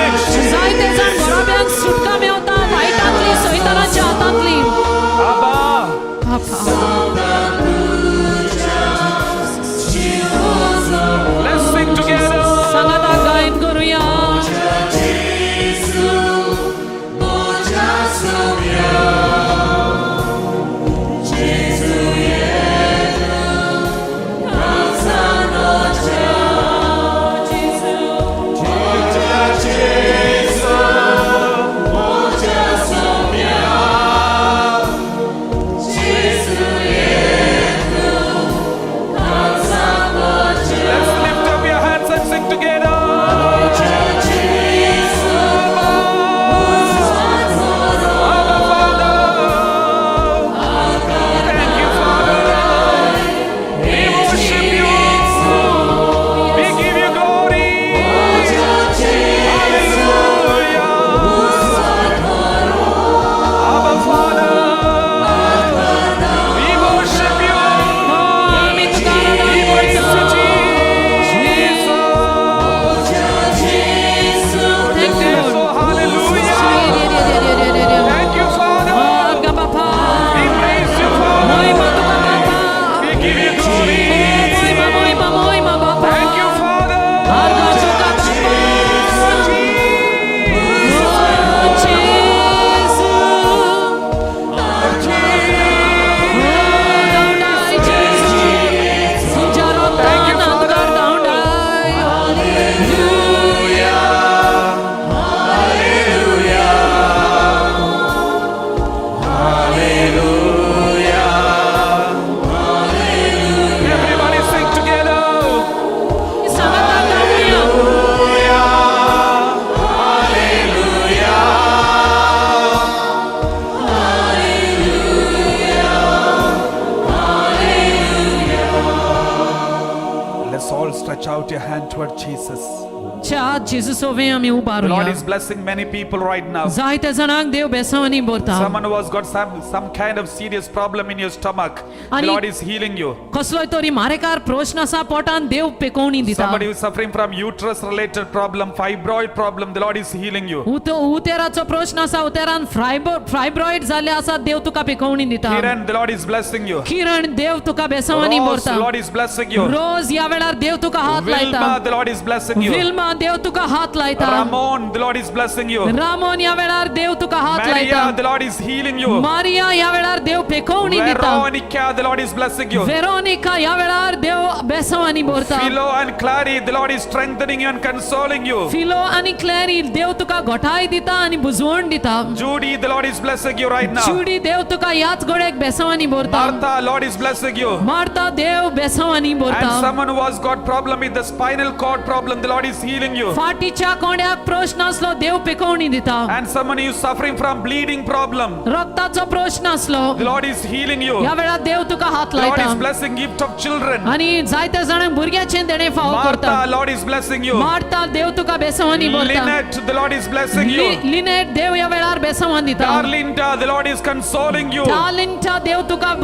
Let's all stretch out your hand toward Jesus. च्या Jesus ओवे आमी The Lord उबारुया is blessing many people right now. जायत्या जाणांक देव बेसावनी बोरता Someone who has got some kind of serious problem in your stomach, the Ani- Lord is healing you. कसलोय तरी मारेकार प्रश्न आसा पोटान देव पेकोवणी दिता Somebody who is suffering from uterus related problem, fibroid problem, the Lord is healing you. उतेराचो प्रश्न आसा उतेरान fibroid जाले आसा देव तुका पेकोवणी दिता Kiran, the Lord is blessing you. किरण देव तुका बेसावनी Rose, बोरता the Lord is blessing you. रोज या वेळार देव तुका हात लायता Vilma, the Lord is blessing you. Wilma देव तुका हात लायता Ramon, the Lord is blessing you. रामोन या वेळार देव तुका हात Maria, लायता the Lord is healing you. Maria या वेळार देव पेकोवणी दिता Veronica, the Lord is blessing you. Veronica या वेळार देव बेसावनी बोरता Philo and Clary, the Lord is strengthening you and consoling you. फिलो आणि क्लॅरी देव तुका घोटाय दिता आणि बुजवण दिता Judy, the Lord is blessing you right now. जुडी देव तुका याच गोड्याक बेसावनी बोरता Martha, Lord is blessing you. मारता देव बेसावनी And बोरता someone who has got problem with the spinal cord problem, the Lord is healing you. फाटीच्या कोंड्याक प्रश्न असलो देव पेकोवणी दिता And someone who is suffering from bleeding problem, रक्ताचो प्रश्न असलो the Lord is healing you. या वेळार देव तुका हात The Lord लायता is blessing gift of children. आणि जायत्या जाणांक भुरग्याचे देणे फावो करता Martha, Lord is blessing you. मारता देव तुका बेसावनी बोलता Lynette, the Lord is blessing you. Lynette देव या वेळार बेसावनी दिता Darlinda, the Lord is consoling you. टालिंटा देव तुका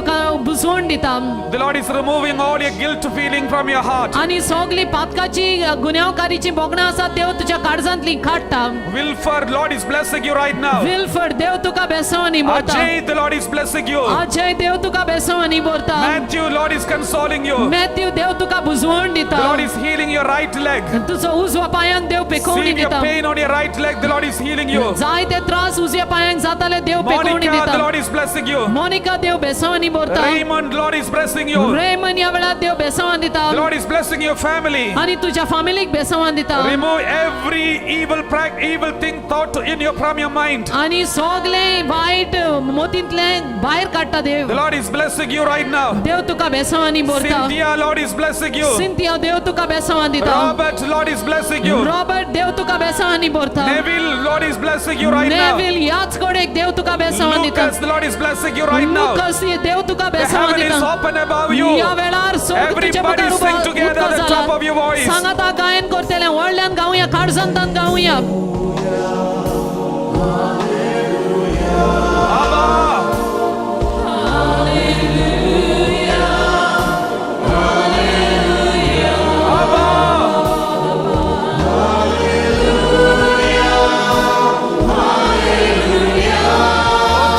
बुजवण दिता The Lord is removing all your guilt feeling from your heart. आणि सगळी पातकाची गुन्यांवकारीची बोगणा आसा देव तुझ्या काळजांतली काडटा Wilford, Lord is blessing you right now. Wilfred देव तुका बेसावनी बोलता Ajay, the Lord is blessing you. Ajay देव तुका बेसावनी बोलता Matthew, Lord is consoling you. Matthew देव तुका बुजवण The दिता Lord is healing your right leg. तुझो उजवा पायांक देव पेकोवणी Severe दिता pain on your right leg, the Lord is healing you. जायते त्रास उजव्या पायांक जाताले देव पेकोवणी Monica, the दिता Lord is blessing you. Monika देव बेसावनी बोलता Raymond, Lord is blessing you. Ramon या वेळार देव बेसावनी दिता The Lord is blessing your family. आणि तुझ्या फॅमिलीक बेसावनी दिता Remove every evil thing thought in your from your mind. आणि सगळे वाईट मोतींतले भायर काडटा देव The Lord is blessing you right now. देव तुका बेसावनी बोलता Cynthia, Lord is blessing you. Cynthia देव तुका बेसावनी दिता Robert, Lord is blessing you. Robert देव तुका बेसावनी बोलता Neville, Lord is blessing you right now. Neville याच कोडेक देव तुका बेसावनी दिता Lucas, the Lord is blessing you right now. Lucas देव तुका The बेसावनी heaven is दिता open above you. या वेळार सोड तुझ्या Everybody मुखार sing together at the top of your voice. सांगाता गायन करतले व्हडल्यान गावया काळजांतान गावया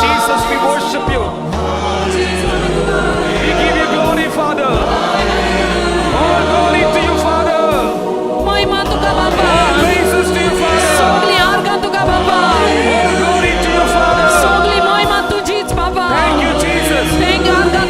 Jesus, we worship you. We give you glory, Father. All glory to you, Father. महिमा तुका बाबा Praises to you, Father. सगळी आर्गां तुका बाबा All glory to you, Father. सगळी महिमा तुझीच बाबा Thank you, Jesus. थँक आर्गां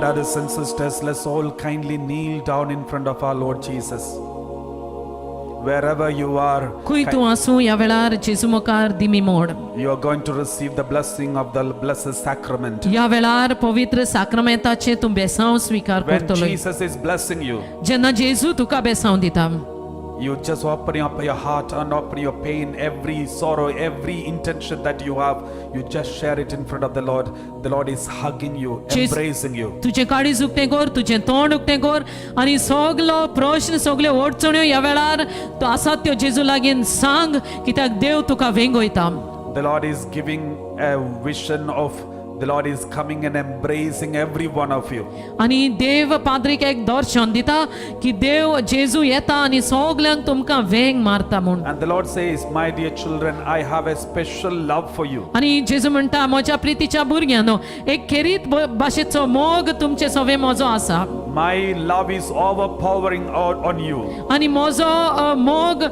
brothers and sisters, let's all kindly kneel down in front of our Lord Jesus. Wherever you are, खंय तूं आसूं ह्या वेळार जेजू मुखार दिमी mode. you are going to receive the blessing of the blessed sacrament. ह्या वेळार पवित्र साक्रमेंताचे तूं बेसांव स्वीकार When करतलो. Jesus is blessing you, जेन्ना जेजू तुका बेसांव दिता, you just open up your heart and open your pain, every sorrow, every intention that you have, you just share it in front of the Lord. The Lord is hugging you, Jesus- embracing you. तुजें काळीज उक्तें कर, तुजें तोंड उक्तें कर आनी सगलो प्रश्न सगल्यो अडचण्यो ह्या वेळार तो आसा त्यो जेजू लागीं सांग, कित्याक देव तुका वेंगयता. The Lord is giving a vision of the Lord is coming and embracing every one of you. आनी देव पाद्रीक एक दर्शन दिता की देव जेजू येता आनी सगल्यांक तुमकां वेंग मारता म्हूण. And the Lord says, my dear children, I have a special love for you. आनी जेजू म्हणटा, म्हज्या प्रितीच्या भुरग्यांनो, एक खेरीत भाशेचो मोग तुमचे सवे म्हजो आसा. My love is overpowering on you. आनी म्हजो मोग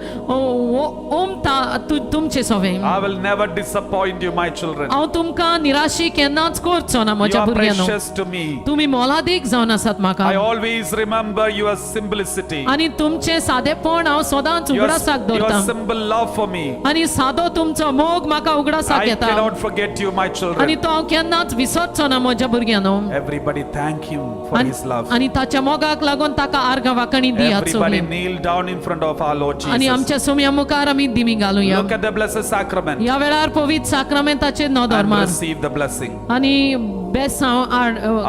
ओमता तुमचे सवे. I will never disappoint you, my children. हांव तुमकां निराशी केन्नाच करचो ना You म्हज्या are भुरग्यांनो. precious to me. तुम्ही मोलादीक जावन आसात म्हाका. I always remember your simplicity, आनी तुमचे सादेपण हांव सदांच your, उगडासाक your दवरतां. simple love for me. आनी सादो तुमचो मोग म्हाका उगडासाक I येता. cannot forget you, my आनी children. तो हांव केन्नाच विसरचो ना म्हज्या भुरग्यांनो. Everybody thank him for his love. आनी ताच्या मोगाक लागून ताका आर्गां वांकणी दियात Everybody सगळीं. kneel down in front of our Lord आनी Jesus. आमच्या सोम्या मुखार आमी दिमी घालुया. Look at the blessed sacrament ह्या वेळार पवित्र साक्रामेंताचेर नदर and मार receive the blessing. आनी बेसांव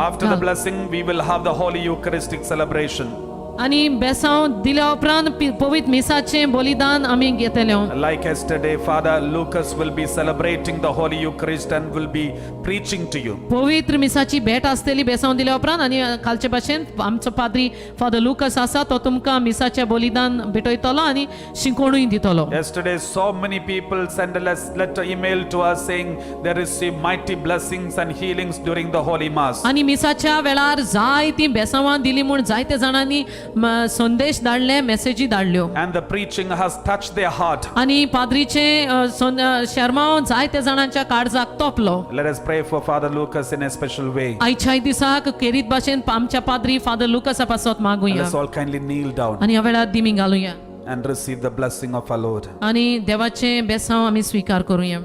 After the blessing, we will have the Holy Eucharistic celebration. आनी बेसांव दिल्या उपरांत पवित्र मिसाचें बलिदान आमी घेतलें. Like yesterday, Father Lucas will be celebrating the Holy Eucharist and will be preaching to you. पवित्र मिसाची भेट आसतली बेसांव दिल्या उपरांत आनी कालचे भाशेन आमचो पाद्री फादर लुकस आसा तो तुमकां मिसाचें बलिदान भेटयतलो आनी शिकोणूय दितलो. Yesterday, so many people sent a letter email to us saying they received mighty blessings and healings during the Holy Mass. आनी मिसाच्या वेळार जायतीं बेसांवां दिलीं म्हूण जायत्या जाणांनी संदेश धाडले, मेसेजी धाडल्यो. And the preaching has touched their heart. आनी पाद्रीचे शर्माव जायत्या जाणांच्या काळजाक तोपलो. Let us pray for Father Lucas in a special way. आयच्याय दिसाक केरीत भाशेन आमच्या पाद्री फादर लुकसा पासत मागुया Let's all kindly kneel down आनी ह्या वेळार दिमी घालुया and receive the blessing of our Lord. आनी देवाचे बेसांव आमी स्वीकार करुया.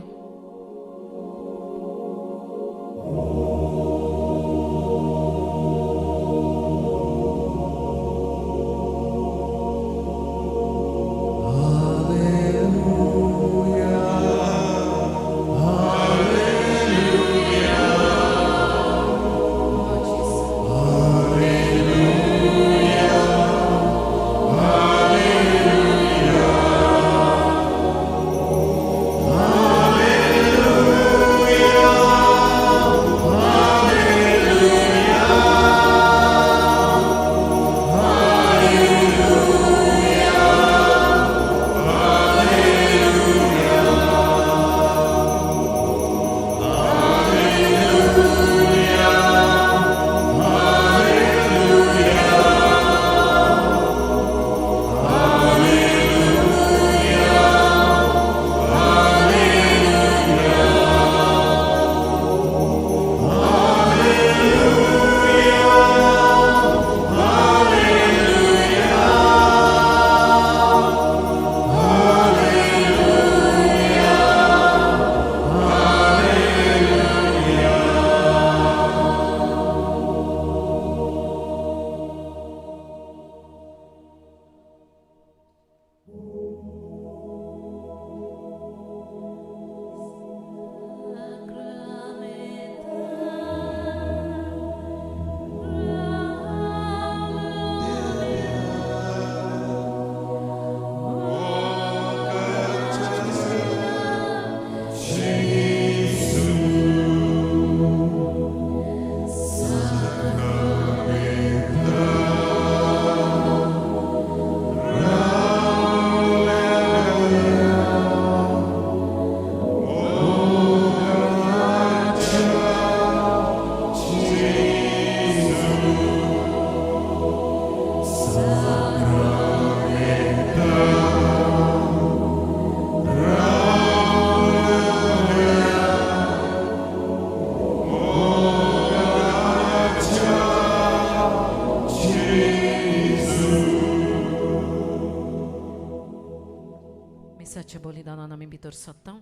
बलिदानान आमी भितर सरता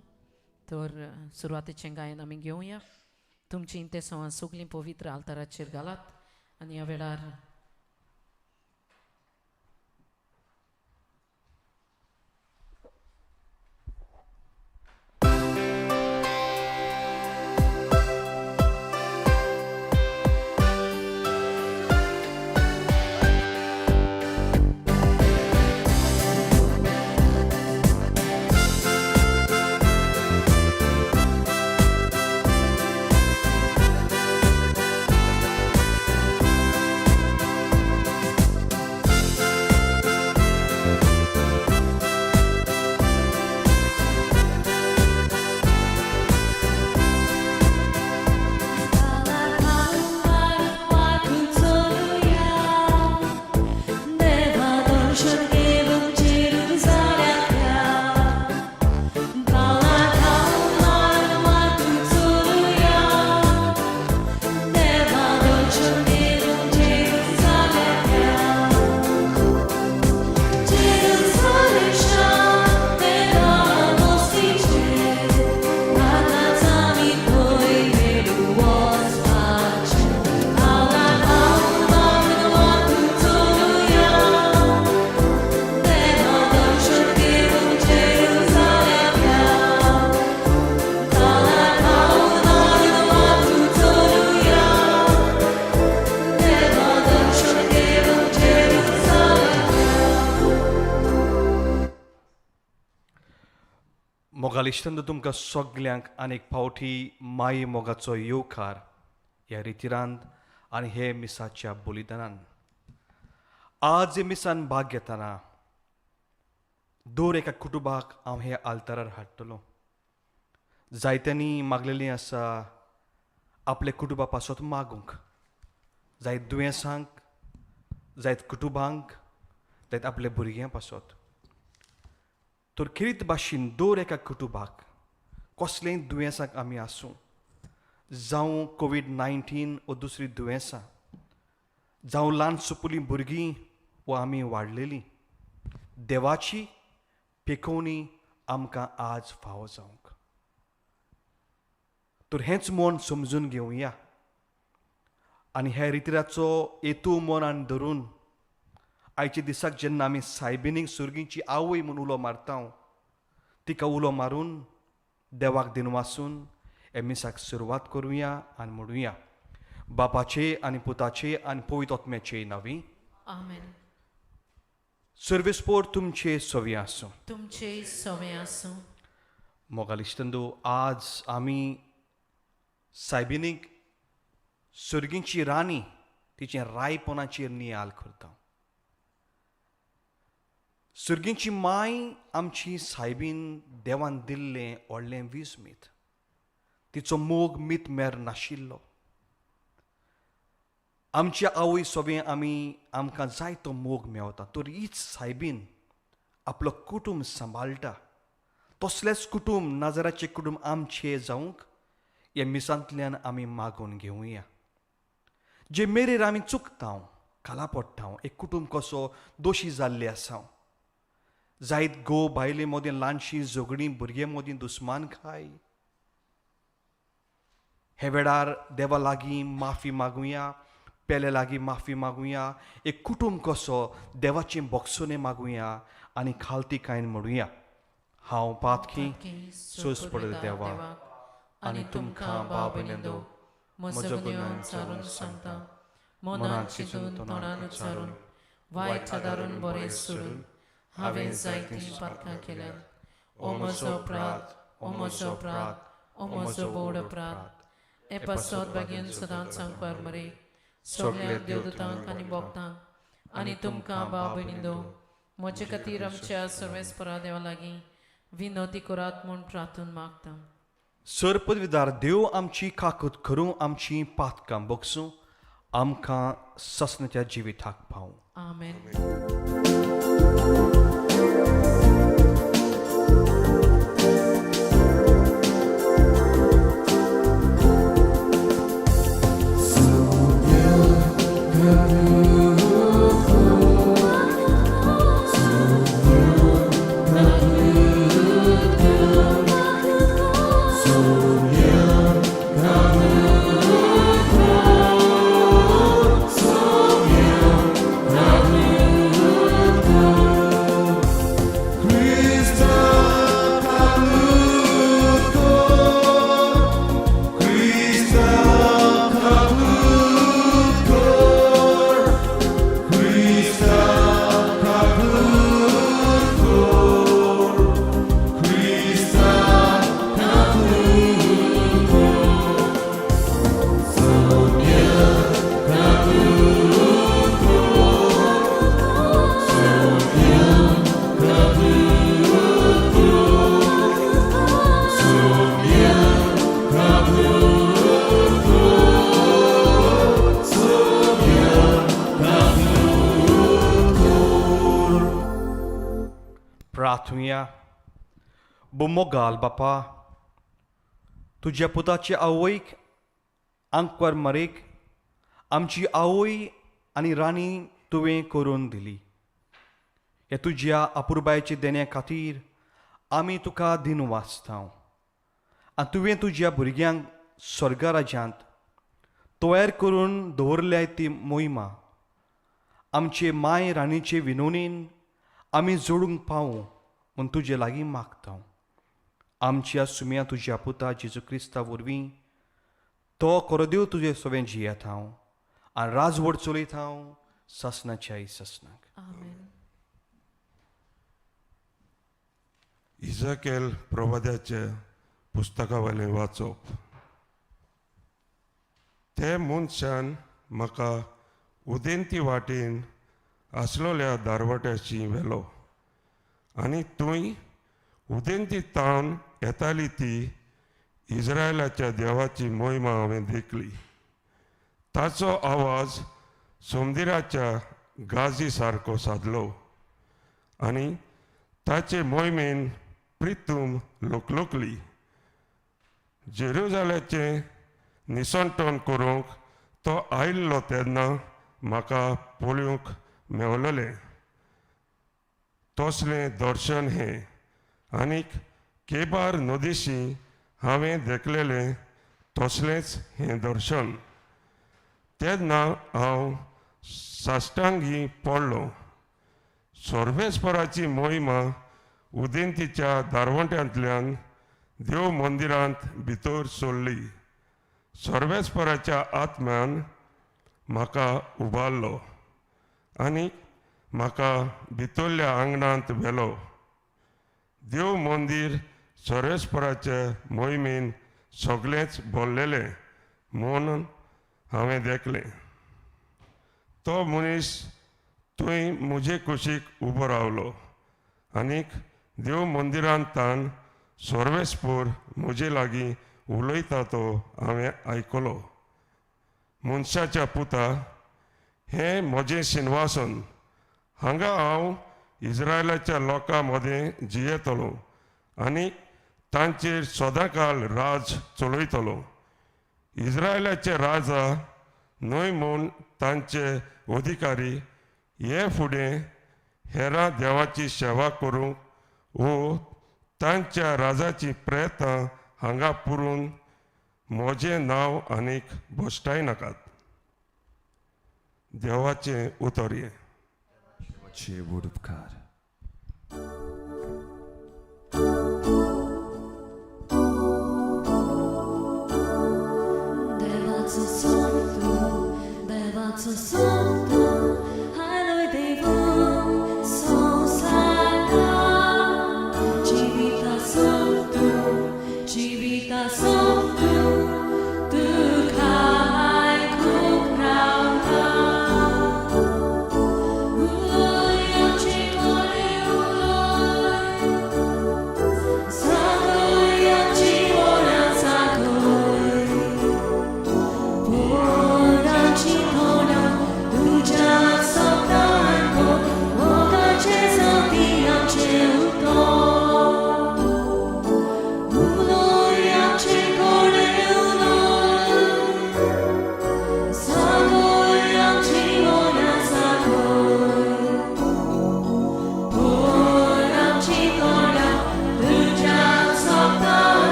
तर सुरवातेचें गायन आमी घेवया तुमची इंतेसां सगलीं पवित्र आल्ताराचेर घालात आनी ह्या वेळार मोगालिश्तंद तुमकां सगल्यांक आनीक फावटी माये मोगाचो येवकार ह्या रितीरांत आनी हे मिसाच्या बलिदानान आज हे मिसान भाग घेतना दर एका कुटुंबाक हांव हे आल्तारार हाडटलों जायत्यांनी मागलेलीं आसा आपले कुटुंबा पासत मागूंक जायत दुयेंसांक जायत कुटुंबांक जायत आपले भुरग्यां पासत तर खरीत भाशेन दर एका कुटुंबाक कसलेंय दुयेंसाक आमी आसूं जावं कोवीड-19 वा दुसरी दुयेंसां जावं ल्हान सुपुलीं भुरगीं वा आमी वाडलेलीं देवाची पेखोवणी आमकां आज फावो जावंक तर हेंच मन समजून घेवया आनी ह्या रितीराचो हेतू मनान धरून आयच्या दिसाक जेन्ना आमी सायबिणीक सुरगीची आवय म्हूण उलो मारता तिका उलो मारून देवाक दिनवासून हे मिसाक सुरवात करुया आनी म्हणुया बापाचे आनी पुताचे आनी पवित्र आत्म्याचे नांवी आमेन सर्वेस्पोर तुमचे सवी आसूं तुमचे सवे आसूं मोगालिश्तंदो आज आमी सायबिणीक सुरगीची राणी तिचे रायपणाचेर नियाल करता सुरगीची माय आमची सायबीन देवान दिल्लें व्हडलें विस्मीत तिचो मोग मीत मेर नाशिल्लो आमच्या आवय सोबे आमकां जाय तो मोग मेवता तर हीच सायबीन आपलो कुटुंब सांबाळटा तसलेच कुटुंब नाजराचें कुटुंब आमचें जावंक ह्या मिसांतल्यान आमी मागून घेवया जे मेरेर आमी चुकता काला पडटा एक कुटुंब कसो दोशी जाल्ले आसा जायत गो बायले मदीं ल्हानशी झगडीं भुरगे मदीं दुस्मानखाय हे वेळार देवा लागीं माफी मागुया पेले लागीं माफी मागुया एक कुटुंब कसो देवाचें बोगसोने मागुया आनी खालती कांय म्हणुया हांव पातकी सोस पडल देवा आनी तुमकां भाव भयणींनो म्हजो गुन्यांव चालून सांगता मनांत चिंतून तोंडान उच्चारून वायट आदारून बरें सोडून हांवें जायतीं पातकां केल्यात ओ म्हजो अपराध ओ म्हजो अपराध ओ म्हजो बोड अपराध हे पासत बेगीन सदांच सांगपार मरे सगळ्या देवदूतांक आनी भक्तांक आनी तुमकां भाव भयणींनो म्हजे खातीर आमच्या सर्वेस्परा देवा लागीं विनोती करात म्हूण प्रार्थून मागता सरपदवीदार देव आमची काकूत करूं आमची पातकां बोगसूं आमकां ससनाच्या जिविताक पावूं आमेन प्रार्थुया बुमोगाल बापा तुझ्या पुताचे आवयक आंकवार मरेक आमची आवय आनी राणी तुवें करून दिली हे तुज्या अपुरबायेचे देण्या खातीर आमी तुका दिन वाचता आनी तुवें तुज्या भुरग्यांक स्वर्गा राज्यांत तयार करून दवरल्या ती मोहिमा आमचे माय राणीचे विनोनीन आमी जोडूंक पावूं म्हूण तुजे लागीं मागता आमच्या सुम्या तुज्या पुता जेजू क्रिस्ता वरवीं तो कोरोदेव तुजे सवें जियेत हांव आनी राजवट चलयत हांव ससनाच्या ससनाक आमेन. इजाकेल प्रवाद्याचे पुस्तकावयलें वाचप ते मनशान म्हाका उदेंती वाटेन आसलोल्या दारवट्याची व्हेलो आनी थंय उदेंती तावन येताली ती इस्रायलाच्या देवाची मोहिमा हांवें देखली ताचो आवाज समुद्राच्या गाजी सारको सादलो आनी ताचे मोहिमेन प्रितूम लोकलोकली जेरुजालेमचें निसंतोण करूंक तो आयिल्लो तेन्ना म्हाका पळोवंक मेवलेलें तसलें दर्शन हें आनीक केबार नदीशी हांवें देखलेलें तसलेंच हें दर्शन तेन्ना हांव साश्टांगी पडलो सर्वेस्पराची मोहिमा उदेंतीच्या दारवट्यांतल्यान देव मंदिरांत भितर सरली सर्वेस्पराच्या आत्म्यान म्हाका उबारलो आनी म्हाका भितरल्या आंगणांत व्हेलो देव मंदीर सर्वेस्पराचे मोहिमेन सगळेंच भरलेलें म्हूण हांवें देखलें तो मनीस थंय म्हजे कुशीक उबो रावलो आनीक देव मंदिरांत तान सर्वेस्पर म्हजे लागीं उलयता तो हांवें आयकलो मनशाच्या पुता हें म्हजें सिंहासन हांगा हांव इस्रायलाच्या लोकां मदें जियेतलो आनी तांचेर सदांकाल राज चलयतलो इस्रायलाचे राजा न्हय म्हूण तांचे अधिकारी हे फुडें हेरां देवाची सेवा करूंक वो तांच्या राजाची प्रेतां हांगा पुरून म्हजें नांव आनीक भश्टाय नाकात देवाचें उतर हें Ci budupkar. Devaco Santo, Haloj Devo, Sonsara, Civita Santo, Tu Kai Kukrauta.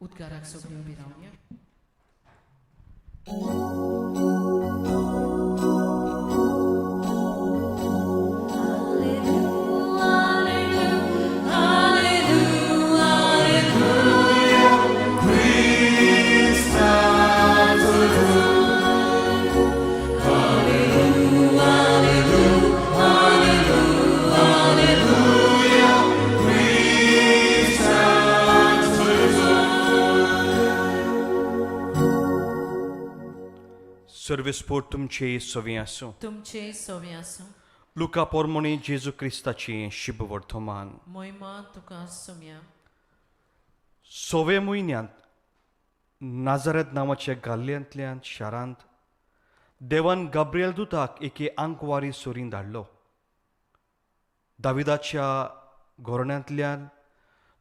उद्गाराक सगळ्यो उबी रावया. सर्वेस्पर तुमचे सवें आसूं तुमचे सवें आसूं. लुका पोरमोणी जेजू क्रिस्ताचें शुभ वर्तमान मोहिमा तुका सुम्या. 6व्या म्हयन्यांत नाजारेत नांवाच्या गाल्ल्यांतल्यान शारांत देवान गब्रियल दुताक एके आंकवारी सोरीन धाडलो. दाविदाच्या घोरण्यांतल्यान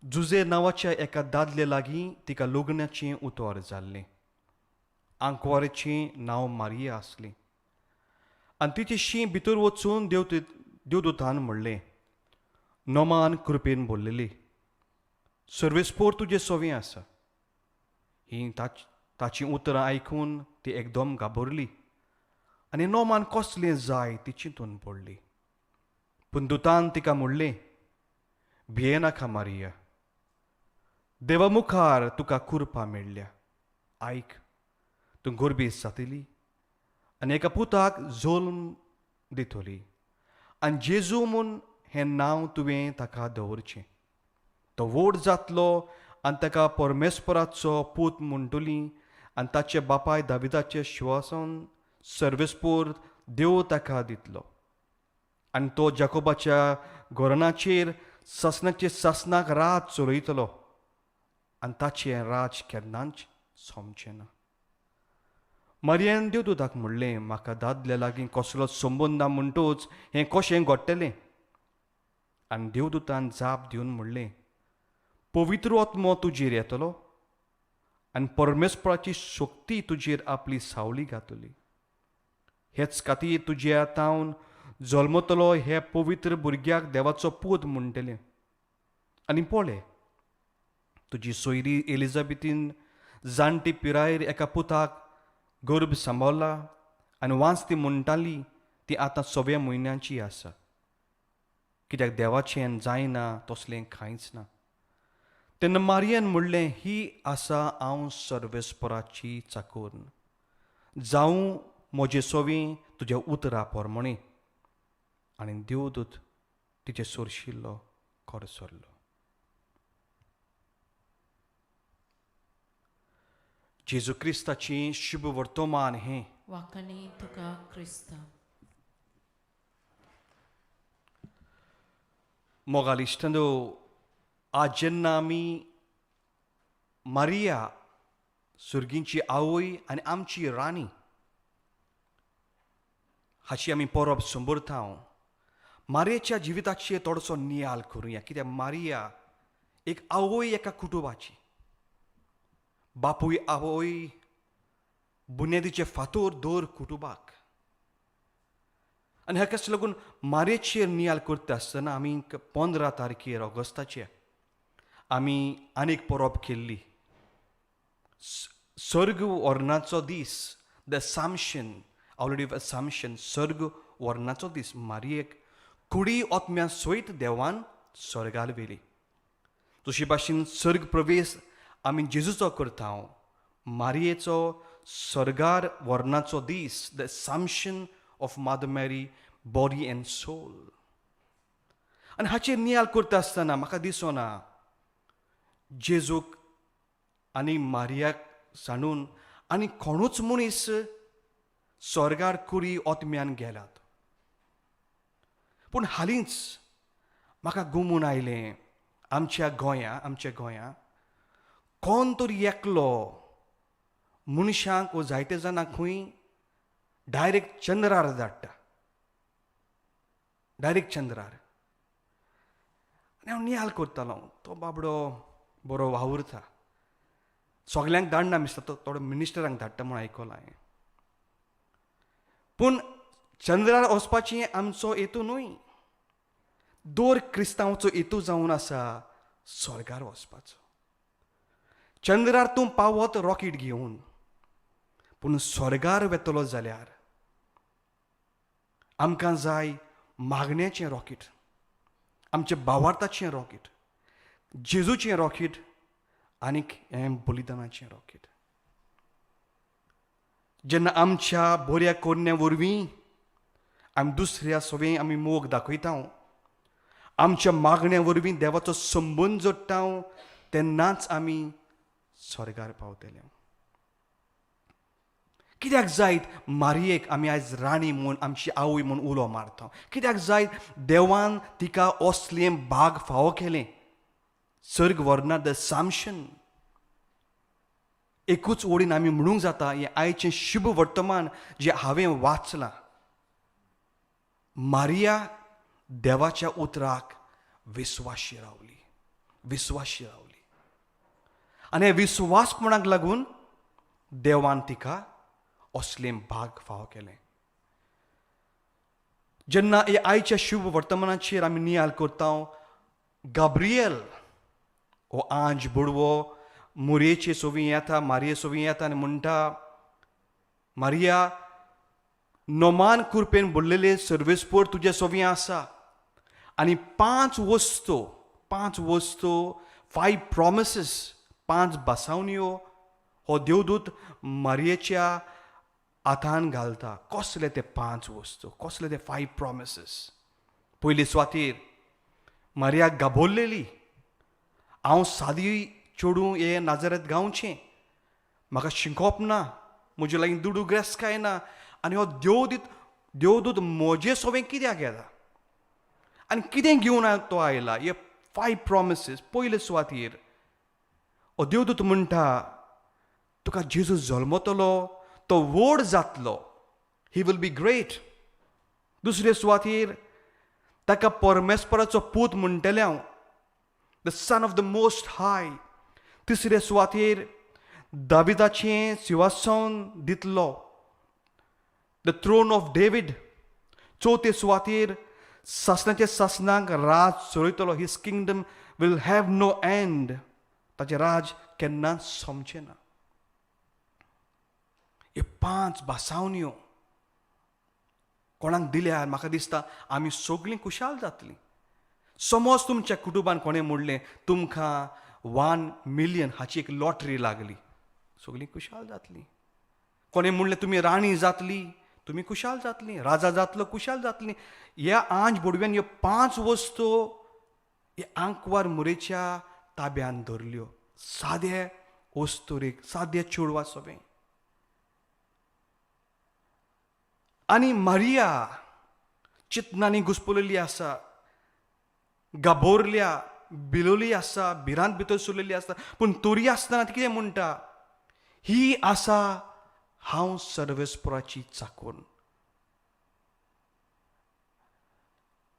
जुजे नांवाच्या एका दादले लागीं तिका लग्नाचें उतर जाल्लें. आंकवारेचें नांव मारिया आसलें आनी तिचें शीं भितर वचून देवदूतान म्हणलें, नोमान कृपेन भरलेली, सर्वेस्पोर तुजें सोवें आसा. ही ताचीं उतरां आयकून ती एकदम घाबरली आनी नोमान कसलें जाय ती चिंतून पडली. पूण दुतान तिका म्हणलें, भियेनाका मारिया, देवा मुखार तुका कृपा मेळ्ळ्या. आयक, तूं गर्भेस्त जातली आनी एका पुताक जल्म दितली आनी जेजू म्हूण हें नांव तुवें ताका दवरचें. तो व्हड जातलो आनी ताका परमेस्पराचो पूत म्हणटली आनी ताचे बापाय दाविदाचे श्वासान सर्वेस्पोर देव ताका दितलो. आनी तो जाकोबाच्या घोरणाचेर ससनाचे ससनाक रात चलयतलो आनी ताचें राज केन्नाच सोंपचें ना. मारियान देवदूताक म्हणलें, म्हाका दादल्या लागीं कसलो संबंद ना म्हणटूच हें कशें घडटलें. आनी देवदूतान जाप दिवन म्हणलें, पवित्र आत्मो तुजेर येतलो आनी परमेस्पराची शक्ती तुजेर आपली सावली घातली. हेच खातीर तुज्या हातावन जल्मतलो हे पवित्र भुरग्याक देवाचो पूत म्हणटलें. आनी पळय, तुजी सोयरी एलिझाबेथीन जाणटी पिरायेर एका पुताक गर्भ सांबाळला आनी वांस ती म्हणटाली ती आतां 6व्या म्हयन्याची आसा, कित्याक देवाचें जायना तसलें कांयच ना. तेन्ना मारियान म्हणलें, ही आसा हांव सर्वेस्पराची चाकूर, जावं म्हजें सोवें तुज्या उतरा पोरमणें. आनी देवदूत तिचे सोरशिल्लो खरो सरलो. जेजू क्रिस्ताची शुभ वर्तमान हें वाकणी तुका क्रिस्ता. मोगाल इश्टंदो, आज जेन्ना आमी मारिया सुर्गींची आवय आनी आमची राणी हाची आमी परब संबरता, मारियेच्या जिविताचेर थोडोसो नियाळ करुया. कित्याक मारिया एक आवय एका कुटुंबाची, बापूय आवय बुन्यादीचे फातर दर कुटुंबाक. आनी हाकाच लागून मारियेचेर नियाळ करता आसतना आमी 15 तारखेर ऑगस्टाचे आमी आनीक परब केल्ली, सर्ग वर्णाचो दीस, द असाम्शन, ऑलरेडी असाम्शन, सर्ग वर्णाचो दीस. मारियेक कुडी ओतम्या सयत देवान स्वर्गार व्हेली. तशी भाशेन सर्ग प्रवेश आमी जेजूचो करता, मारियेचो स्वर्गार वर्णाचो दीस, द असाम्शन ऑफ मदर मेरी, बॉडी एंड सोल. आनी हाचेर नियाळ करता आसतना म्हाका दिसना जेजूक आनी मारियाक सांडून आनी कोणूच मनीस स्वर्गार कुडी ओतम्यान गेल्यात. पूण हालींच म्हाका गुमून आयलें आमच्या गोंया कोण तरी एकलो मनशांक वा जायते जाणांक खंय डायरेक्ट चंद्रार धाडटा, डायरेक्ट चंद्रार. आनी हांव नियाळ करतालो, तो बाबडो बरो वावुरता, सगल्यांक धाडना दिसता, तो थोडो मिनिस्टरांक धाडटा म्हूण आयकलां हांवें. पूण चंद्रार वचपाचें आमचो हेतू न्हय. दर क्रिस्तांवाचो हेतू जावन आसा स्वर्गार वचपाचो. चंद्रार तूं पावत रॉकेट घेवन, पूण स्वर्गार वेतलो जाल्यार आमकां जाय मागण्याचें रॉकेट, आमच्या भावार्थाचें रॉकेट, जेजूचें रॉकेट आनीक हें बलिदानाचें रॉकेट. जेन्ना आमच्या बऱ्या कोन्या वरवीं आमी दुसऱ्या सोवें आमी मोग दाखयता, आमच्या मागण्या वरवीं देवाचो संबंद जोडटा, तेन्नाच आमी स्वर्गार पावतले. कित्याक जायत मारियेक आमी आयज राणी म्हूण, आमची आवय म्हूण उलो मारता? कित्याक जायत देवान तिका असलें भाग फावो केलें? सर्ग वर्णा द सामशन. एकूच ओळीन आमी म्हणूंक जाता हें आयचें शुभ वर्तमान जें हांवें वाचलां. मारिया देवाच्या उतराक विस्वाशी रावली, विस्वाशी रावली. आनी हे विस्वासपणाक लागून देवान तिका असलें भाग फाव केलें. जेन्ना हे आयच्या शुभ वर्तमानाचेर आमी नियाळ करता, गाब्रियल हो आंज बुडवो मुरयेचे सोवी येता, मारये सोवी येता आनी म्हणटा, मारिया, नोमान कुरपेन बुडलेले सर्वेस्पर तुजे सोवी आसा. आनी 5 वस्तू 5 प्रॉमिसीस, 5 बासावण्यो हो देवदूत मारयेच्या हातान घालता. कसले ते 5 वस्तू, कसले ते 5 प्रॉमिसीस. पयले सुवातेर मारिया गाबोरलेली, हांव सादी चेडूं हे नाजरेंत गांवचें, म्हाका शिंकोप ना, म्हजे लागीं दुडू ग्रेस्काय ना, आनी हो देवदूत म्हजे सोबें कित्याक येता आनी कितें घेवन तो आयला. हे 5 प्रॉमिसीस. पयले सुवातेर हो देवदूत म्हणटा, तुका जेजू जल्मतलो, तो व्हड जातलो, ही वील बी ग्रेट. दुसरे सुवातेर ताका परमेस्पराचो पूत म्हणटले हांव, the son of the most high. तिसरे सुवातेर दाविदाचें सिंहासन दितलो, द थ्रोन ऑफ डेविड. चवथे सुवातेर सासणाच्या सासणाक राज चलयतलो, his kingdom will have no end. ताचें राज केन्नाच सोंपचें ना. हे 5 बासावण्यो कोणाक दिल्यार म्हाका दिसता आमी सगळीं खुशाल जातलीं. समज तुमच्या कुटुंबान कोणें म्हणलें तुमकां 1 मिलियन हाची एक लॉटरी लागली, सगळीं खुशाल जातलीं. कोणें म्हणलें तुमी राणी जातली, तुमी खुशाल जातलीं. राजा जातलो, खुशाल जातलीं. ह्या आंज बुडव्यान ह्यो 5 वस्तू हे आंकवार मुरेच्या ताब्यान धरल्यो. सादे वस्तुरीक, सादे चेडवा सोबें. आनी मारिया चिंतनांनी घुस्पलेली आसा, गाबोरल्या, भिलोली आसा, भिरांत भितर सरलेली आसा, पूण तरी आसतना ती कितें म्हणटा, ही आसा हांव सर्वेस्पराची चाकून.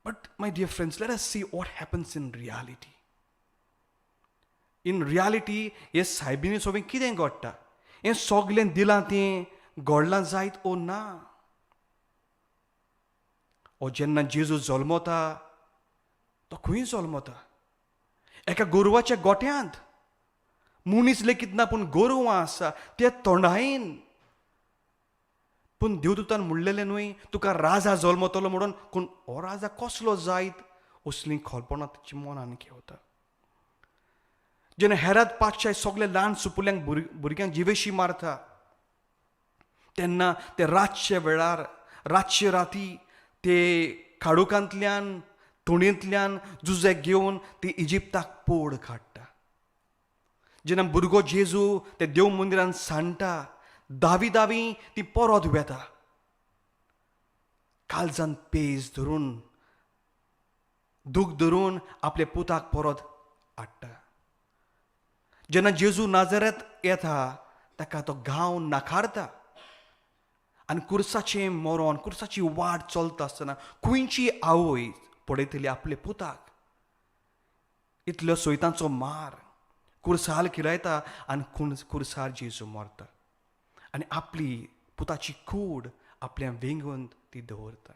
But my dear friends, let us see what happens in reality. In reality हे सायबिणी सोबें कितें घडटा, हें सगलें दिलां तें घडलां जायत ओ ना. ओ जेन्ना जेजू जल्मता तो खंय जल्मता, एका गोरवाच्या गोठ्यांत. मनीस लेगीत ना पूण गोरवां आसा ते तोंडायेन. पूण देवदूतान म्हणलेलें न्हय तुका राजा जल्मतलो म्हणून, पूण हो राजा कसलो जायत असलीं कल्पना ताच्या मनान घेवता. जेन्ना हेराद पातशाय सगळे ल्हान सुपुल्यांक भुरग्यांक जिवेशी मारता, तेन्ना ते रातचे वेळार, रातचे राती ते काडुकांतल्यान, तोणयेंतल्यान जुजे घेवन ती इजिप्ताक पोड काडटा. जेन्ना भुरगो जेजू ते देव मंदिरान सांडटा, दावी ती परत वेता, काळजान पेज धरून, दूख धरून आपल्या पुताक परत हाडटा. जेन्ना जेजू नाजरेंत येता ताका तो गांव नाकारता. आनी कुर्साचें मरण, कुर्साची वाट चलता आसतना खंयची आवय पडयतली आपल्या पुताक. इतलो सोयतांचो मार कुर्साल किरायता आनी कुर्सार जेजू मरता. आनी आपली पुताची कूड आपल्या वेंगून ती दवरता.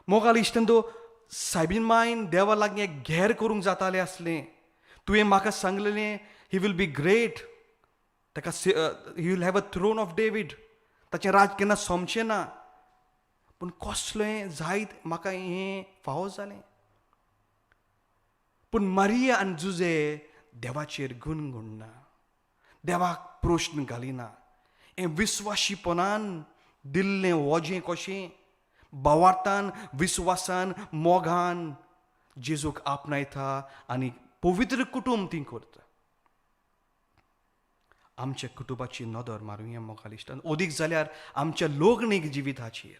मोगाल इश्टंदो, सायबीन मायन देवा लागीं एक घेर करूंक जातालें आसलें. तुवें म्हाका सांगलेलें ही वील बी ग्रेट, ताका he will have a throne of David, ताचें राज केन्ना सोंपचें ना. पूण कसलें जायत म्हाका हें फावो जालें. पूण मारिया आनी जुजे देवाचेर गुणगुणना, देवाक प्रश्न घालिना. हें विस्वाशीपणान दिल्लें वजें कशें, भावार्थान, विस्वासान, मोगान जेजूक आपणायता आनी पवित्र कुटुंब ती करता. आमच्या कुटुंबाची नदर मारूया मोगाल इश्टान, ओदीक जाल्यार आमच्या लोगणीक जिविताचेर.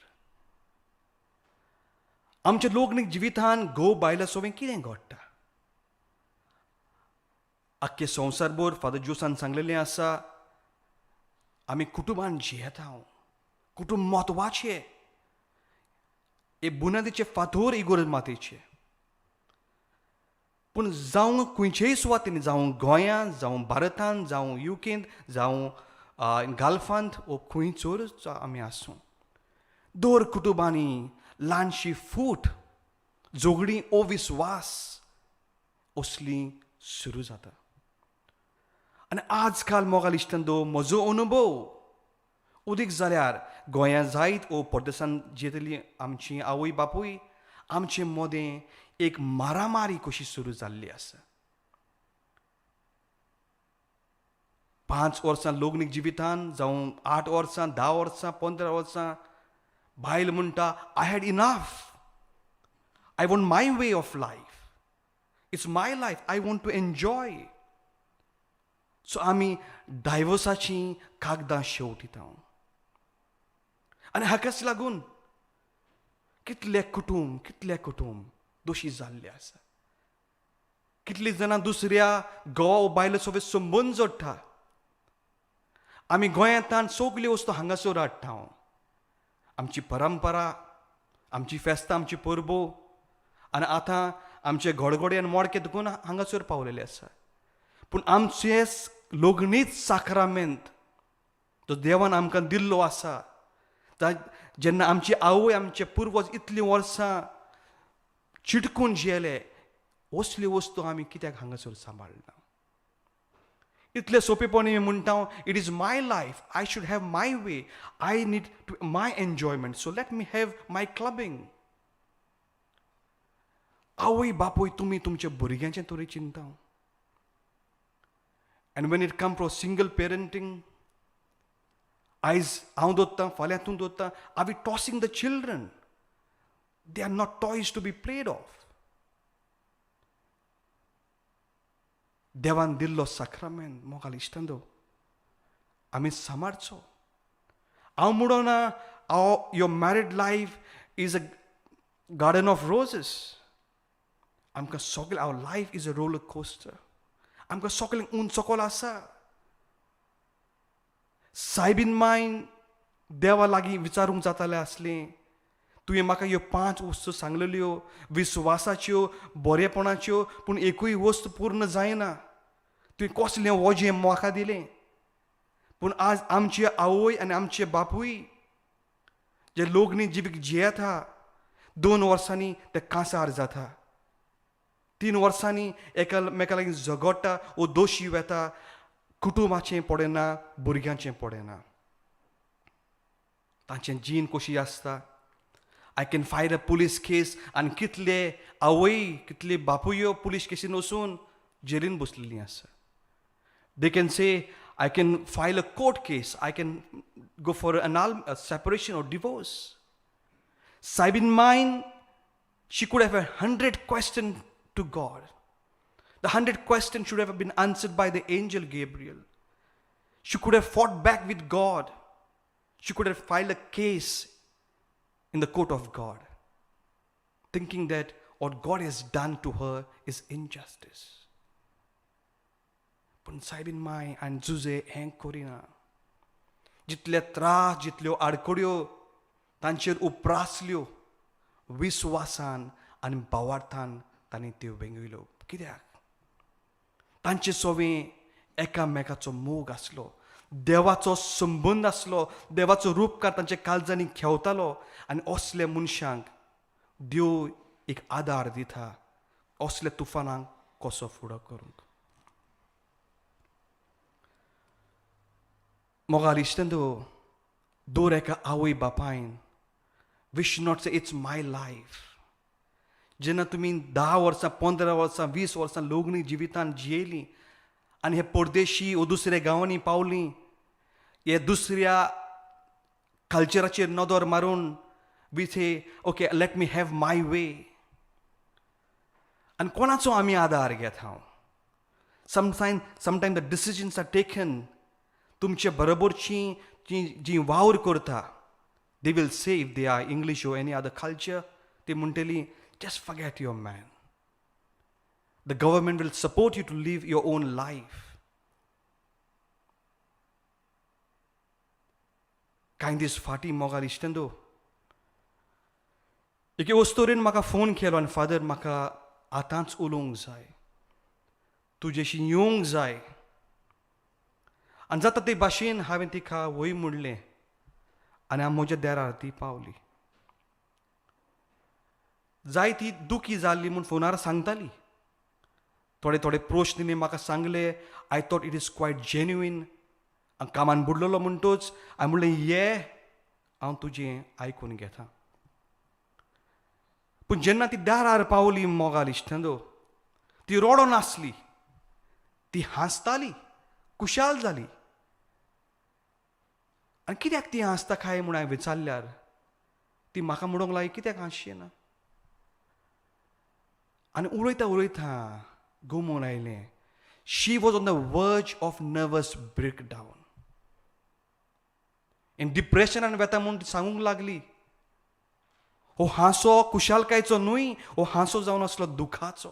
आमच्या लोगणीक जिवितान घोव बायला सोबें कितें घडटा. आख्खे संवसारभर फादर जोसान सांगलेलें आसा आमी कुटुंबान जियेता कुटुंब म्हत्वाचें हे बुनादीचे फातर इगोर्ज मातेचे पूण जावं खंयचेय सुवातेनी जावं गोंयांत जावं भारतांत जावं युकेंत जावं गाल्फांत वो खंयचोच आमी आसूं दर कुटुंबांनी ल्हानशी फूट जोगडी ओ विस्वास असली सुरू जाता आनी आजकाल मोगाल इश्टंदो म्हजो अनुभव उदीक जाल्यार गोंयांत जायत ओ परदेसांत जियेतली आमची आवय बापूय आमचे मोदें एक मारामारी कशी सुरू जाल्ली आसा 5 वर्सां लग्नीक जिवितान जावं 8 वर्सां 10 वर्सां 15 वर्सां बायल म्हणटा I had enough I want my way of life it's my life I want to enjoy so आमी डायवोर्साची कागदां शेवटिता आनी हाकाच लागून कितले कुटुंब दोशी जाल्ले आसा कितलीं जाणां दुसऱ्या घोव बायल सोबत संबंद जोडटा आमी गोंयांतान सगल्यो वस्तू हांगासर हाडटा आमची परंपरा आमची फेस्तां आमची परबो आनी आतां आमचे घोडघोडे आनी मोडके देखून हांगासर पावलेले आसा पूण आमचे लग्नीच साक्रामेंत तो देवान आमकां दिल्लो आसा जेन्ना आमची आवय आमचे पुर्वज इतलीं वर्सां चिटकून जियेले असल्यो वस्तू आमी कित्याक हांगासर सांबाळना इतले सोंपेपणी म्हणटा it is my life I should have my way I need to my enjoyment so let me have my clubbing आवय बापूय तुमी तुमच्या भुरग्यांचें तरी चिंता and when it come to single parenting आयज हांव दोत्तां फाल्यां तूं दोत्तां are we tossing the children they are not toys to be played of देवान दिल्लो साक्रामेंट मोगाल इश्टंदो आमी सांबाळचो हांव म्हणना your married life is a garden of roses आमकां सगळें our life is a roller coaster आमकां सगळें ऊन सकयल आसा सायबीन मायन देवा लागीं विचारूंक जातालें आसलें तुवें म्हाका ह्यो 5 वस्तू सांगलेल्यो विस्वासाच्यो बरेपणाच्यो पूण एकूय वस्त पूर्ण जायना तुवें कसलें वजें म्हाका दिलें पूण आज आमची आवय आनी आमचे बापूय जे लग्नी जिवीक जियेता 2 वर्सांनी ते कांसार जाता 3 वर्सांनी एकामेका लागीं झगडटा वो दोशी वेता कुटुंबाचें पडना भुरग्यांचें पडना तांचें जीण कशी आसता आय can file a police case आनी कितले आवय कितले बापूयो पुलीस केसीन वचून जेलीन बसलेलीं आसा they can say I can file a court case I can go for a separation or divorce सायबीन मायन she could have 100 question to God The 100 questions should have been answered by the angel Gabriel. She could have fought back with God. She could have filed a case in the court of God, thinking that what God has done to her is injustice. But Saibin Mai and Zuze hang Korina. Jitle त्रास जितल्यो आडकोड्यो तांचेर उपरासल्यो विस्वासान आनी भावार्थान तांणी त्यो वेंगयल्यो कित्याक तांचे सोवें एकामेकाचो मोग आसलो देवाचो संबंद आसलो देवाचो रूपकार तांच्या काळजांनी खेवतालो आनी असले मनशांक देव एक आदार दिता असले तुफानांक कसो फुडो करूंक मोगाल इश्टंदो दर एका आवय बापायन वी शूड नॉट से इट्स माय लायफ जेन्ना तुमी 10 वर्सां 15 वर्सां 20 वर्सां लग्नी जिवितान जियेलीं आनी हे परदेशी वो दुसऱ्या गांवांनी पावलीं हे दुसऱ्या कल्चराचेर नदर मारून we say okay let me have my way आनी कोणाचो आमी आदार घेता sometime the decisions are taken तुमचे बरोबरची जी वावर करता they will say if they are English or any other culture ते म्हणटली just forget your man. The government will support you to live your own life. कांय दीस फाटीं मोगाल इश्टेंदो एके वस्तोरेन म्हाका फोन केलो आनी फादर म्हाका आतांच उलोवंक जाय, तुजेशी येवंक जाय. आनी जाता ते भाशेन हांवें तिका वय म्हणलें आनी हांव म्हज्या देरार ती पावली. जाय ती दुखी जाल्ली म्हूण फोनार सांगताली. थोडे थोडे प्रश्न तिणें म्हाका सांगले. I thought it is quiet genuine. हांव कामान बुडलेलो म्हणटोच हांवें म्हणलें ये हांव तुजें आयकून घेतां. पूण जेन्ना ती दारार पावली मोगाल इश्टेंदो, ती रोडो नासली, ती हांसताली, कुशाल जाली. आनी कित्याक ती हांसता काय म्हूण हांवें विचारल्यार ती म्हाका म्हणूंक लागली कित्याक हांसची ना. आनी उलयता उलयता घुमून आयलें. She was on the verge of nervous breakdown. In डिप्रेशनान वेता म्हूण ती सांगूंक लागली. हो हांसो कुशालकायेचो न्हय, हो हांसो जावन आसलो दुखाचो.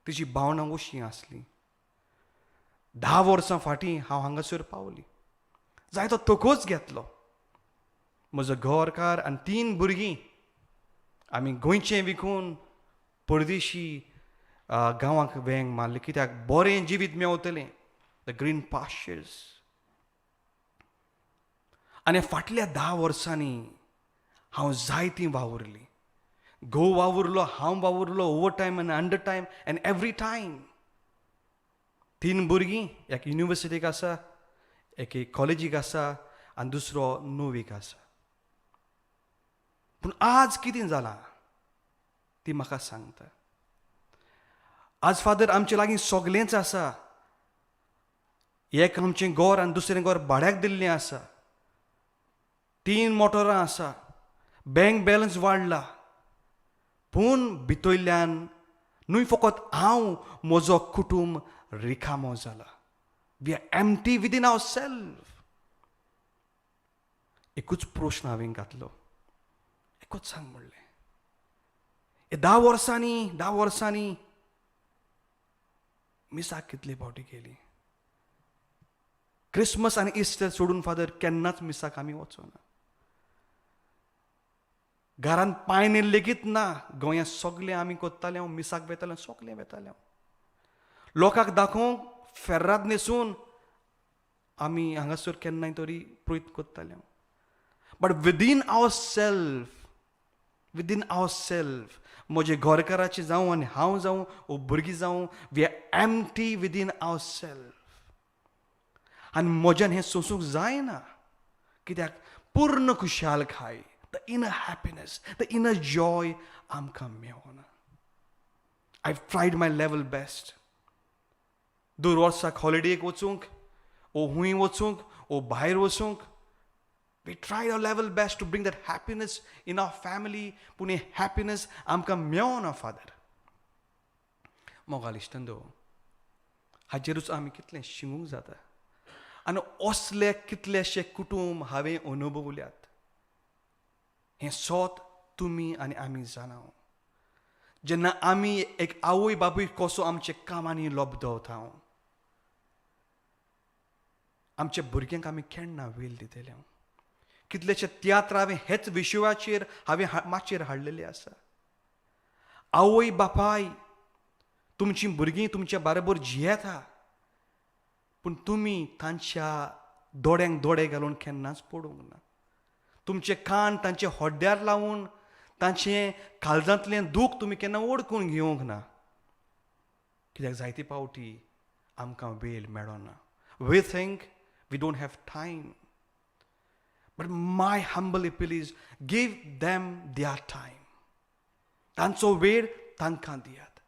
तिची भावना अशी आसली. 10 वर्सां फाटीं हांव हांगासर पावली. जाय तो तोकोच घेतलो. म्हजो घरकार आनी 3 भुरगीं आमी गोंयचें विकून परदेशी गांवांक वेंग मारले कित्याक बरें जिवीत मेवतलें, द ग्रीन पास्चर्स. आनी फाटल्या 10 वर्सांनी हांव जायतीं वावुरलीं. घोव वावुरलो, हांव वावुरलो, ओवर टायम आनी under time and every time. 3 भुरगीं, एक युनिवर्सिटीक आसा, एक कॉलेजीक आसा आनी दुसरो 9वीक आसा. पूण आज कितें जालां ती म्हाका सांगता. आज फादर आमचे लागीं सगळेंच आसा. एक आमचें घर आनी दुसरें घर भाड्याक दिल्लें आसा. 3 मोटरां आसा. बँक बॅलन्स वाडला. पूण भितरल्यान न्हय फकत हांव, म्हजो कुटुंब रिकामो जाला. We are empty within our self. एकूच प्रश्न हांवें घातलो. एकूच सांग म्हणलें. हे 10 वर्सांनी मिसाक कितली फावटी केली. क्रिसमस आनी इस्टर सोडून फादर केन्नाच मिसाक आमी वचोना. घरान पायने लेगीत ना. गोंयांत सगळें आमी कोत्ताले, हांव मिसाक वेतालें, सगळें वेतालें. लोकांक दाखोवंक फेर्राद न्हेसून आमी हांगासर केन्नाय तरी प्रयत्न कोत्ताले. बट विदीन आवर सेल्फ म्हजे घरकाराचें जावं आनी हांव जावं वो भुरगीं जावं, we are empty within our self. आनी म्हज्यान हें सोंसूंक जायना. कित्याक पूर्ण खुशालकाय, the inner happiness, the inner joy आमकां मेळना. I tried my level best. 2 वर्साक हॉलिडेक वचूंक, वो हूंय वचूंक, वो भायर वचूंक. We tried our level best to bring that happiness in our family. पूण हें happiness आमकां मेळना फादर. मोगाल इश्टेंदो, हाचेरूच आमी कितलें शिंगूंक जाता. आनी असले कितलेशे कुटुंब हांवें अनुभवल्यात. हें सोत तुमी आनी आमी जाणाव. जेन्ना आमी एक आवय बापूय कसो आमचे कामांनी लबदवता. आमच्या भुरग्यांक आमी केन्ना वेळ दितले. कितलेशे तियात्र हांवें हेच विशयाचेर हांवें माचयेर हाडलेले आसा. आवय बापाय, तुमचीं भुरगीं तुमच्या बरोबर जियेता, पूण तुमी तांच्या दोळ्यांक दोळे घालून केन्नाच पडूंक ना. तुमचे कान तांचे होड्ड्यार लावून तांचें काळजांतलें दूख तुमी केन्ना ओडकून घेवंक ना. कित्याक जायते पावटी आमकां वेळ मेळना. We think we don't have time. But my humble appeal is give them their time. तांचो वेळ तांकां दियात.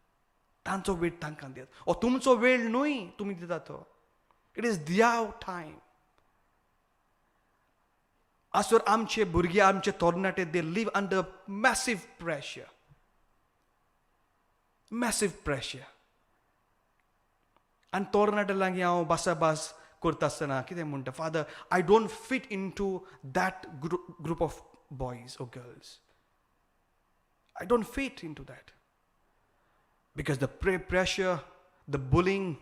तांचो वेळ तांकां दियात. ओ तुमचो वेळ न्हय तुमी दिता तो. It is their time. आसर आमचे भुरगे, आमचे तरणाटे, they live under massive pressure. Massive pressure. आनी तरणाटे लागीं हांव बासाबास करता आसतना कितें म्हणटा, father I don't fit in to that group of boys or girls. I don't fit in to that. Because the pressure, the bullying,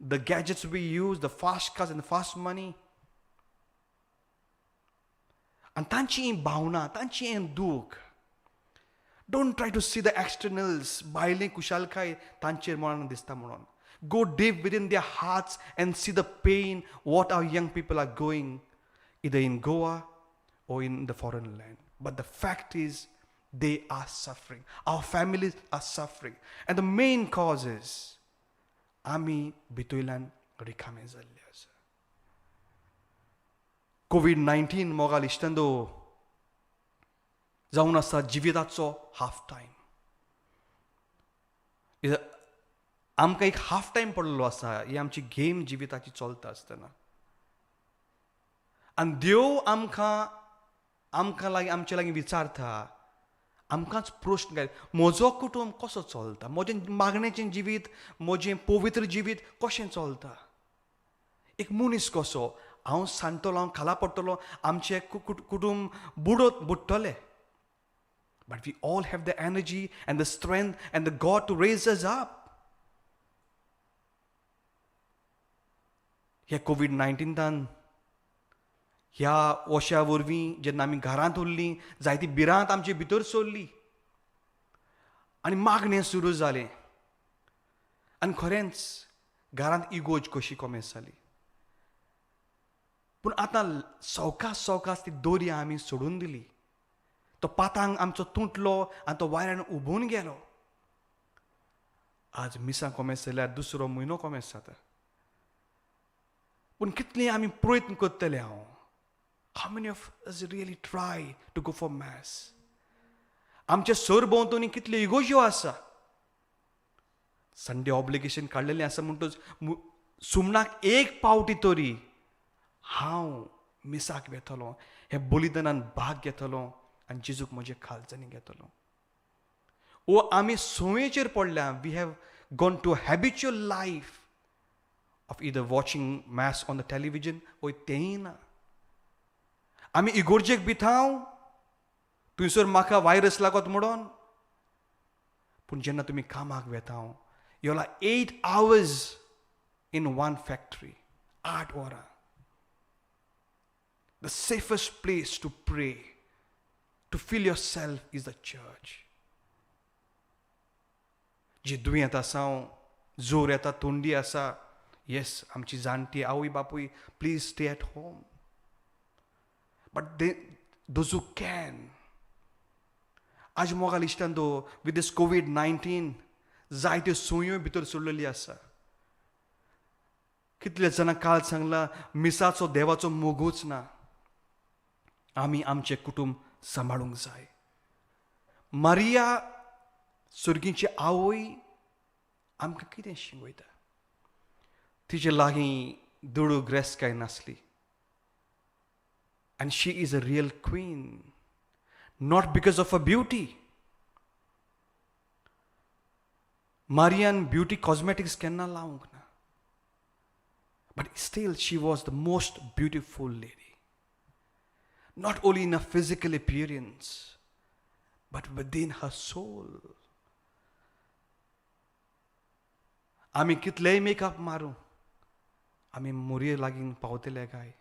the gadgets we use, the fast cars and the fast money. And तांची ही भावना, तांची ही दूख. Don't try to see the externals, भायलें कुशालकाय तांचेर म्हणून दिसता म्हणून. Go deep within their hearts and see the pain what our young people are going, either in Goa or in the foreign land. But the fact is, they are suffering. Our families are suffering. And the main cause is, आमी भितूयल्यान रिकामे जाल्ले आसा. COVID-19 मोगाल इश्टंदो जावन आसा जिविताचो half time. आमकां एक half time पडलेलो आसा ही आमची गेम जिविताची चलता आसतना. आनी देव आमकां लागीं आमचे लागीं विचारता, आमकांच प्रश्न घाल, म्हजो कुटूंब कसो चलता, म्हजें मागणेचें जिवीत, म्हजें पवित्र जिवीत कशें चलता. एक मनीस कसो, हांव सांडटलो, हांव खाला पडटलो, आमचें कुटूंब बुडटलें. But we all have the energy and the strength and the God to raise us up. ह्या COVID-19 ह्या वर्षा वरवीं जेन्ना आमी घरांत उरलीं, जायतीं बिरांत आमचे भितर सरलीं आनी मागणें सुरू जालें. आनी खरेंच घरांत इगोज कशी कमी जाली. पूण आतां सवकास ती दोरी आमी सोडून दिली. तो पातांग आमचो तुटलो आनी तो वाऱ्यान उबून गेलो. आज मिसां कमी जाल्यार दुसरो म्हयनो कमी जाता. पूण कितलें आमी प्रयत्न करतले हांव. How many of us really try to go for mass? आमचे सरभोंवतणी कितल्यो इगोज्यो आसा. संडे ऑब्लिगेशन काडलेलें आसा म्हणटच सुमणाक एक पावटी तरी हांव मिसाक वेतलो, हे बलिदानान भाग घेतलो आनी जेजूक म्हजे खालचांनी घेतलो. वो आमी संवेचेर पडल्या. We have gone to a habitual life of either watching mass on the television or तेंय ना. आमी इगोर्जेक भितांव थंयसर म्हाका वायरस लागत म्हणून. पूण जेन्ना तुमी कामाक वेताव, योला 8 hours in one factory, 8 वरां. The safest place to pray, to feel yourself is the church. जी दुयेंत आसा, जोर येता, थंडी आसा, yes, आमची जाणटी आवय बापूय, please stay at home. But those who can, आज मोगाल इश्टांदो, with this COVID-19, जायत्यो सुयो भितर सोडलेली आसा. कितले जाणां काल सांगला, मिसाचो देवाचो मोगूच ना. आमी आमचे कुटुंब सांबाळूंक जाय. मारिया सुर्गीची आवय आमकां कितें शिकयता. तिचे लागीं दुडू ग्रेस्त नासली. And she is a real queen, not because of her beauty. Marian beauty cosmetics केन्ना लावंक ना. But still she was the most beautiful lady. Not only in her physical appearance, but within her soul. आमी कितलेय makeup मारूं, आमी मोरये लागीं पावतले काय.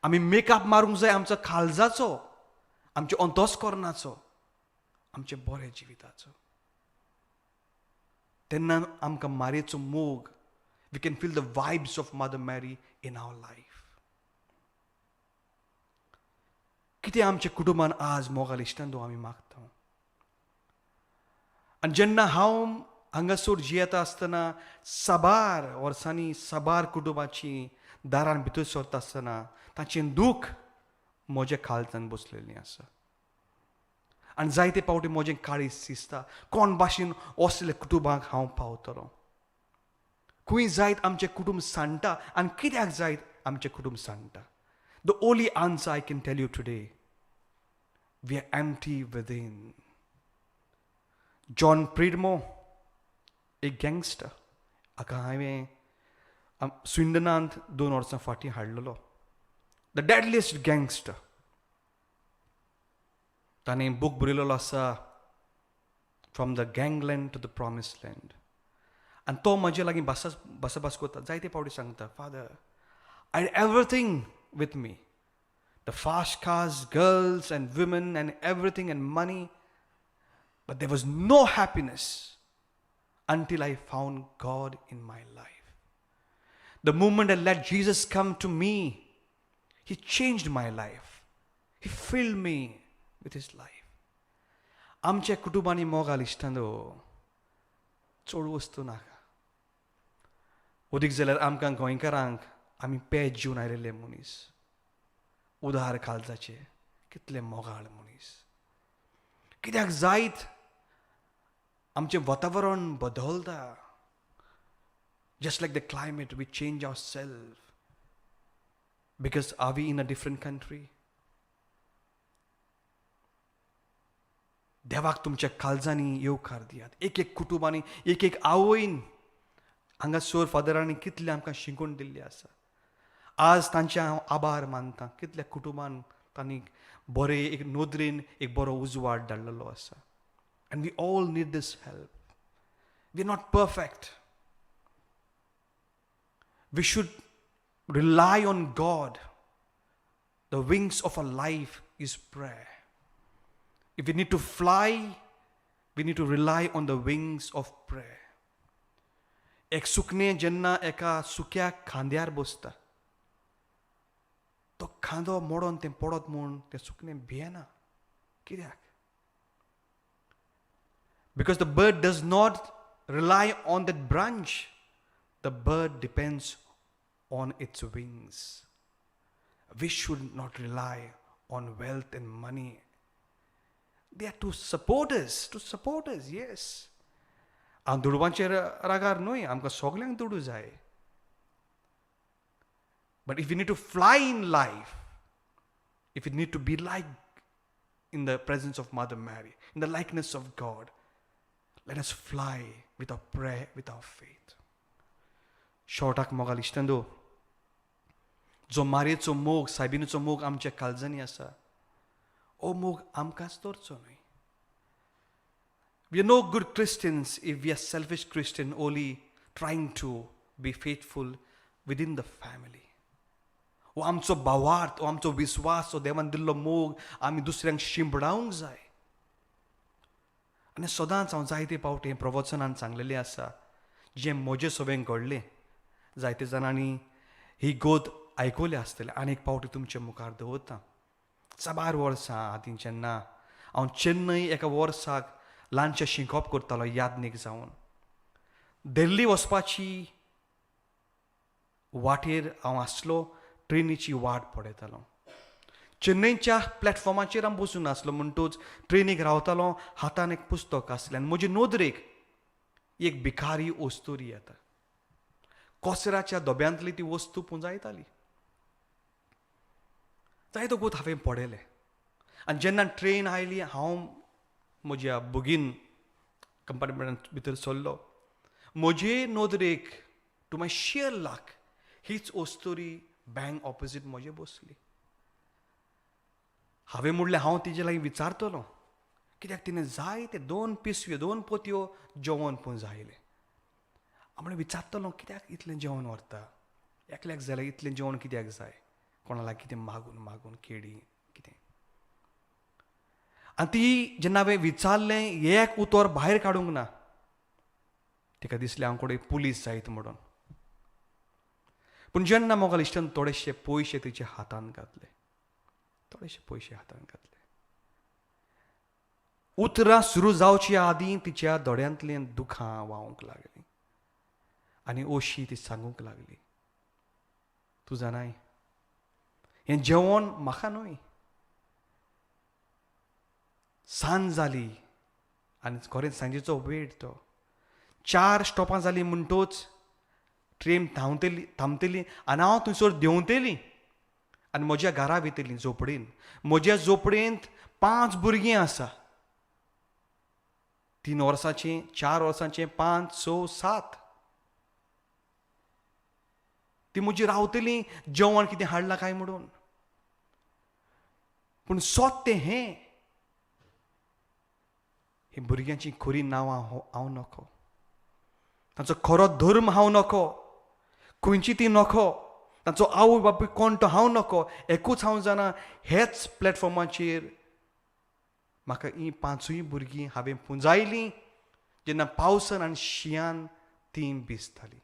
आमी मेकअप मारूंक जाय आमचो काळजाचो, आमच्या अंतस्करणाचो, आमचे बरे जिविताचो. तेन्ना आमकां मारयेचो मोग, we can feel the vibes of Mother Mary in our life. कितें आमच्या कुटुंबान आज मोगाल इश्टांदो आमी मागता. आनी जेन्ना हांव हांगासर जियेता आसतना साबार वर्सांनी साबार कुटुंबाची दारान भितर सरता आसतना तांचें दूख म्हज्या खालचान बसलेलीं आसा. आनी जायते पावटी म्हजें काळीज दिसता, कोण भाशेन असले कुटुंबाक हांव पावतलों. खंय जायत आमचें कुटुंब सांडटा. आनी कित्याक जायत आमचें कुटुंब सांडटा. The only answer I can tell you today, we are empty within. John Pridmore, a gangster, हाका हांवें स्विंडनांत 2 वर्सां फाटीं हाडलेलो. The deadliest gangster. ताणें बूक बरयलेलो आसा from the gangland to the promise land. आनी तो म्हजे लागीं भास कोता. जायते फावटी सांगता, father, I had everything with me, the fast cars, girls and women and everything and money, but there was no happiness until I found God in my life. The moment I let Jesus come to me, He changed my life. He filled me with His life. आमच्या कुटुंबांनी मोगाल इश्टांदो चड वस्तू नाका. उदीक जाल्यार आमकां गोंयकारांक आमी page जेवन आयलेले मनीस. उदार काळजाचे कितले मोगाळ मनीस. कित्याक जायत आमचें वातावरण बदलता. Just like the climate we change our self. Because are we in a different country. देवाक तुमच्या काळजांनी येवकार दियात. एक एक कुटुंबांनी, एक एक आवयन हांगासर फादरांनी कितले आमकां शिकून दिल्ले आसा. आज तांचे हांव आभार मानतां. कितल्या कुटुंबान तांणी बरे एक नोदरेन एक बरो उजवाड धाडलेलो आसा. And we all need this help. We're not perfect. We should rely on God. The wings of our life is prayer. If we need to fly, we need to rely on the wings of prayer. एक सुकणे जेन्ना एका सुक्या खांद्यार बसता, तो खांदो मोडोन तें पडत म्हूण तें सुकणें भियेना. कित्याक? Because the bird does not rely on that branch. The bird depends on its wings. We should not rely on wealth and money. They are to support us, yes. हांव दुडवांचे रागार न्हय, आमकां सगल्यांक दुडू जाय. But if we need to fly in life, if we need to be like in the presence of Mother Mary, in the likeness of God, let us fly with our prayer, with our faith. शेवटाक मोगाल इश्टांदो, जो मारयेचो मोग, सायबिणीचो मोग आमच्या काळजांनी आसा, हो मोग आमकांच दवरचो न्हय. We are no good Christians if we are selfish Christian only trying to be faithful within the family. हो आमचो भावार्थ, हो आमचो विश्वास, हो देवान दिल्लो मोग आमी दुसऱ्यांक शिंपडावंक जाय. आनी सदांच हांव जायते पावटी प्रवचनान सांगलेलें आसा, जें म्हजे सवें घडलें. जायते जाणांनी ही गोद आयकवले आसतले. आनी एक पावटी तुमचे मुखार दवरतां. 4 वर्सां आदीं जेन्ना हांव चेन्नई एका वर्साक ल्हानशें शिंकोप करतालो यादनीक जावन, दिल्ली वचपाची वाटेर हांव आसलो, ट्रेनीची वाट पळयतालो. चेन्नईच्या प्लॅटफॉर्माचेर हांव बसून आसलो म्हणटूच ट्रेनीक रावतालो. हातान एक पुस्तक आसलें आनी म्हजे नोदरेक एक भिकारी ओस्तुरी येता. कोसराच्या दोब्यांतली ती वस्तू पुंजायताली. जायतो गोत हांवें पळयलें. आनी जेन्ना ट्रेन आयली, हांव म्हज्या बुगीन कंपार्टमेंटांत भितर सरलो. म्हजे नोदरेक टू माय शियर लक हीच ओस्तुरी बँक ऑपोजीट म्हजे बसली. हांवें म्हणलें हांव तिजे लागीं विचारतलो, कित्याक तिणें जाय ते 2 पिशव्यो 2 पोतयो जेवण पुंजायलें. हांव विचारतलो, कित्याक इतलें जेवण व्हरता? एकल्याक जाल्यार इतलें जेवण कित्याक जाय? कोणा लागीं कितें मागून मागून केळी कितें. आनी ती जेन्ना हांवें विचारलें, एक उतर भायर काडूंक ना. तिका दिसलें हांव कोणें पुलीस जायत म्हणून. पूण जेन्ना मोगाल इश्टान थोडेशे पयशे तिच्या हातांत घातले, उतरां सुरू जावच्या आदीं तिच्या दोळ्यांतल्यान दुखां व्हांवूंक लागलीं. आनी अशी ती सांगूंक लागली, तूं जाणाय, हें जेवण म्हाका न्हय. सांज जाली आनी खरें सांजेचो वेळ तो. 4 स्टॉपां जालीं म्हणटूच ट्रेन थांबतली आनी हांव थंयसर देंवतलीं आनी म्हज्या घरा भितरलीं झोपडीन. म्हज्या झोपडेंत 5 भुरगीं आसा. 3 वर्सांचें, 4 वर्सांचें, 5, 6, 7. ती म्हजी रावतलीं जेवण कितें हाडलां काय म्हणून. पूण सोत तें हें ही भुरग्यांची खरी नांवां हांव नको, तांचो खरो धर्म हांव नको, खंयची ती नको, तांचो आवय बापूय कोण तो हांव नको. एकूच हांव जाणा, हेच प्लॅटफॉर्माचेर म्हाका ही 5य भुरगीं हांवें पुंजायलीं जेन्ना पावसान आनी शिंयान ती भिजतालीं.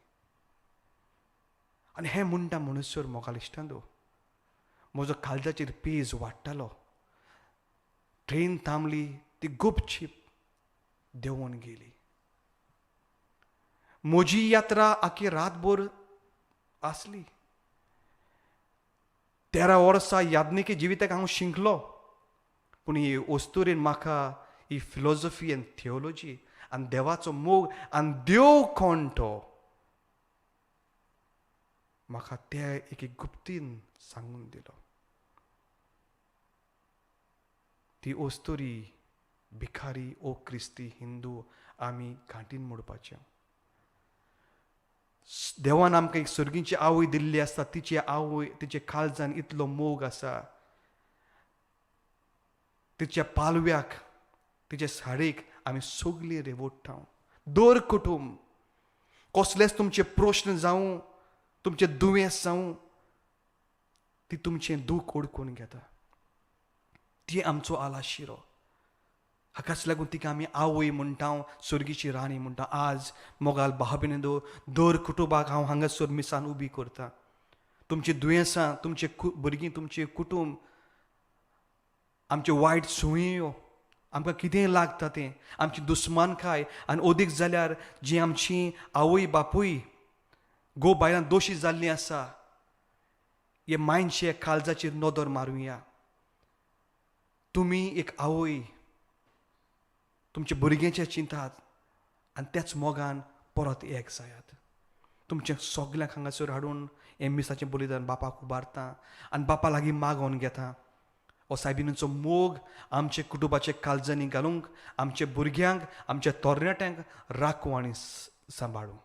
आनी हें म्हणटा म्हणसर मोगाल इश्टांदो, म्हजो काळजाचेर पेज वाडटालो. ट्रेन थांबली, ती गुपचीप देंवून गेली. म्हजी यात्रा आखी रातभर आसली. 13 वर्सां याज्ञिकी जिविताक हांव शिंकलो, पूण ही वस्तुरेन म्हाका ही फिलॉसॉफी आनी थियोलॉजी आनी देवाचो मोग आनी देव कोण तो म्हाका ते एक गुप्तीन सांगून दिलो. ती ओस्तोरी भिकारी ओ क्रिस्ती हिंदू आमी घांटीन मोडपाचें. देवान आमकां एक सर्गीची आवय दिल्ली आसता, तिची आवय तिचे काळजान इतलो मोग आसा, तिच्या पालव्याक तिचे साडीक आमी सगळीं रेवोडटा. दर कुटुंब कसलेच तुमचे प्रश्न जावं, तुमचे दुयेंस जावं, ती तुमचें दूख ओडकून घेता. ती आमचो आलाशिरो. हाकाच लागून तिका आमी आवय म्हणटा, सर्गीची राणी म्हणटा. आज मोगाल भाव-भयणींनो, दर कुटुंबाक हांव हांगासर मिसान उबी करता. तुमची दुयेंसां, तुमचे भुरगीं, तुमचे कुटुंब, आमचे वायट सुयो, आमकां कितें लागता तें, आमची दुस्मानकाय, आनी ओदीक जाल्यार जी आमची आवय बापूय घोव बायलां दोशी जाल्लीं आसा, हे मायंडचे काळजाचेर नदर मारुया. तुमी एक आवय तुमचे भुरग्यांचे चिंतात आनी त्याच मोगान परत एक जायात. तुमच्या सगल्यांक हांगासर हाडून हे मिसाचें बलिदान बापाक उबारता आनी बापा लागीं मागोवन घेता. हो सायबिणीचो मोग आमचे कुटुंबाचे काळजांनी घालूंक, आमचे भुरग्यांक, आमच्या तरणाट्यांक राखूं आनी सांबाळूं.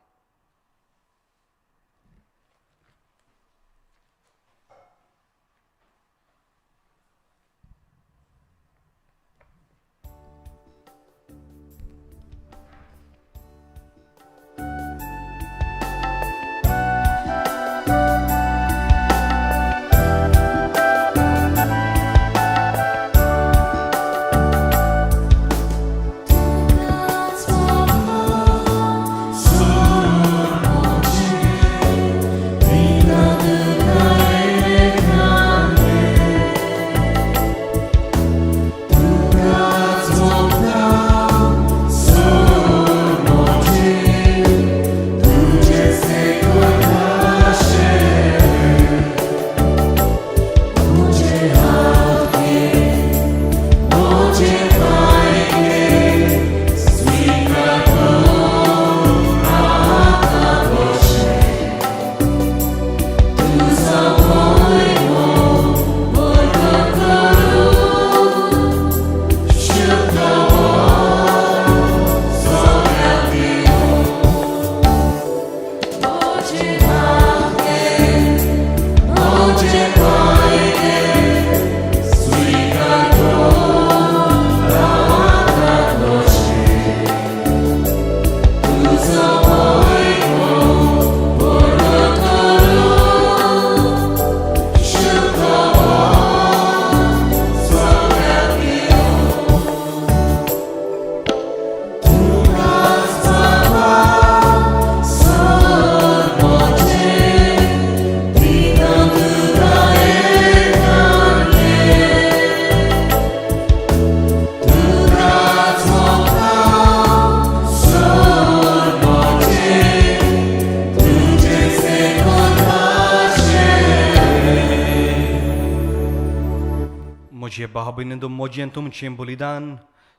म्हजे भाव-भयणींनो, म्हजें तुमचें बलिदान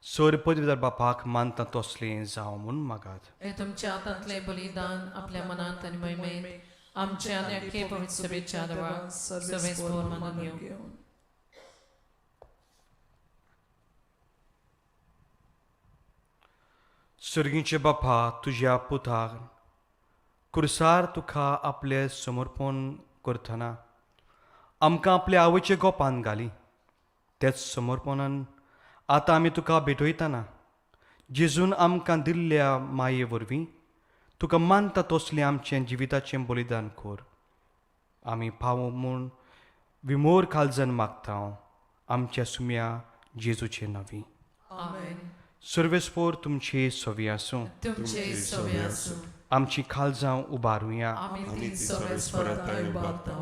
सर पदवीधर बापाक मानता तसलें जावं म्हूण मागात. हे तुमच्या हातांतले बलिदान आपल्या मनांत आनी मोहिमेंत आमच्या आनी अख्खे पवित्र सभेच्या आदाराक सर्वेस भोर मानून घेवं. सर्गीचे बापा, तुज्या पुताक कुर्सार तुका आपलें समर्पण करतना आमकां आपल्या आवयचे गोपान घाली. तेच समर्पणान आतां आमी तुका भेटयतना जेजून आमकां दिल्ल्या माये वरवीं तुका मानता तसलें आमचें जिविताचें बलिदान कर. आमी पावो म्हूण विमोर काळजान मागता आमच्या सुम्या जेजूचे नांवी. सर्वेस्पोर तुमचे सोवी आसूं. तुमचे सवे आसूं. आमची काळजां उबारुया. आमी ती सर्वेस्पराताय उबारता.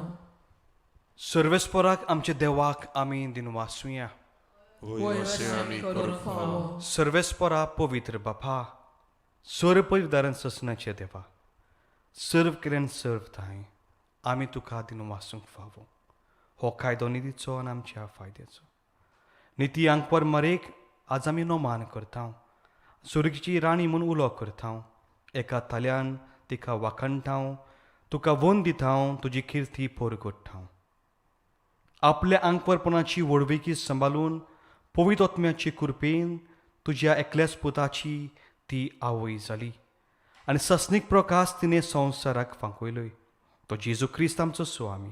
सर्वेस्पोराक आमच्या देवाक आमी दिनवासुया. वयर अशें आमी करूंक फावो. सर्वेस्परा पवित्र बापा, सर्व परिदारण ससनाचे देवा, सर्व केल्यान सर्व थाय आमी तुका दिन वासूंक फावो. हो कायदो निधीचो आनी आमच्या फायद्याचो. निती आंकपर मरेक आज आमी नोमान करता. सुरगेची राणी म्हूण उलो करता. एका ताल्यान तिका वाखणटा. तुका वन दिता. तुजी किर्ती पोर कोट्टा. आपल्या आंकपरपणाची वडवेकी सांबाळून पवित्र आत्म्याची कृपेन तुज्या एकल्याच पुताची ती आवय जाली आनी सस्नीक प्रकाश तिणें संवसाराक फांकयलोय. तो जेजू क्रिस्त आमचो स्वामी.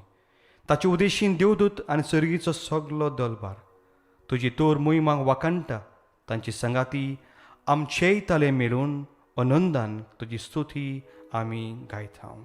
ताचे उदेशीन देवदूत आनी सर्गीचो सगलो दलबार तुजी तोर मोहिमाक वाखणटा. तांची संगाती आमचेय ताले मेळून आनंदान तुजी स्तुती आमी गायता.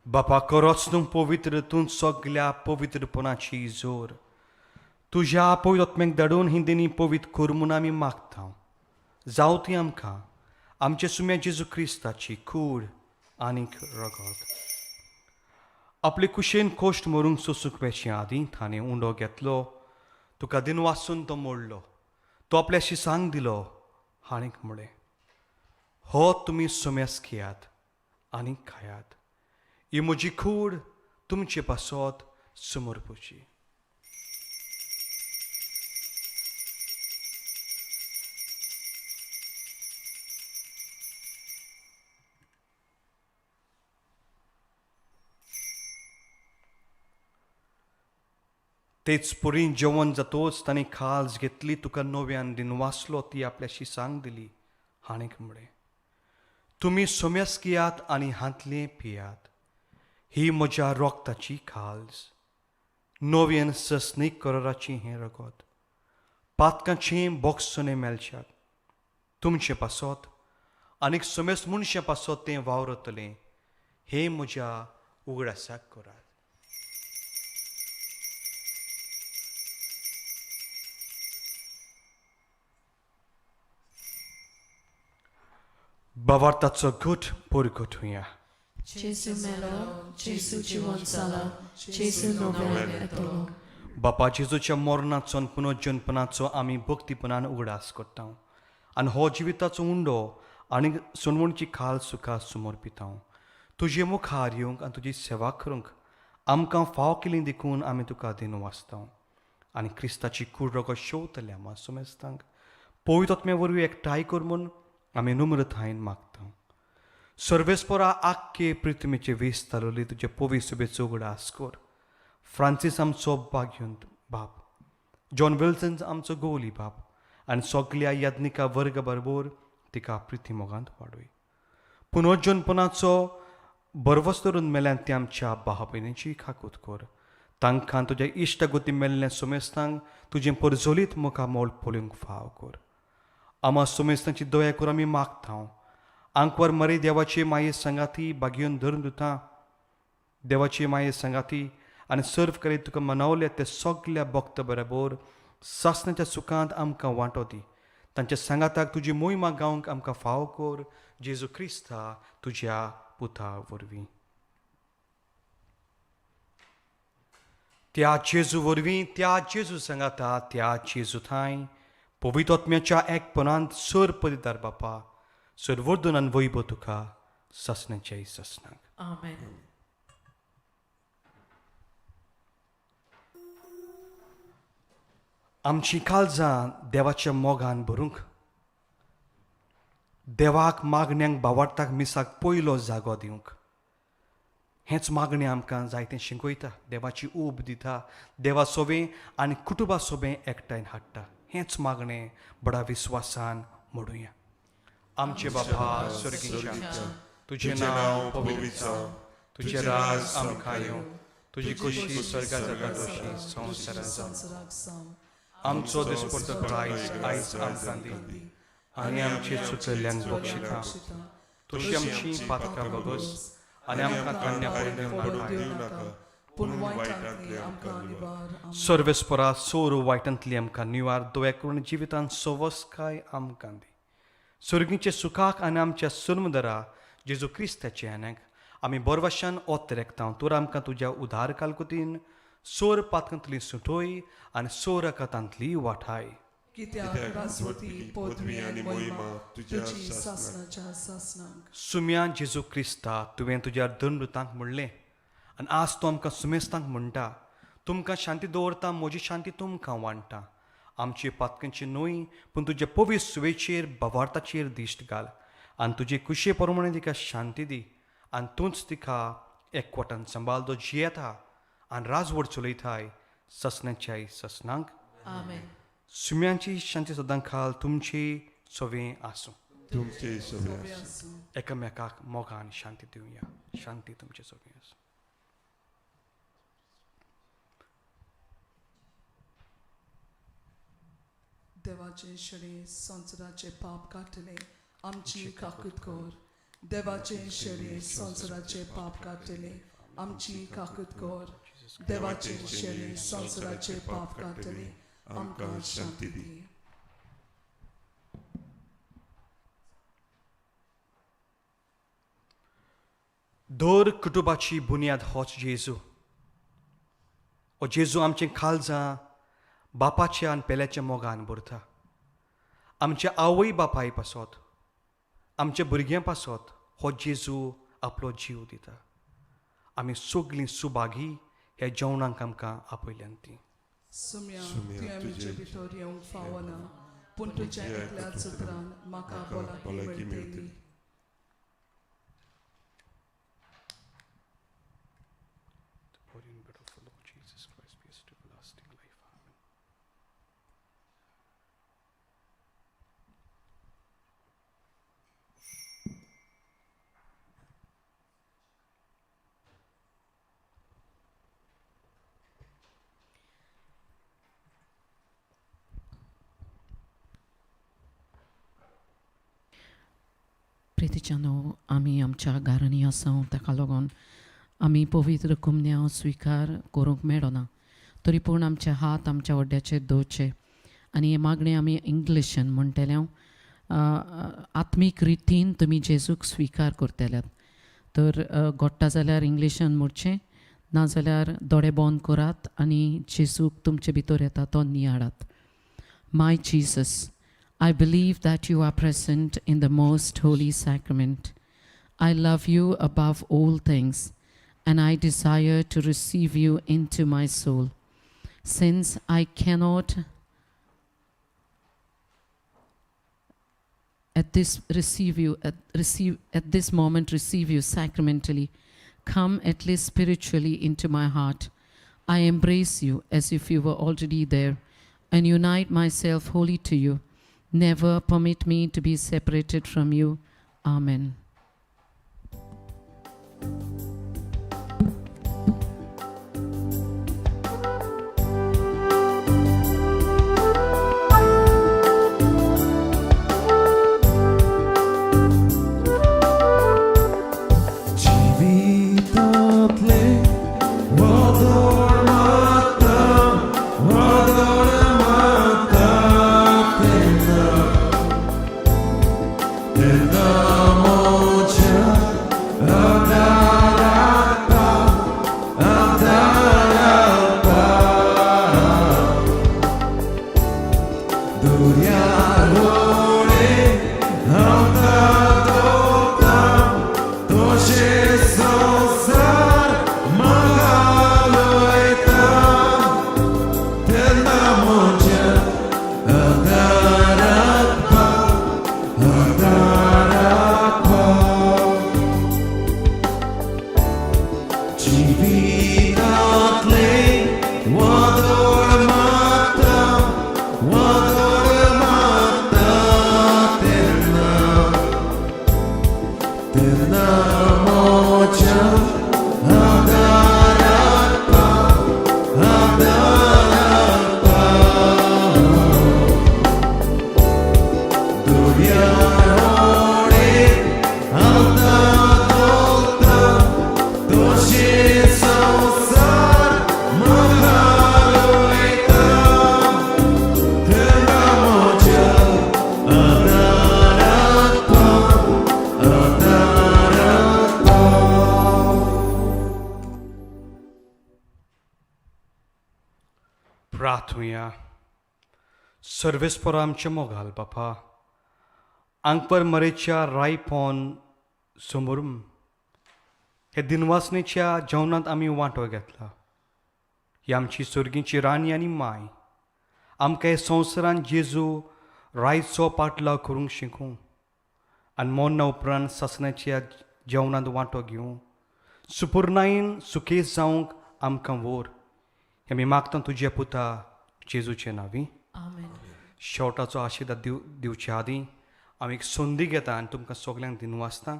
बापा खरोच तूं पवित्र. तूं सगल्या पवित्रपणाची जोर तुज्या पवित्र आत्म्याक धाडून ही देणी पवित्र कर म्हूण आमी मागता. जावं ती आमकां आमचे सुम्या जेजू क्रिस्ताची कूड आनीक रगत. आपले कुशेन कोश्ट मरूंक सोंसूंक वेचे आदीं ताणें उंडो घेतलो. तुका दिन वाचून तो मोडलो. तो आपल्याशी सांग दिलो आनीक म्हणलें, हो तुमी सुम्यास घेयात आनीक खायात. ही म्हजी कूड तुमचे पासत समर्पूची. तेच पुरी जेवण जातोच ताणें खाज घेतली. तुका नव्यान दिन वाचलो. ती आपल्याशी सांग दिली आनीक म्हणलें, तुमी सोम्यास घेयात आनी हातले पियात. ही म्हज्या रोगताची खाज. नव्यान सस्नीक कराराची हें रगत. पातकांचें बोगसोने मेलच्याक तुमचे पासत आनीक सोमेस मनशा पासत तें वावरतलें. हें म्हज्या उगडासाक करात. बावार्थाचो घुट पुरगुटुया Jesu melo, Jesu जिवंत जाला, Jesu नव्यान येतलो. बापा जेजूच्या मरणाचो आनी पुनर्जन्मपणाचो आमी भक्तीपणान उगडास करता आनी हो जिविताचो उंडो आनी सोनवणची खाल सुखां समर्पिता तुजे मुखार येवंक आनी तुजी सेवा करूंक आमकां फाव केली देखून आमी तुका दिन वाचता आनी क्रिस्ताची कूड रगत शेवतले आमा सुमेस्तांक पवित्र आत्म्या वरवीं एकठांय कर म्हूण आमी नम्रतायेन मागता सर्वेस्परा आख्खे पृथ्वीचे वीस तालोली तुजे पवित्र सुबेचो उगडास कर फ्रांसीस आमचो भाग्यवंत बाप जॉन विल्सन आमचो गोवली बाप आनी सगल्या यज्ञिका वर्ग बरोबर तिका प्रिती मोगांत वाडय पुनर्जन्मपणाचो बरवस धरून मेल्यान ते आमच्या भाव भयणीची खाकूत कर तांकां तुज्या इश्ट गती मेल्ल्या सुमेस्तांक तुजें परजोलीत मुखार मोल पोलूंक फाव कर आमा सुमेस्तांची दया कर आमी मागता आंकवर मरे देवाचे माये संगाती भाग्योन धरून दिता देवाचे माये संगाती आनी सर्व करीत तुका मनवले ते सगल्या भक्त बरोबर सासणाच्या सुखांत आमकां वांटो दी तांच्या सांगाताक तुजी मोहिमा गावंक आमकां फाव कर जेजू क्रिस्ता तुज्या पुता वरवीं त्या जेजू वरवीं त्या जेजू सांगाता त्या जेजू थंय पवित्र आत्म्याच्या एकपणांत सर पदिदार बापा सर्वोर्दन आनी वैभव तुका ससण्याच्या ससनाक आमेन. आमची काळजां देवाच्या मोगान भरूंक देवाक मागण्यांक भावार्थाक मिसाक पयलो जागो दिवंक हेंच मागणें आमकां जायतें शिकयता देवाची ऊब दिता देवा सोबें आनी कुटुंबा सोबें एकठांय हाडटा हेंच मागणें बडा विस्वासान म्हणुया आमचे बापा स्वर्गीच्या तुजें नांव पवित्र जावं तुजें राज आमकां येवं तुजी खुशी स्वर्गात जाता तशी संवसारांत जावं आमचो दिसपडटो आयज आमकां दी आनी आमचे चुकल्ल्यांक बक्षिता तशी आमची पातकां बगस आनी आमकां कन्या पडूं नाका पूण वायटांतली आमकां निवार. सर्वेस्परा सोर वायटांतली आमकां निवार दोया करून जिवितांत सवस्काय आमकां दी स्वर्गीचे सुखाक आनी आमच्या सुर्मदरा जेजू क्रिस्ताचे आनक आमी बरवशान ओत रेखता तर आमकां तुज्या उदार कालकुतीन सोर पातकांतली सुटोय आनी सोर अकातांतली वाठाय कित्याक राजवटी पदवी आनी मोहिमा तुजी सासणाच्या सासणाक. सुम्या जेजू क्रिस्ता तुवें तुज्या दंडुतांक म्हणलें आनी आज तो आमकां सुमेस्तांक म्हणटा तुमकां शांती दवरता म्हजी शांती तुमकां वांटा आमची पातकांची न्हय पूण तुज्या पवित्र सुवेचेर भावार्थाचेर दिश्ट घाल आनी तुजे कुशे प्रमाणे तिका शांती दी आनी तूंच तिका एकवटान सांबाळदो जियेता आनी राजवट चलयताय ससण्याच्याय ससनांक आमेन. सुम्यांची शांती सदां खाल तुमची सोवें आसूं तुमचे सगळे एकामेकाक मोगान शांती दिवया शांती तुमचे सोबीं आसूं. देवाचे शरीर संसाराचे पाप काटले आमची काकूत कर. देवाचे शरीर संसाराचे पाप काटले आमची काकूत कर. देवाचे शरीर संसाराचे पाप काटले आमकां शांती दी. दर कुटुंबाची बुन्याद होच जेजू हो जेजू आमचे काळजां बापाच्या आनी पेल्याच्या मोगान भरता आमच्या आवय बापाय पासत आमच्या भुरग्यां पासत हो जेजू आपलो जीव दिता आमी सगळीं सुभागी ह्या जेवणाक आमकां आपयल्यान ती सुम्या तुवें आमचे भितर येवंक फावना पूण तुज्या एकल्याच उतरान म्हाका भलायकी मेळटली. प्रितीच्यानो आमी आमच्या घरांनी आसा ताका लागून आमी पवित्र कुमन्या स्विकार करूंक मेळना तरी पूण आमचे हात आमच्या वड्ड्याचेर दवरचे आनी हे मागणें आमी इंग्लिशान म्हणटले आत्मीक रितीन तुमी जेजूक स्विकार करतल्यात तर घडटा जाल्यार इंग्लिशान म्हणचें नाजाल्यार दोळे बंद करात आनी जेजूक तुमचे भितर येता तो नियाळात. My Jesus, I believe that you are present in the most holy sacrament. I love you above all things, and I desire to receive you into my soul. Since I cannot at this moment receive you sacramentally, come at least spiritually into my heart. I embrace you as if you were already there, and unite myself wholly to you. Never permit me to be separated from you. Amen. प्रार्थुया. सर्वेस्पर आमचे मोगाल बापा अंगपर मरेच्या रायपोन समोरून हे दिनवासनेच्या जेवणात आमी वांटो घेतला. ही आमची सुर्गीची राणी आनी my आमकां हे संवसारान जेजू रायचो पाटलाव करूंक शिकूं आनी मोन्ना उपरांत ससण्याच्या जेवणांत वांटो घेवं सुपुर्णायेन सुखेस जावंक आमकां व्हर. हे आमी मागता तुजे पुता जेजूचे नांवी. Amen. शेवटाचो आशिर्वाद दिवचे आदीं हांव एक संदी घेता आनी तुमकां सगल्यांक दिनवासता.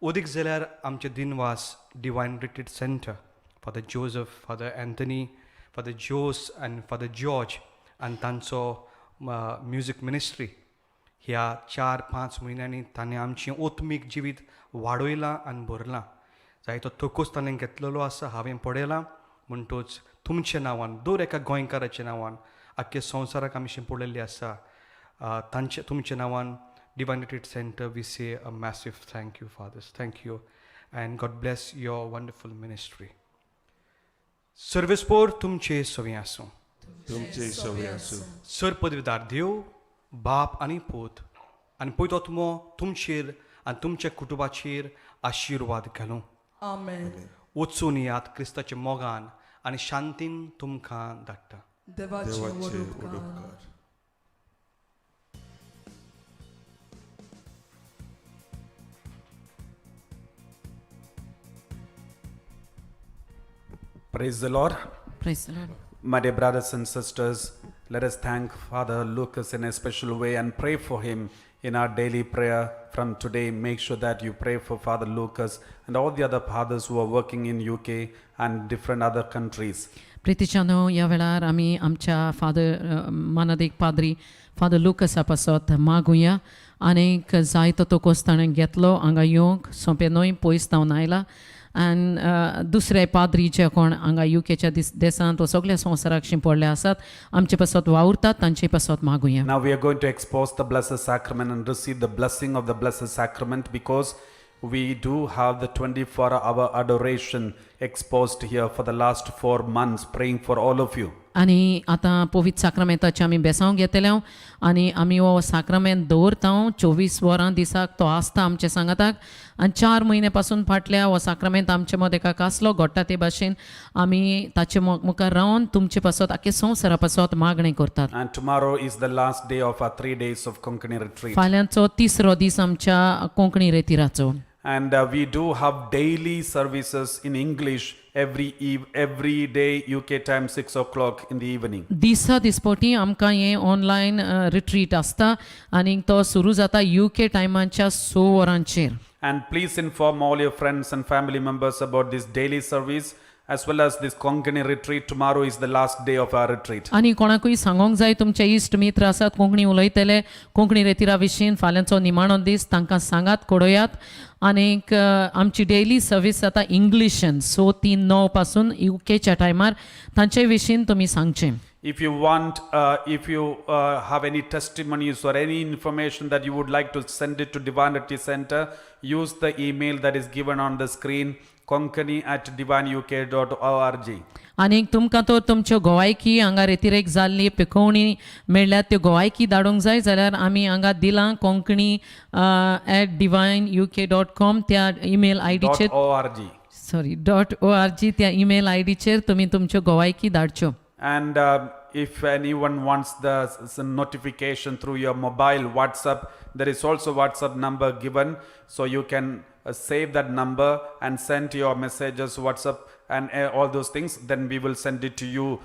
ओदीक जाल्यार आमचे दिनवास divine retreat centre father Joseph, father Anthony, father Jose आनी फादर जॉर्ज आनी तांचो म्युजीक मिनिस्ट्री ह्या 4-5 म्हयन्यांनी ताणें आमचें ओत्मीक जिवीत वाडयलां आनी भरलां. जाय तो तोकूच ताणें घेतलेलो आसा, हांवें पळयलां. म्हणटूच तुमच्या नांवान दर एका गोंयकाराच्या नांवान आख्खे संवसाराक आमचें पळयल्लें आसा तांचे तुमच्या नांवान divine retreat centre we say a massive thank you fathers. Thank you and God bless your wonderful ministry. सर्वेस्पोर तुमचे सवी आसूं. तुमचे सवे आसूं. सर पदवीदार देव बाप आनी पूत आनी पयतो आत्मो तुमचेर आनी तुमच्या कुटुंबाचेर आशिर्वाद घालूं. Amen. वचून यात क्रिस्ताच्या मोगान आनी शांतीन तुमकां धाडटा. देवाचे देवाचे वडोपकार. वडोपकार. Praise the Lord. Praise the Lord. My dear brothers and sisters, let us thank Father Lucas in a special way and pray for him in our daily prayer from today. Make sure that you pray for Father Lucas and all the other fathers who are working in UK and different other countries. प्रितीच्यानो ह्या वेळार आमी आमच्या father मानादेक पाद्री father लुकसा पासत मागुया आनीक जायतो तो कोस्ताणें घेतलो हांगा येवंक सोंपे न्हय पयस जावन आयला आनी दुसरे पाद्री जे कोण हांगा युकेच्या देसांत वा सगळ्या संवसाराक शिंपडले आसात आमचे पासत वावुरतात तांचे पासत मागुया. Now we are going to expose the Blessed Sacrament and receive the blessing of the Blessed Sacrament because we do have the 24-hour adoration exposed here for the last 4 months, praying for all of you. आनी आतां पवित्र साक्रामेंताचे आमी बेसांव घेतले आनी आमी हो साक्रामेंत दवरता 24 वरां दिसाक तो आसता आमचे सांगाताक आनी 4 म्हयने पासून फाटल्या हो साक्रामेंत आमचे मदें काका आसलो घडटा ते भाशेन आमी ताचे मुखार रावन तुमचे पासत आख्या संवसारा पासत मागणें करतात. And tomorrow is the last day of our 3 days of Konkani retreat. फाल्यांचो 3रो दीस आमच्या Konkani रेतिराचो. And we do have daily services in English every day UK time 6 o'clock in the evening. दिसा दिसपटी आमकां हें ऑनलायन रिट्रीट आसता आनी तो सुरू जाता UK टायमाच्या 6 वरांचेर. And please inform all your friends and family members about this daily service as well as this Konkani retreat. Tomorrow is the last day of our retreat. आनी कोणाकूय सांगोंक जाय तुमचे इश्ट मित्र आसात कोंकणी उलयतले कोंकणी रेतिरा विशीं फाल्यांचो निमाणो दीस तांकां सांगात कळयात. आनीक आमची डेली सर्वीस जाता इंग्लिशान 6 ते 9 पासून युकेच्या टायमार तांचे विशीं तुमी सांगचें. If you want, if you have any testimonies or any information that you would like to send it to Divinity Center, use the email that is given on the screen, konkani@divineuk.org. आनीक तुमकां तर तुमच्यो गोवायकी हांगा रेतिरेक जाल्ली पिकोवणी मेळ्ळ्यात त्यो गोवायकी धाडूंक जाय जाल्यार आमी हांगा दिलां कोंकणी @divineuk.com त्या ईमेल आयडीचेर .org. .org त्या ईमेल आयडीचेर तुमी तुमच्यो गोवायकी धाडच्यो. And if anyone wants the notification through your mobile WhatsApp, there is also WhatsApp number given, so you can save that number and send your messages WhatsApp and all those things, then we will send it to you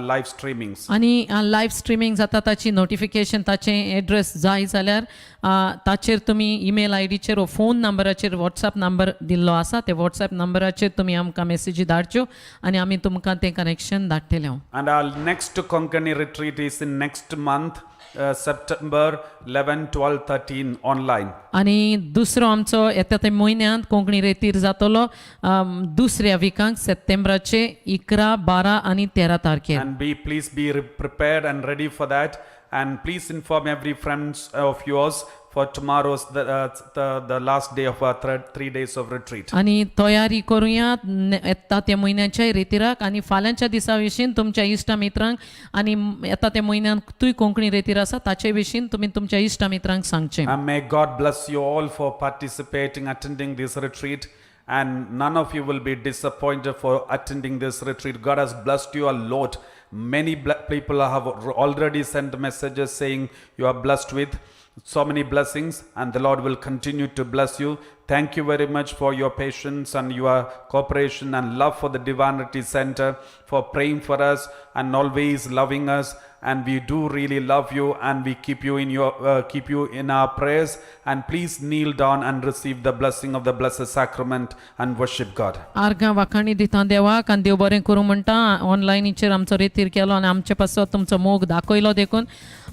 live streamings. आनी live streaming जाता ताची notification ताचें address जाय जाल्यार ताचेर तुमी email आयडीचेर वा phone नंबराचेर WhatsApp नंबर दिल्लो आसा ते WhatsApp नंबराचेर तुमी आमकां मेसेजी धाडच्यो आनी आमी तुमकां तें कनेक्शन धाडटले. And our next Konkani retreat is in next month, September 11, 12, 13 online. आनी दुसरो आमचो येता ते म्हयन्यांत कोंकणी रेतीर जातलो दुसऱ्या विकांक सप्टेंबराचे 11, 12 आनी 13 तारखेर. And please be prepared and ready for that. And please inform every friends of yours for tomorrow's the last day of our 3 days of retreat. आनी तयारी करुया येता त्या म्हयन्याच्या रेतिराक आनी फाल्यांच्या दिसा विशीं तुमच्या इश्टा मित्रांक आनी येता त्या म्हयन्यात तुय कोंकणी रेतीर आसा ताचे विशीं तुमी तुमच्या इश्टा मित्रांक सांगचें. And may God bless you all for participating, attending this retreat. And none of you will be disappointed for attending this retreat. God has blessed you a lot. Many people have already sent messages saying you are blessed with so many blessings, and the Lord will continue to bless you. Thank you very much for your patience and your cooperation and love for the Divinity Center, for praying for us and always loving us. And we do really love you, and we keep you in our prayers. And please kneel down and receive the blessing of the Blessed Sacrament and worship God. आर्गां वाखाणी दिता देवाक आनी देव बरें करूं म्हणटा. ऑनलायनीचेर आमचो रेतीर केलो आनी आमचे पासत तुमचो मोग दाखयलो देखून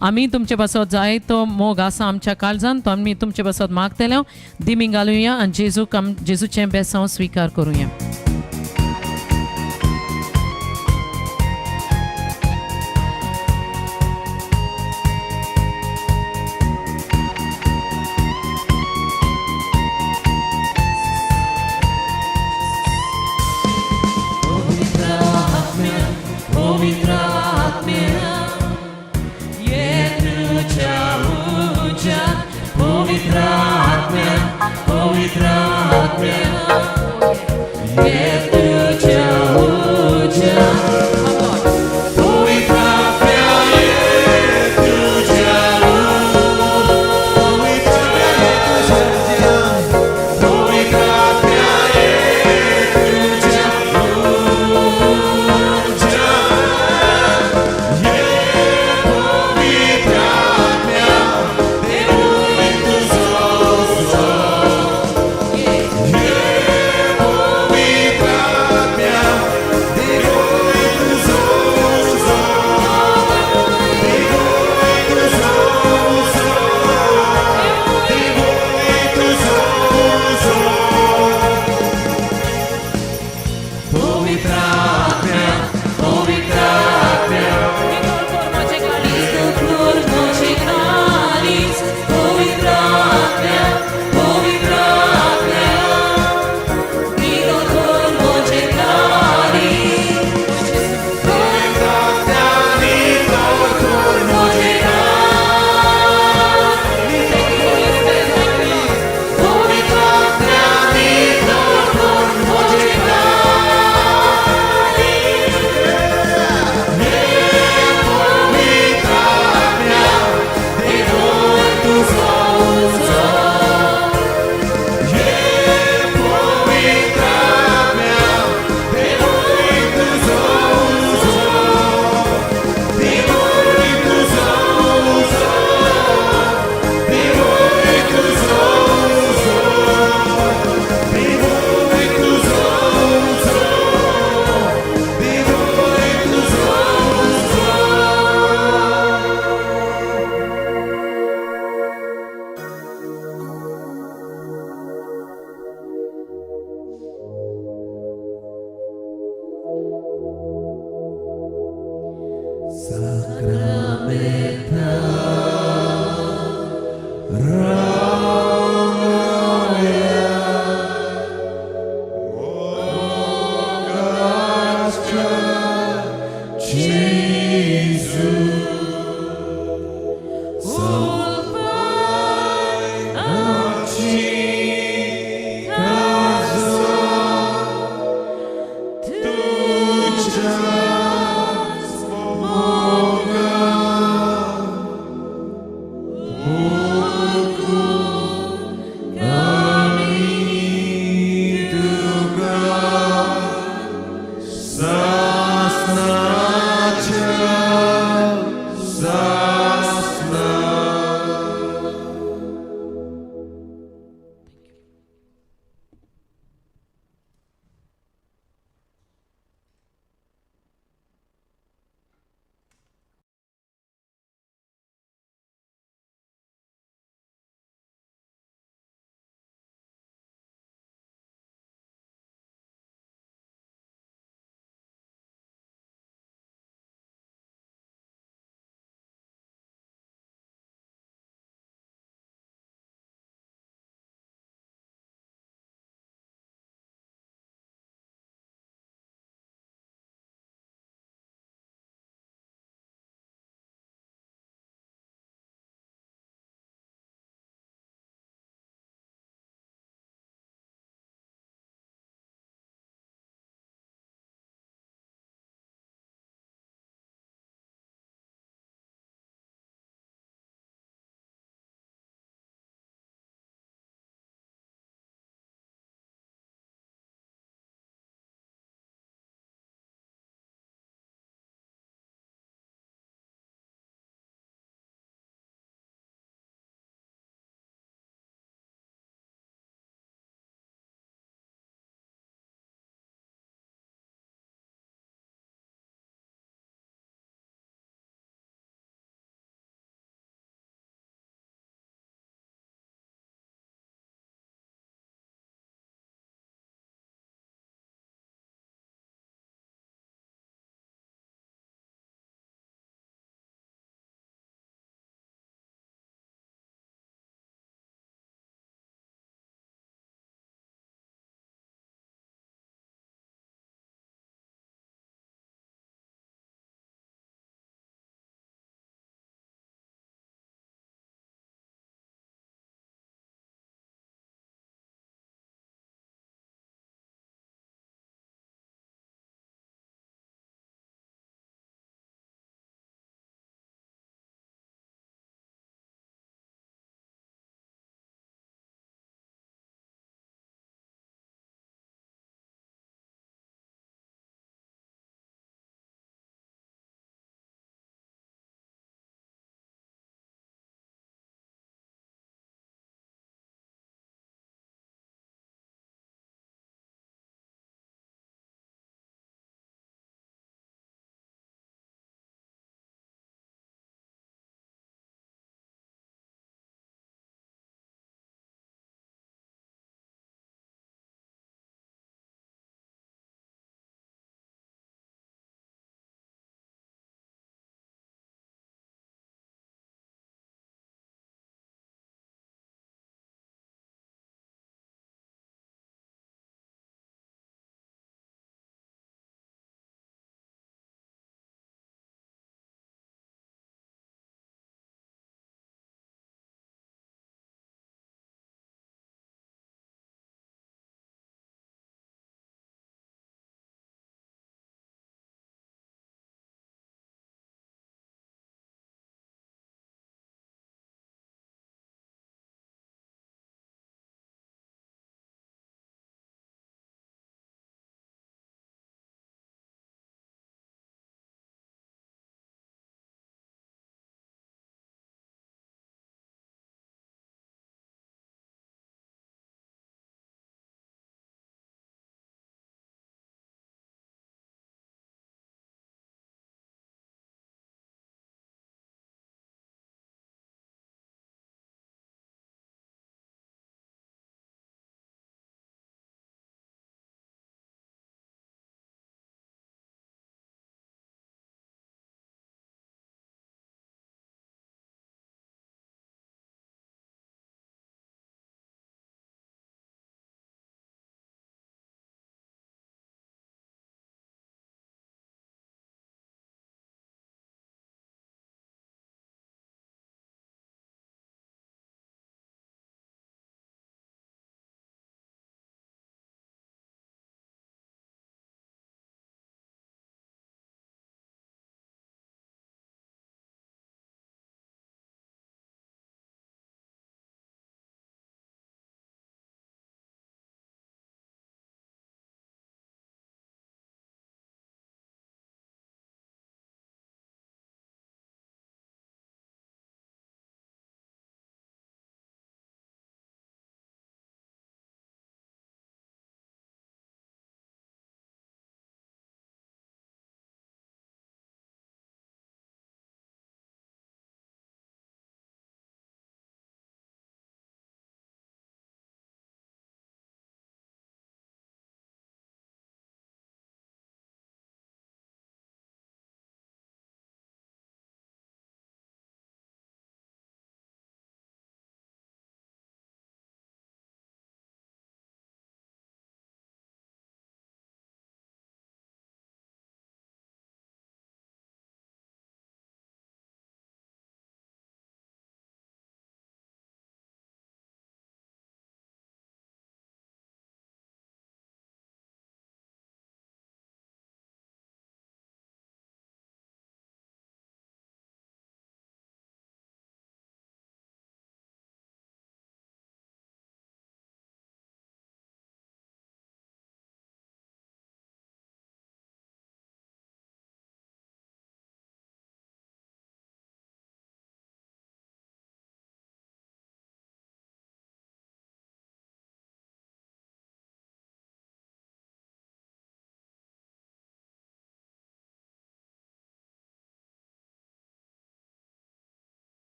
आमी तुमचे पासत जाय तो मोग आसा आमच्या काळजान तो आमी तुमचे पासत मागतले. दिमी घालुया आनी जेजूचें बेसांव स्विकार करुया. Yeah.